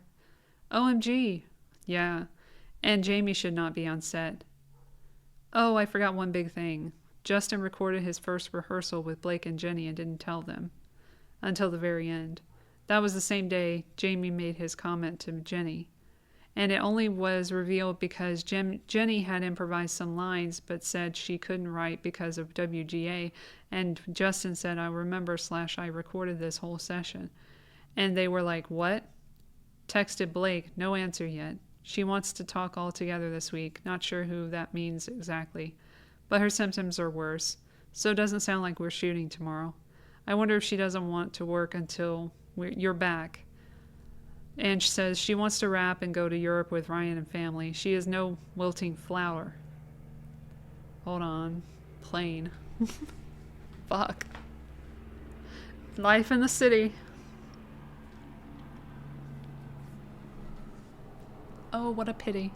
OMG. Yeah. And Jamie should not be on set. Oh, I forgot one big thing. Justin recorded his first rehearsal with Blake and Jenny and didn't tell them until the very end. That was the same day Jamie made his comment to Jenny. And it only was revealed because Jenny had improvised some lines but said she couldn't write because of WGA. And Justin said, I remember / I recorded this whole session. And they were like, what? Texted Blake, no answer yet. She wants to talk all together this week. Not sure who that means exactly. But her symptoms are worse. So it doesn't sound like we're shooting tomorrow. I wonder if she doesn't want to work until you're back. And she says she wants to wrap and go to Europe with Ryan and family. She is no wilting flower. Hold on. Plane. Fuck. Life in the city. Oh, what a pity.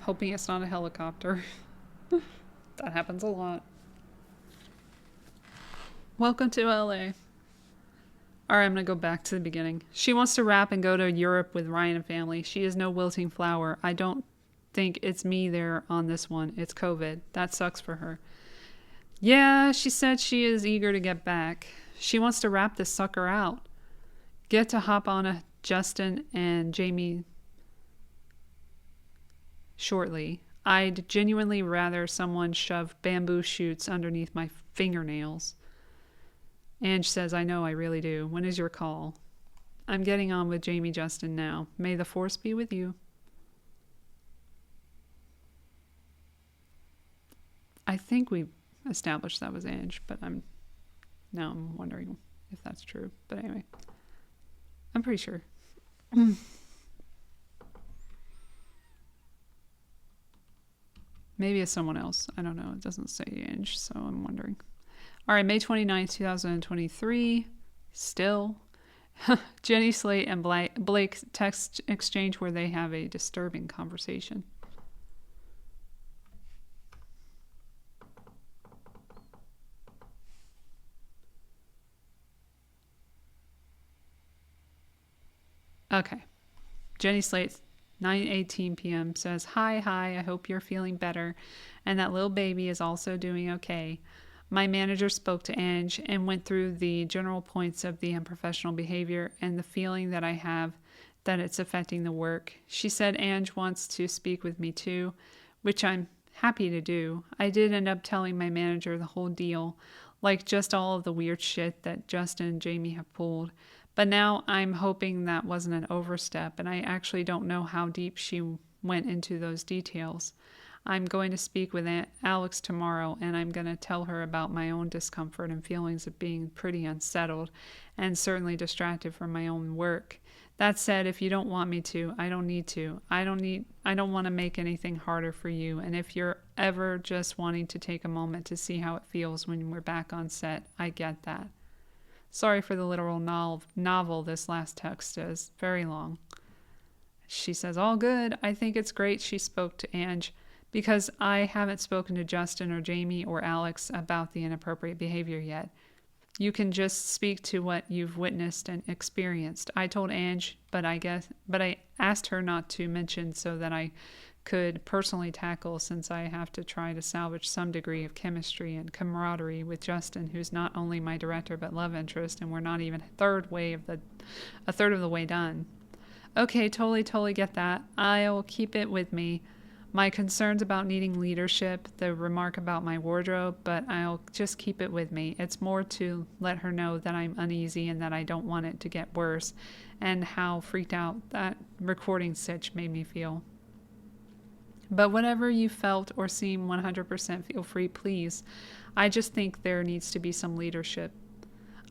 Hoping it's not a helicopter. That happens a lot. Welcome to LA. All right, I'm going to go back to the beginning. She wants to wrap and go to Europe with Ryan and family. She is no wilting flower. I don't think it's me there on this one. It's COVID. That sucks for her. Yeah, she said she is eager to get back. She wants to wrap this sucker out. Get to hop on a Justin and Jamie shortly. I'd genuinely rather someone shove bamboo shoots underneath my fingernails. Ange says, I know, I really do. When is your call? I'm getting on with Jamie Justin now. May the force be with you. I think we established that was Ange, but I'm wondering if that's true. But anyway, I'm pretty sure. Maybe it's someone else. I don't know. It doesn't say Ange, so I'm wondering. All right, May 29th, 2023. Still. Jenny Slate and Blake text exchange where they have a disturbing conversation. Okay. Jenny Slate, 9:18 p.m. says, Hi, I hope you're feeling better and that little baby is also doing okay. My manager spoke to Ange and went through the general points of the unprofessional behavior and the feeling that I have that it's affecting the work. She said Ange wants to speak with me too, which I'm happy to do. I did end up telling my manager the whole deal, like just all of the weird shit that Justin and Jamie have pulled. But now I'm hoping that wasn't an overstep, and I actually don't know how deep she went into those details. I'm going to speak with Aunt Alex tomorrow, and I'm going to tell her about my own discomfort and feelings of being pretty unsettled and certainly distracted from my own work. That said, if you don't want me to, I don't need to. I don't want to make anything harder for you, and if you're ever just wanting to take a moment to see how it feels when we're back on set, I get that. Sorry for the literal novel this last text is. Very long. She says, all good. I think it's great she spoke to Ange because I haven't spoken to Justin or Jamie or Alex about the inappropriate behavior yet. You can just speak to what you've witnessed and experienced. I told Ange, but I asked her not to mention so that I could personally tackle since I have to try to salvage some degree of chemistry and camaraderie with Justin, who's not only my director but love interest, and we're not even a third of the way done. Okay, totally get that. I'll keep it with me. My concerns about needing leadership, the remark about my wardrobe, but I'll just keep it with me. It's more to let her know that I'm uneasy and that I don't want it to get worse, and how freaked out that recording sitch made me feel. But whatever you felt or seem 100% feel free, please. I just think there needs to be some leadership.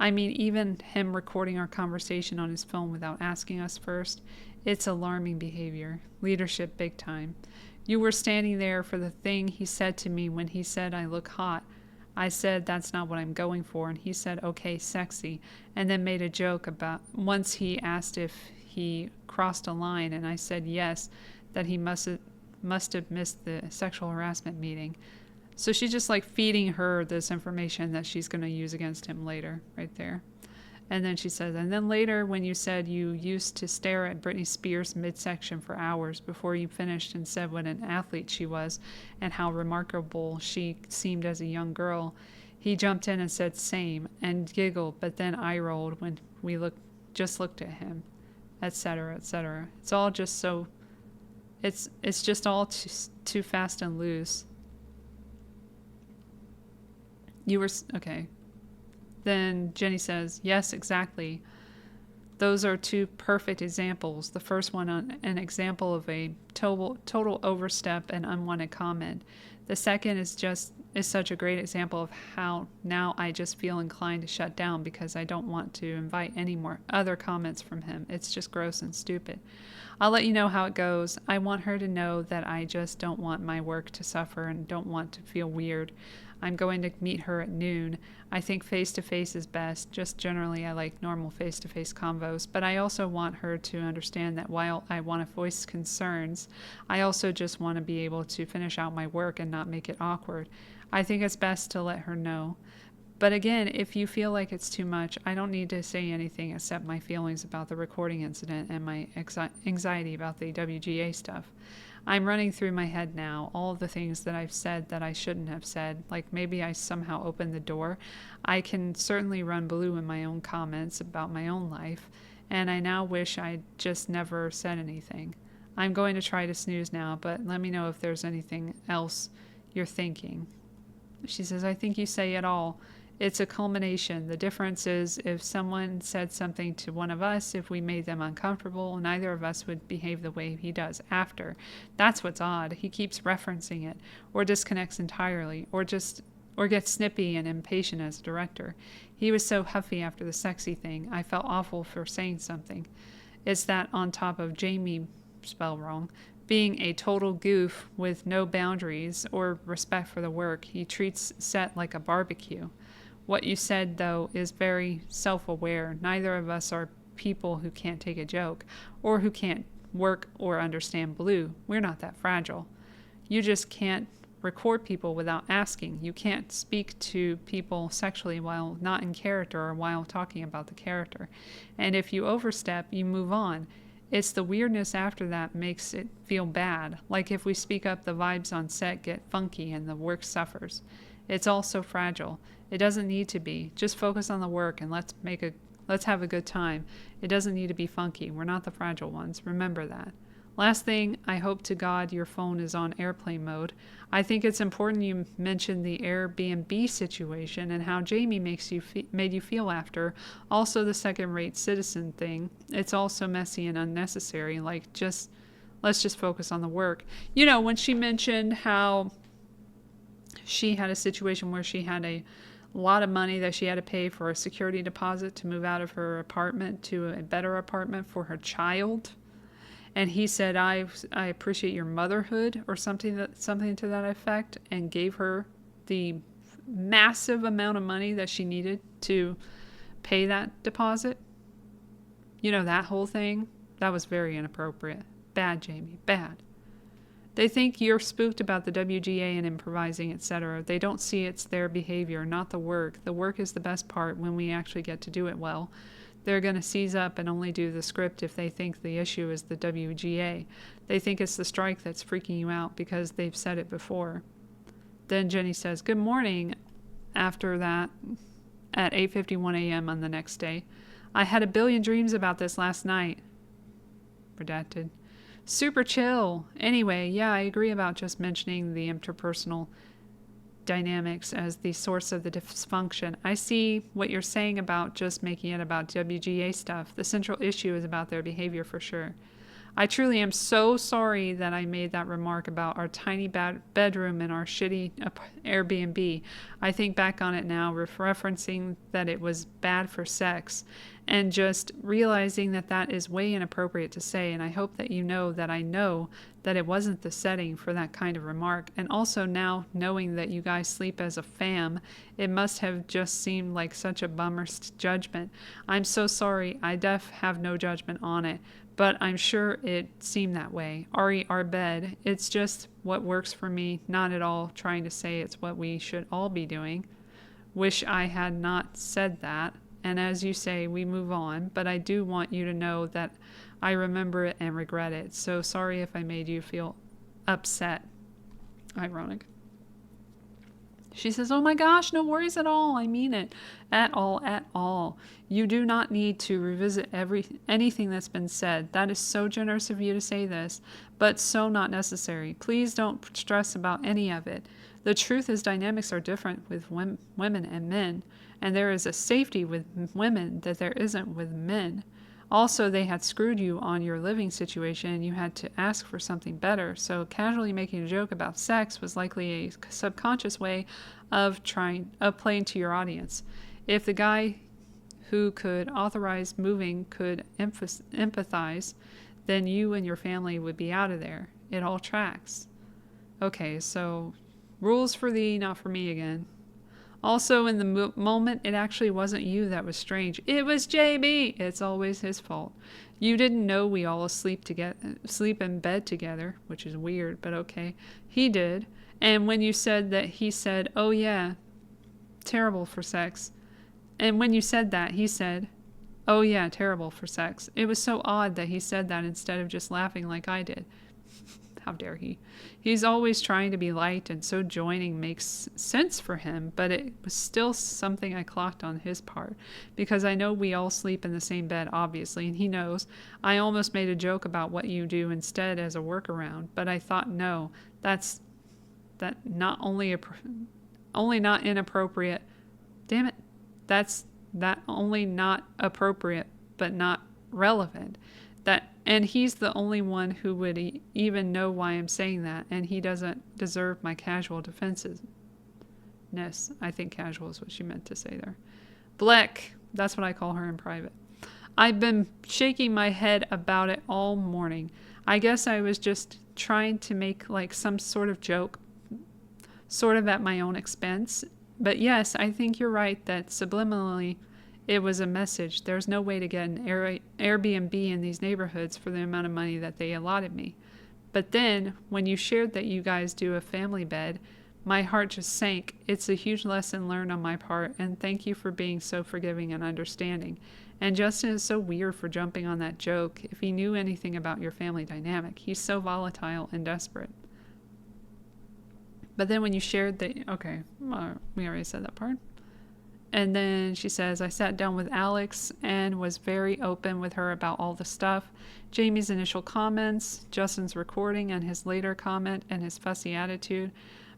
I mean, even him recording our conversation on his phone without asking us first, it's alarming behavior. Leadership big time. You were standing there for the thing he said to me when he said I look hot. I said that's not what I'm going for, and he said okay, sexy, and then made a joke about once he asked if he crossed a line, and I said yes, that he must have missed the sexual harassment meeting. So she's just like feeding her this information that she's going to use against him later, right there. And then she says, and then later when you said you used to stare at Britney Spears midsection for hours before you finished and said what an athlete she was and how remarkable she seemed as a young girl, he jumped in and said same and giggled, but then eye rolled when we looked at him, etc., etc. It's all just so, it's just all too fast and loose. You were, okay. Then Jenny says, yes, exactly. Those are two perfect examples. The first one, an example of a total overstep and unwanted comment. The second is such a great example of how now I just feel inclined to shut down because I don't want to invite any more other comments from him. It's just gross and stupid. I'll let you know how it goes. I want her to know that I just don't want my work to suffer and don't want to feel weird. I'm going to meet her at noon. I think face-to-face is best. Just generally, I like normal face-to-face convos. But I also want her to understand that while I want to voice concerns, I also just want to be able to finish out my work and not make it awkward. I think it's best to let her know. But again, if you feel like it's too much, I don't need to say anything except my feelings about the recording incident and my anxiety about the WGA stuff. I'm running through my head now all of the things that I've said that I shouldn't have said, like maybe I somehow opened the door. I can certainly run blue in my own comments about my own life, and I now wish I'd just never said anything. I'm going to try to snooze now, but let me know if there's anything else you're thinking. She says, I think you say it all. It's a culmination. The difference is if someone said something to one of us, if we made them uncomfortable, neither of us would behave the way he does after. That's what's odd. He keeps referencing it, or disconnects entirely, or gets snippy and impatient as a director. He was so huffy after the sexy thing. I felt awful for saying something. It's that on top of Jamie, spell wrong, being a total goof with no boundaries or respect for the work. He treats set like a barbecue. What you said, though, is very self-aware. Neither of us are people who can't take a joke, or who can't work or understand blue. We're not that fragile. You just can't record people without asking. You can't speak to people sexually while not in character or while talking about the character. And if you overstep, you move on. It's the weirdness after that makes it feel bad. Like if we speak up, the vibes on set get funky and the work suffers. It's all so fragile. It doesn't need to be. Just focus on the work and let's have a good time. It doesn't need to be funky. We're not the fragile ones. Remember that. Last thing, I hope to God your phone is on airplane mode. I think it's important you mention the Airbnb situation and how Jamie made you feel after. Also the second-rate citizen thing. It's all so messy and unnecessary. Let's just focus on the work. You know, when she mentioned how she had a situation where she had a lot of money that she had to pay for a security deposit to move out of her apartment to a better apartment for her child. And he said, I appreciate your motherhood, or something to that effect, and gave her the massive amount of money that she needed to pay that deposit. You know, that whole thing, that was very inappropriate. Bad, Jamie, bad. They think you're spooked about the WGA and improvising, etc. They don't see it's their behavior, not the work. The work is the best part when we actually get to do it well. They're going to seize up and only do the script if they think the issue is the WGA. They think it's the strike that's freaking you out because they've said it before. Then Jenny says, good morning. After that, at 8:51 a.m. on the next day. I had a billion dreams about this last night. Redacted. Super chill. Anyway, yeah, I agree about just mentioning the interpersonal dynamics as the source of the dysfunction. I see what you're saying about just making it about WGA stuff. The central issue is about their behavior for sure. I truly am so sorry that I made that remark about our tiny bedroom and our shitty Airbnb. I think back on it now, referencing that it was bad for sex, and just realizing that that is way inappropriate to say, and I hope that you know that I know that it wasn't the setting for that kind of remark. And also now, knowing that you guys sleep as a fam, it must have just seemed like such a bummer judgment. I'm so sorry. I have no judgment on it, but I'm sure it seemed that way. Ari, our bed, it's just what works for me, not at all trying to say it's what we should all be doing. Wish I had not said that. And as you say, we move on, but I do want you to know that I remember it and regret it. So sorry if I made you feel upset. Ironic. She says, oh my gosh, no worries at all. I mean it. At all. You do not need to revisit anything that's been said. That is so generous of you to say this, but so not necessary. Please don't stress about any of it. The truth is dynamics are different with women and men, and there is a safety with women that there isn't with men. Also, they had screwed you on your living situation and you had to ask for something better, so casually making a joke about sex was likely a subconscious way of playing to your audience. If the guy who could authorize moving could empathize, then you and your family would be out of there. It all tracks. Okay, so rules for thee, not for me again. Also, in the moment, it actually wasn't you that was strange. It was Jamie. It's always his fault. You didn't know we all sleep in bed together, which is weird, but okay. He did. And when you said that, he said, oh yeah, terrible for sex. And when you said that, he said, oh yeah, terrible for sex. It was so odd that he said that instead of just laughing like I did. How dare he? He's always trying to be light, and so joining makes sense for him, but it was still something I clocked on his part, because I know we all sleep in the same bed, obviously, and he knows. I almost made a joke about what you do instead as a workaround, but I thought, no, that's not only not inappropriate. Damn it. That's that only not appropriate, but not relevant. And he's the only one who would even know why I'm saying that, and he doesn't deserve my casual defensiveness. I think casual is what she meant to say there. Bleck, that's what I call her in private. I've been shaking my head about it all morning. I guess I was just trying to make like some sort of joke, sort of at my own expense. But yes, I think you're right that subliminally it was a message. There's no way to get an Airbnb in these neighborhoods for the amount of money that they allotted me. But then, when you shared that you guys do a family bed, my heart just sank. It's a huge lesson learned on my part, and thank you for being so forgiving and understanding. And Justin is so weird for jumping on that joke. If he knew anything about your family dynamic, he's so volatile and desperate. But then when you shared that, okay, we already said that part. And then she says, I sat down with Alex and was very open with her about all the stuff. Jamie's initial comments, Justin's recording, and his later comment, and his fussy attitude.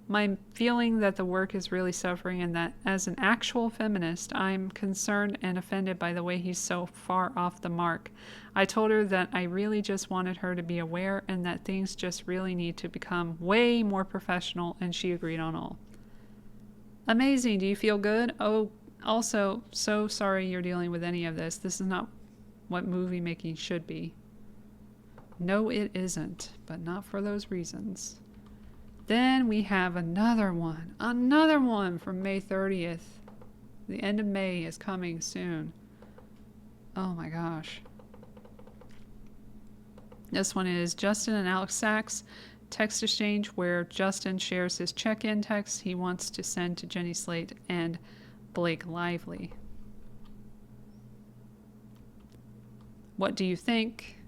My feeling that the work is really suffering, and that as an actual feminist, I'm concerned and offended by the way he's so far off the mark. I told her that I really just wanted her to be aware and that things just really need to become way more professional, and she agreed on all. Amazing. Do you feel good? Oh, also, so sorry you're dealing with any of this. This is not what movie making should be. No, it isn't, but not for those reasons. Then we have another one from May 30th. The end of May is coming soon. Oh my gosh. This one is Justin and Alex Sachs text exchange, where Justin shares his check-in text he wants to send to Jenny Slate and Blake Lively. What do you think?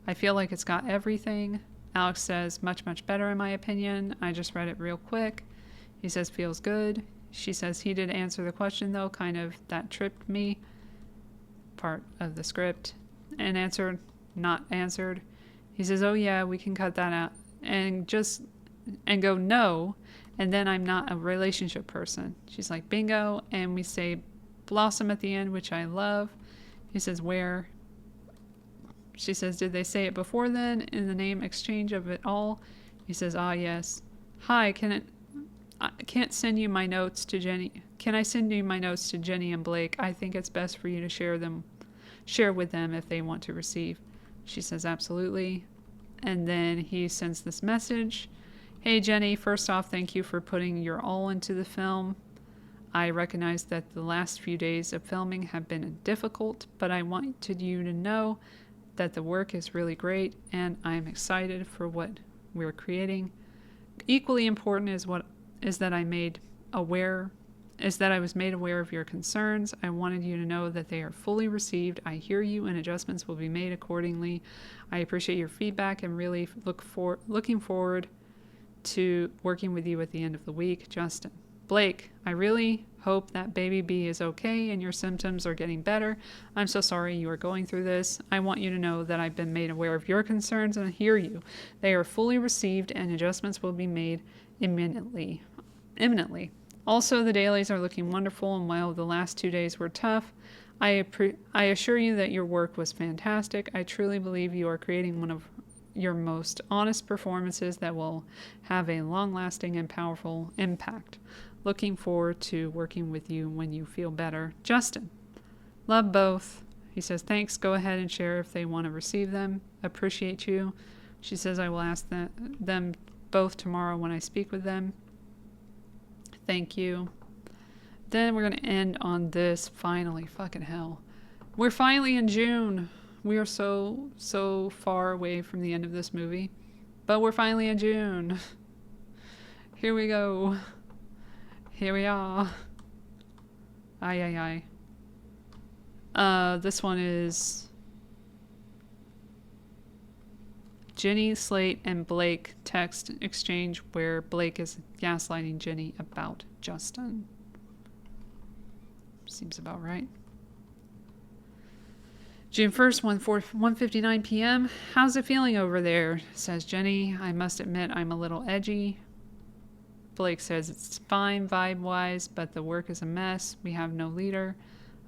I feel like it's got everything. Alex says, much, much better in my opinion. I just read it real quick. He says, feels good. She says, he did answer the question though, kind of that tripped me. Part of the script. And answered, not answered. He says, oh yeah, we can cut that out. And go, no. And then I'm not a relationship person. She's like, bingo. And we say blossom at the end, which I love. He says, where? She says, did they say it before then in the name exchange of it all? He says, ah, yes. Hi, I can't send you my notes to Jenny. Can I send you my notes to Jenny and Blake? I think it's best for you to share with them if they want to receive. She says, absolutely. And then he sends this message. Hey, Jenny, first off, thank you for putting your all into the film. I recognize that the last few days of filming have been difficult, but I wanted you to know that the work is really great and I'm excited for what we're creating. Equally important is that I was made aware of your concerns. I wanted you to know that they are fully received. I hear you and adjustments will be made accordingly. I appreciate your feedback and really looking forward to working with you at the end of the week. Justin. Blake, I really hope that baby B is okay and your symptoms are getting better. I'm so sorry you are going through this. I want you to know that I've been made aware of your concerns and I hear you. They are fully received and adjustments will be made imminently. Also, the dailies are looking wonderful, and while the last 2 days were tough, I assure you that your work was fantastic. I truly believe you are creating one of your most honest performances that will have a long-lasting and powerful impact. Looking forward to working with you when you feel better. Justin. Love both. He says, thanks. Go ahead and share if they want to receive them. Appreciate you. She says, I will ask them both tomorrow when I speak with them. Thank you. Then we're going to end on this. Finally. Fucking hell. We're finally in June. We are so far away from the end of this movie. But we're finally in June. Here we go. Here we are. Aye. This one is Jenny, Slate, and Blake text exchange where Blake is gaslighting Jenny about Justin. Seems about right. June 1st, 1:59 p.m. How's it feeling over there? Says Jenny. I must admit I'm a little edgy. Blake says it's fine vibe-wise, but the work is a mess. We have no leader.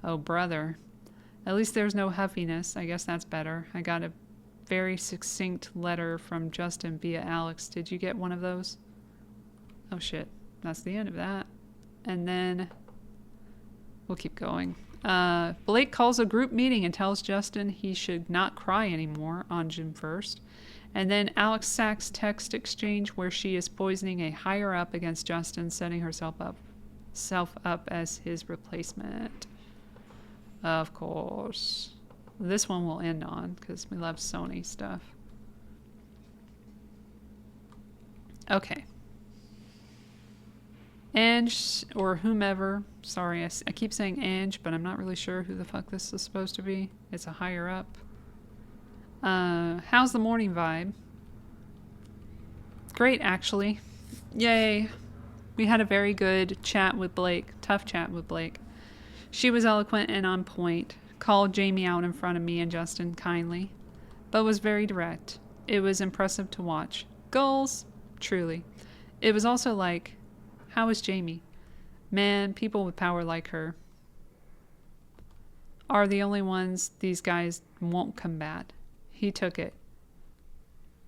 Oh, brother. At least there's no huffiness. I guess that's better. I got a very succinct letter from Justin via Alex. Did you get one of those? Oh, shit. That's the end of that. And then we'll keep going. Blake calls a group meeting and tells Justin he should not cry anymore on June 1st. And then Alex Sachs text exchange where she is poisoning a higher up against Justin, setting herself up as his replacement. Of course. This one will end on because we love Sony stuff. Okay. Ange, or whomever, sorry, I keep saying Ange, but I'm not really sure who the fuck this is supposed to be. It's a higher up. How's the morning vibe? Great, actually. Yay. We had a very good chat with Blake, tough chat with Blake. She was eloquent and on point, called Jamie out in front of me and Justin kindly, but was very direct. It was impressive to watch. Goals? Truly. It was also like, how is Jamie? Man, people with power like her are the only ones these guys won't combat. He took it.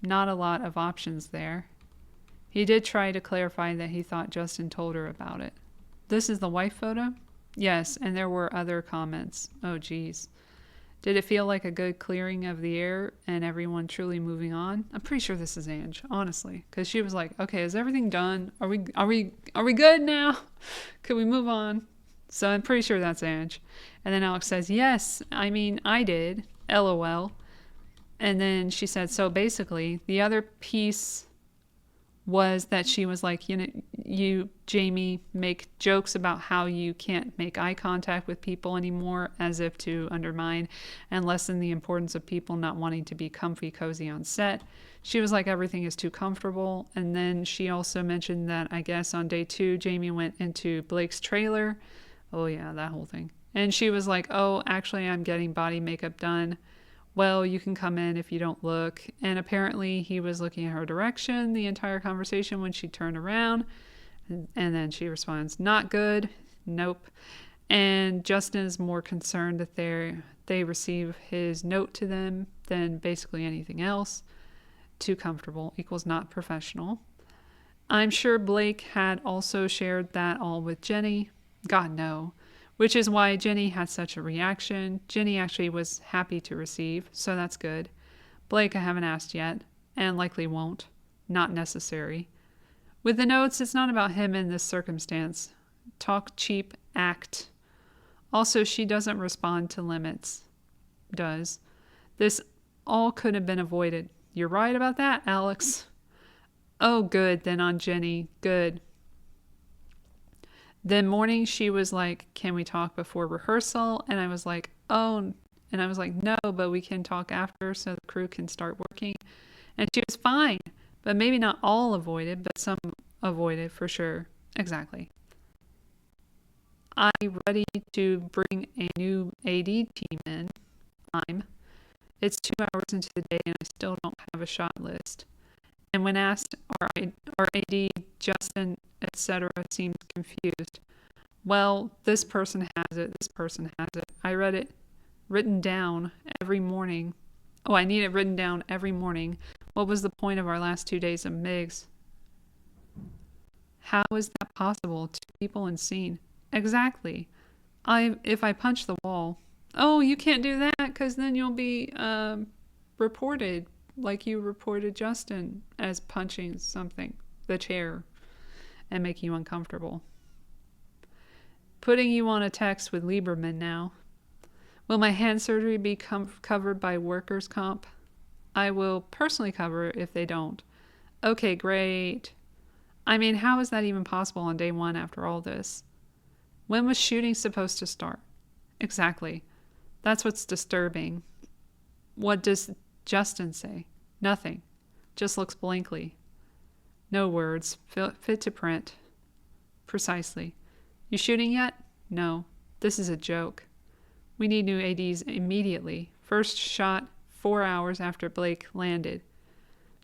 Not a lot of options there. He did try to clarify that he thought Justin told her about it. This is the wife photo? Yes, and there were other comments. Oh, geez. Did it feel like a good clearing of the air and everyone truly moving on? I'm pretty sure this is Ange, honestly, because she was like, "Okay, is everything done? Are we good now? Could we move on?" So I'm pretty sure that's Ange. And then Alex says, "Yes, I mean, I did. LOL." And then she said, "So basically, the other piece was that she was like, you know, you, Jamie, make jokes about how you can't make eye contact with people anymore, as if to undermine and lessen the importance of people not wanting to be comfy, cozy on set. She was like, everything is too comfortable." And then she also mentioned that, I guess, on day 2, Jamie went into Blake's trailer. Oh, yeah, that whole thing. And she was like, "Oh, actually, I'm getting body makeup done. Well, you can come in if you don't look." And apparently he was looking at her direction the entire conversation when she turned around. And then she responds, "Not good. Nope." And Justin is more concerned that they receive his note to them than basically anything else. Too comfortable equals not professional. I'm sure Blake had also shared that all with Jenny. God, no. Which is why Jenny had such a reaction. Jenny actually was happy to receive, so that's good. Blake I haven't asked yet, and likely won't. Not necessary. With the notes, it's not about him in this circumstance. Talk cheap, act. Also, she doesn't respond to limits. Does. This all could have been avoided. You're right about that, Alex. Oh, good, then on Jenny. Good. Then morning she was like, "Can we talk before rehearsal?" And I was like, "Oh," and I was like, "No, but we can talk after so the crew can start working." And she was fine, but maybe not all avoided, but some avoided for sure. Exactly. I'm ready to bring a new AD team in. It's 2 hours into the day and I still don't have a shot list. And when asked, our AD, Justin, etc., seems confused. Well, this person has it, this person has it. I read it written down every morning. Oh, I need it written down every morning. What was the point of our last 2 days of MIGs? How is that possible? 2 people in scene. Exactly. If I punch the wall. Oh, you can't do that because then you'll be reported like you reported Justin as punching something, the chair, and making you uncomfortable. Putting you on a text with Lieberman now. Will my hand surgery be covered by workers' comp? I will personally cover it if they don't. Okay, great. I mean, how is that even possible on day 1 after all this? When was shooting supposed to start? Exactly. That's what's disturbing. What does Justin say? Nothing. Just looks blankly. No words. Fit to print. Precisely. You shooting yet? No. This is a joke. We need new ADs immediately. First shot 4 hours after Blake landed.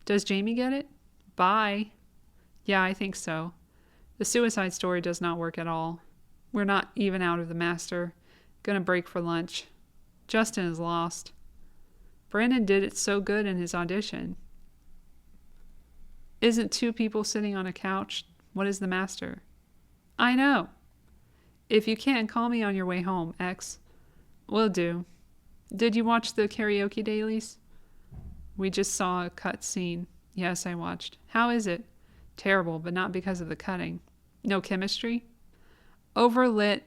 Does Jamie get it? Bye. Yeah, I think so. The suicide story does not work at all. We're not even out of the master. Gonna break for lunch. Justin is lost. Brandon did it so good in his audition. Isn't two people sitting on a couch? What is the master? I know. If you can, call me on your way home, X. Will do. Did you watch the karaoke dailies? We just saw a cut scene. Yes, I watched. How is it? Terrible, but not because of the cutting. No chemistry? Overlit,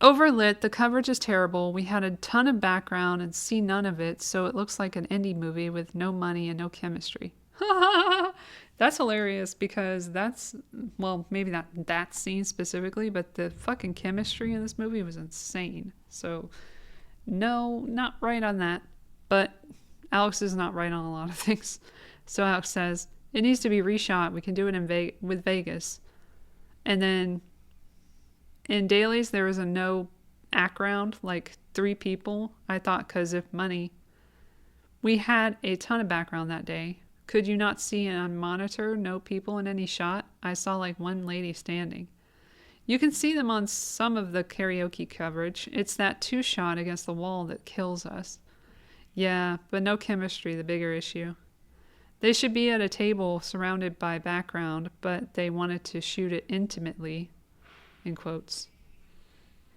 Overlit, the coverage is terrible. We had a ton of background and see none of it, so it looks like an indie movie with no money and no chemistry. That's hilarious because well, maybe not that scene specifically, but the fucking chemistry in this movie was insane. So, no, not right on that. But Alex is not right on a lot of things. So Alex says, it needs to be reshot. We can do it with Vegas. And then in dailies, there was a no background, like 3 people. I thought because of money. We had a ton of background that day. Could you not see on monitor no people in any shot? I saw like one lady standing. You can see them on some of the karaoke coverage. It's that 2 shot against the wall that kills us. Yeah, but no chemistry, the bigger issue. They should be at a table surrounded by background, but they wanted to shoot it intimately, in quotes.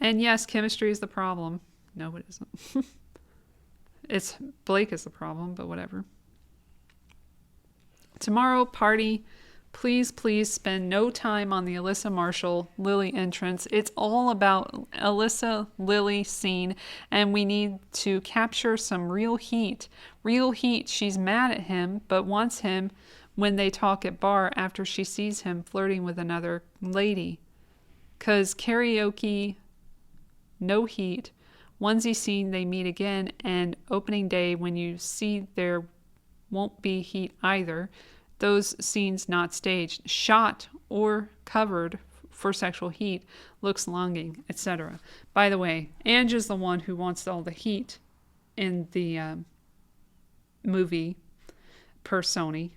And yes, chemistry is the problem. No, it isn't. It's Blake is the problem, but whatever. Tomorrow, party. Please, please spend no time on the Alyssa Marshall Lily entrance. It's all about Alyssa Lily scene, and we need to capture some real heat. Real heat. She's mad at him, but wants him when they talk at bar after she sees him flirting with another lady. 'Cause karaoke, no heat. Onesie scene, they meet again, and opening day when you see there won't be heat either. Those scenes not staged, shot or covered for sexual heat, looks longing, etc. By the way, Ange is the one who wants all the heat in the movie per Sony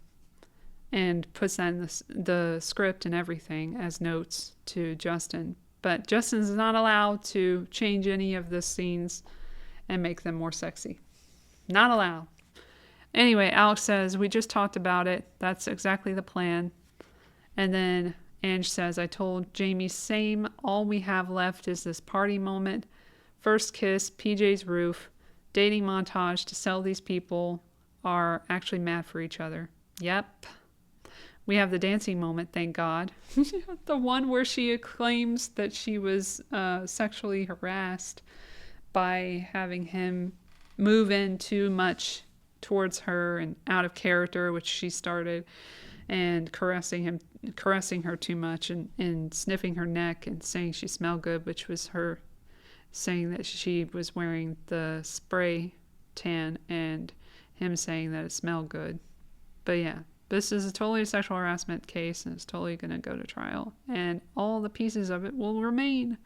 and puts that in the script and everything as notes to Justin. But Justin's not allowed to change any of the scenes and make them more sexy. Not allowed. Anyway, Alex says, we just talked about it. That's exactly the plan. And then Ange says, I told Jamie, same. All we have left is this party moment. First kiss, PJ's roof, dating montage to sell these people are actually mad for each other. Yep. We have the dancing moment, thank God. The one where she claims that she was sexually harassed by having him move in too much towards her and out of character, which she started, and caressing her too much and sniffing her neck and saying she smelled good, which was her saying that she was wearing the spray tan and him saying that it smelled good. But yeah, this is a totally sexual harassment case and it's totally going to go to trial and all the pieces of it will remain.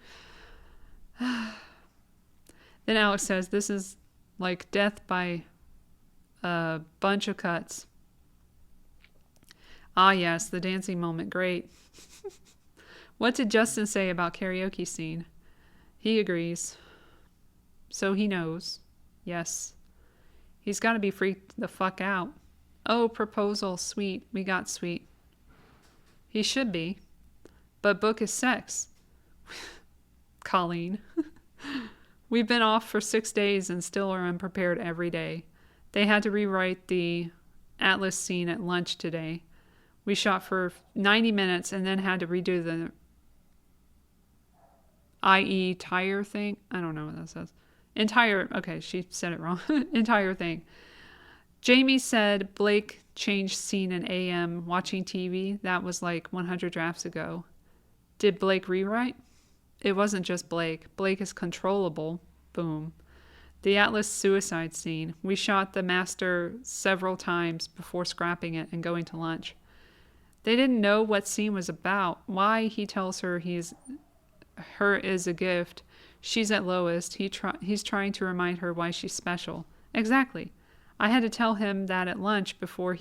Then Alex says this is like death by a bunch of cuts. Ah, yes, the dancing moment. Great. What did Justin say about karaoke scene? He agrees. So he knows. Yes. He's got to be freaked the fuck out. Oh, proposal. Sweet. We got sweet. He should be. But book is sex. Colleen. We've been off for 6 days and still are unprepared every day. They had to rewrite the Atlas scene at lunch today. We shot for 90 minutes and then had to redo the IE tire thing. I don't know what that says. Okay, she said it wrong. Entire thing. Jamie said Blake changed scene in AM watching TV. That was like 100 drafts ago. Did Blake rewrite? It wasn't just Blake. Blake is controllable. Boom. The Atlas suicide scene. We shot the master several times before scrapping it and going to lunch. They didn't know what scene was about. Why he tells her her is a gift. She's at lowest. He's trying to remind her why she's special. Exactly. I had to tell him that at lunch before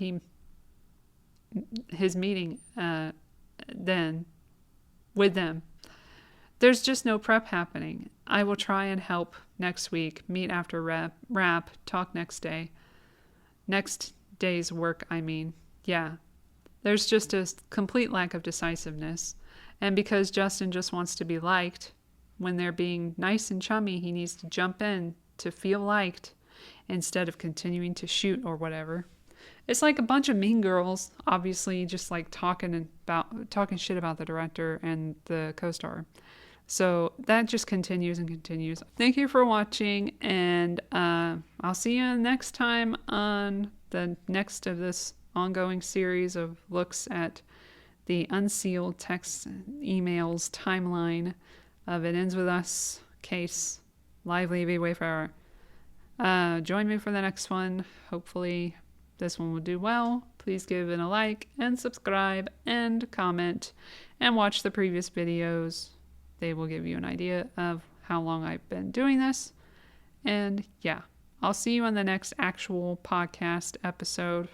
his meeting then with them. There's just no prep happening. I will try and help next week. Meet after wrap. Talk next day. Next day's work, I mean. Yeah. There's just a complete lack of decisiveness. And because Justin just wants to be liked, when they're being nice and chummy, he needs to jump in to feel liked instead of continuing to shoot or whatever. It's like a bunch of mean girls, obviously, just like talking shit about the director and the co-star. So that just continues and continues. Thank you for watching, and I'll see you next time on the next of this ongoing series of looks at the unsealed text emails timeline of It Ends With Us case, Live Levy Wayfarer. Join me for the next one. Hopefully this one will do well. Please give it a like and subscribe and comment and watch the previous videos. They will give you an idea of how long I've been doing this. And yeah, I'll see you on the next actual podcast episode.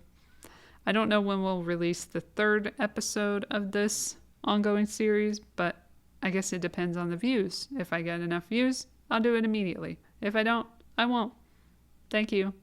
I don't know when we'll release the third episode of this ongoing series, but I guess it depends on the views. If I get enough views, I'll do it immediately. If I don't, I won't. Thank you.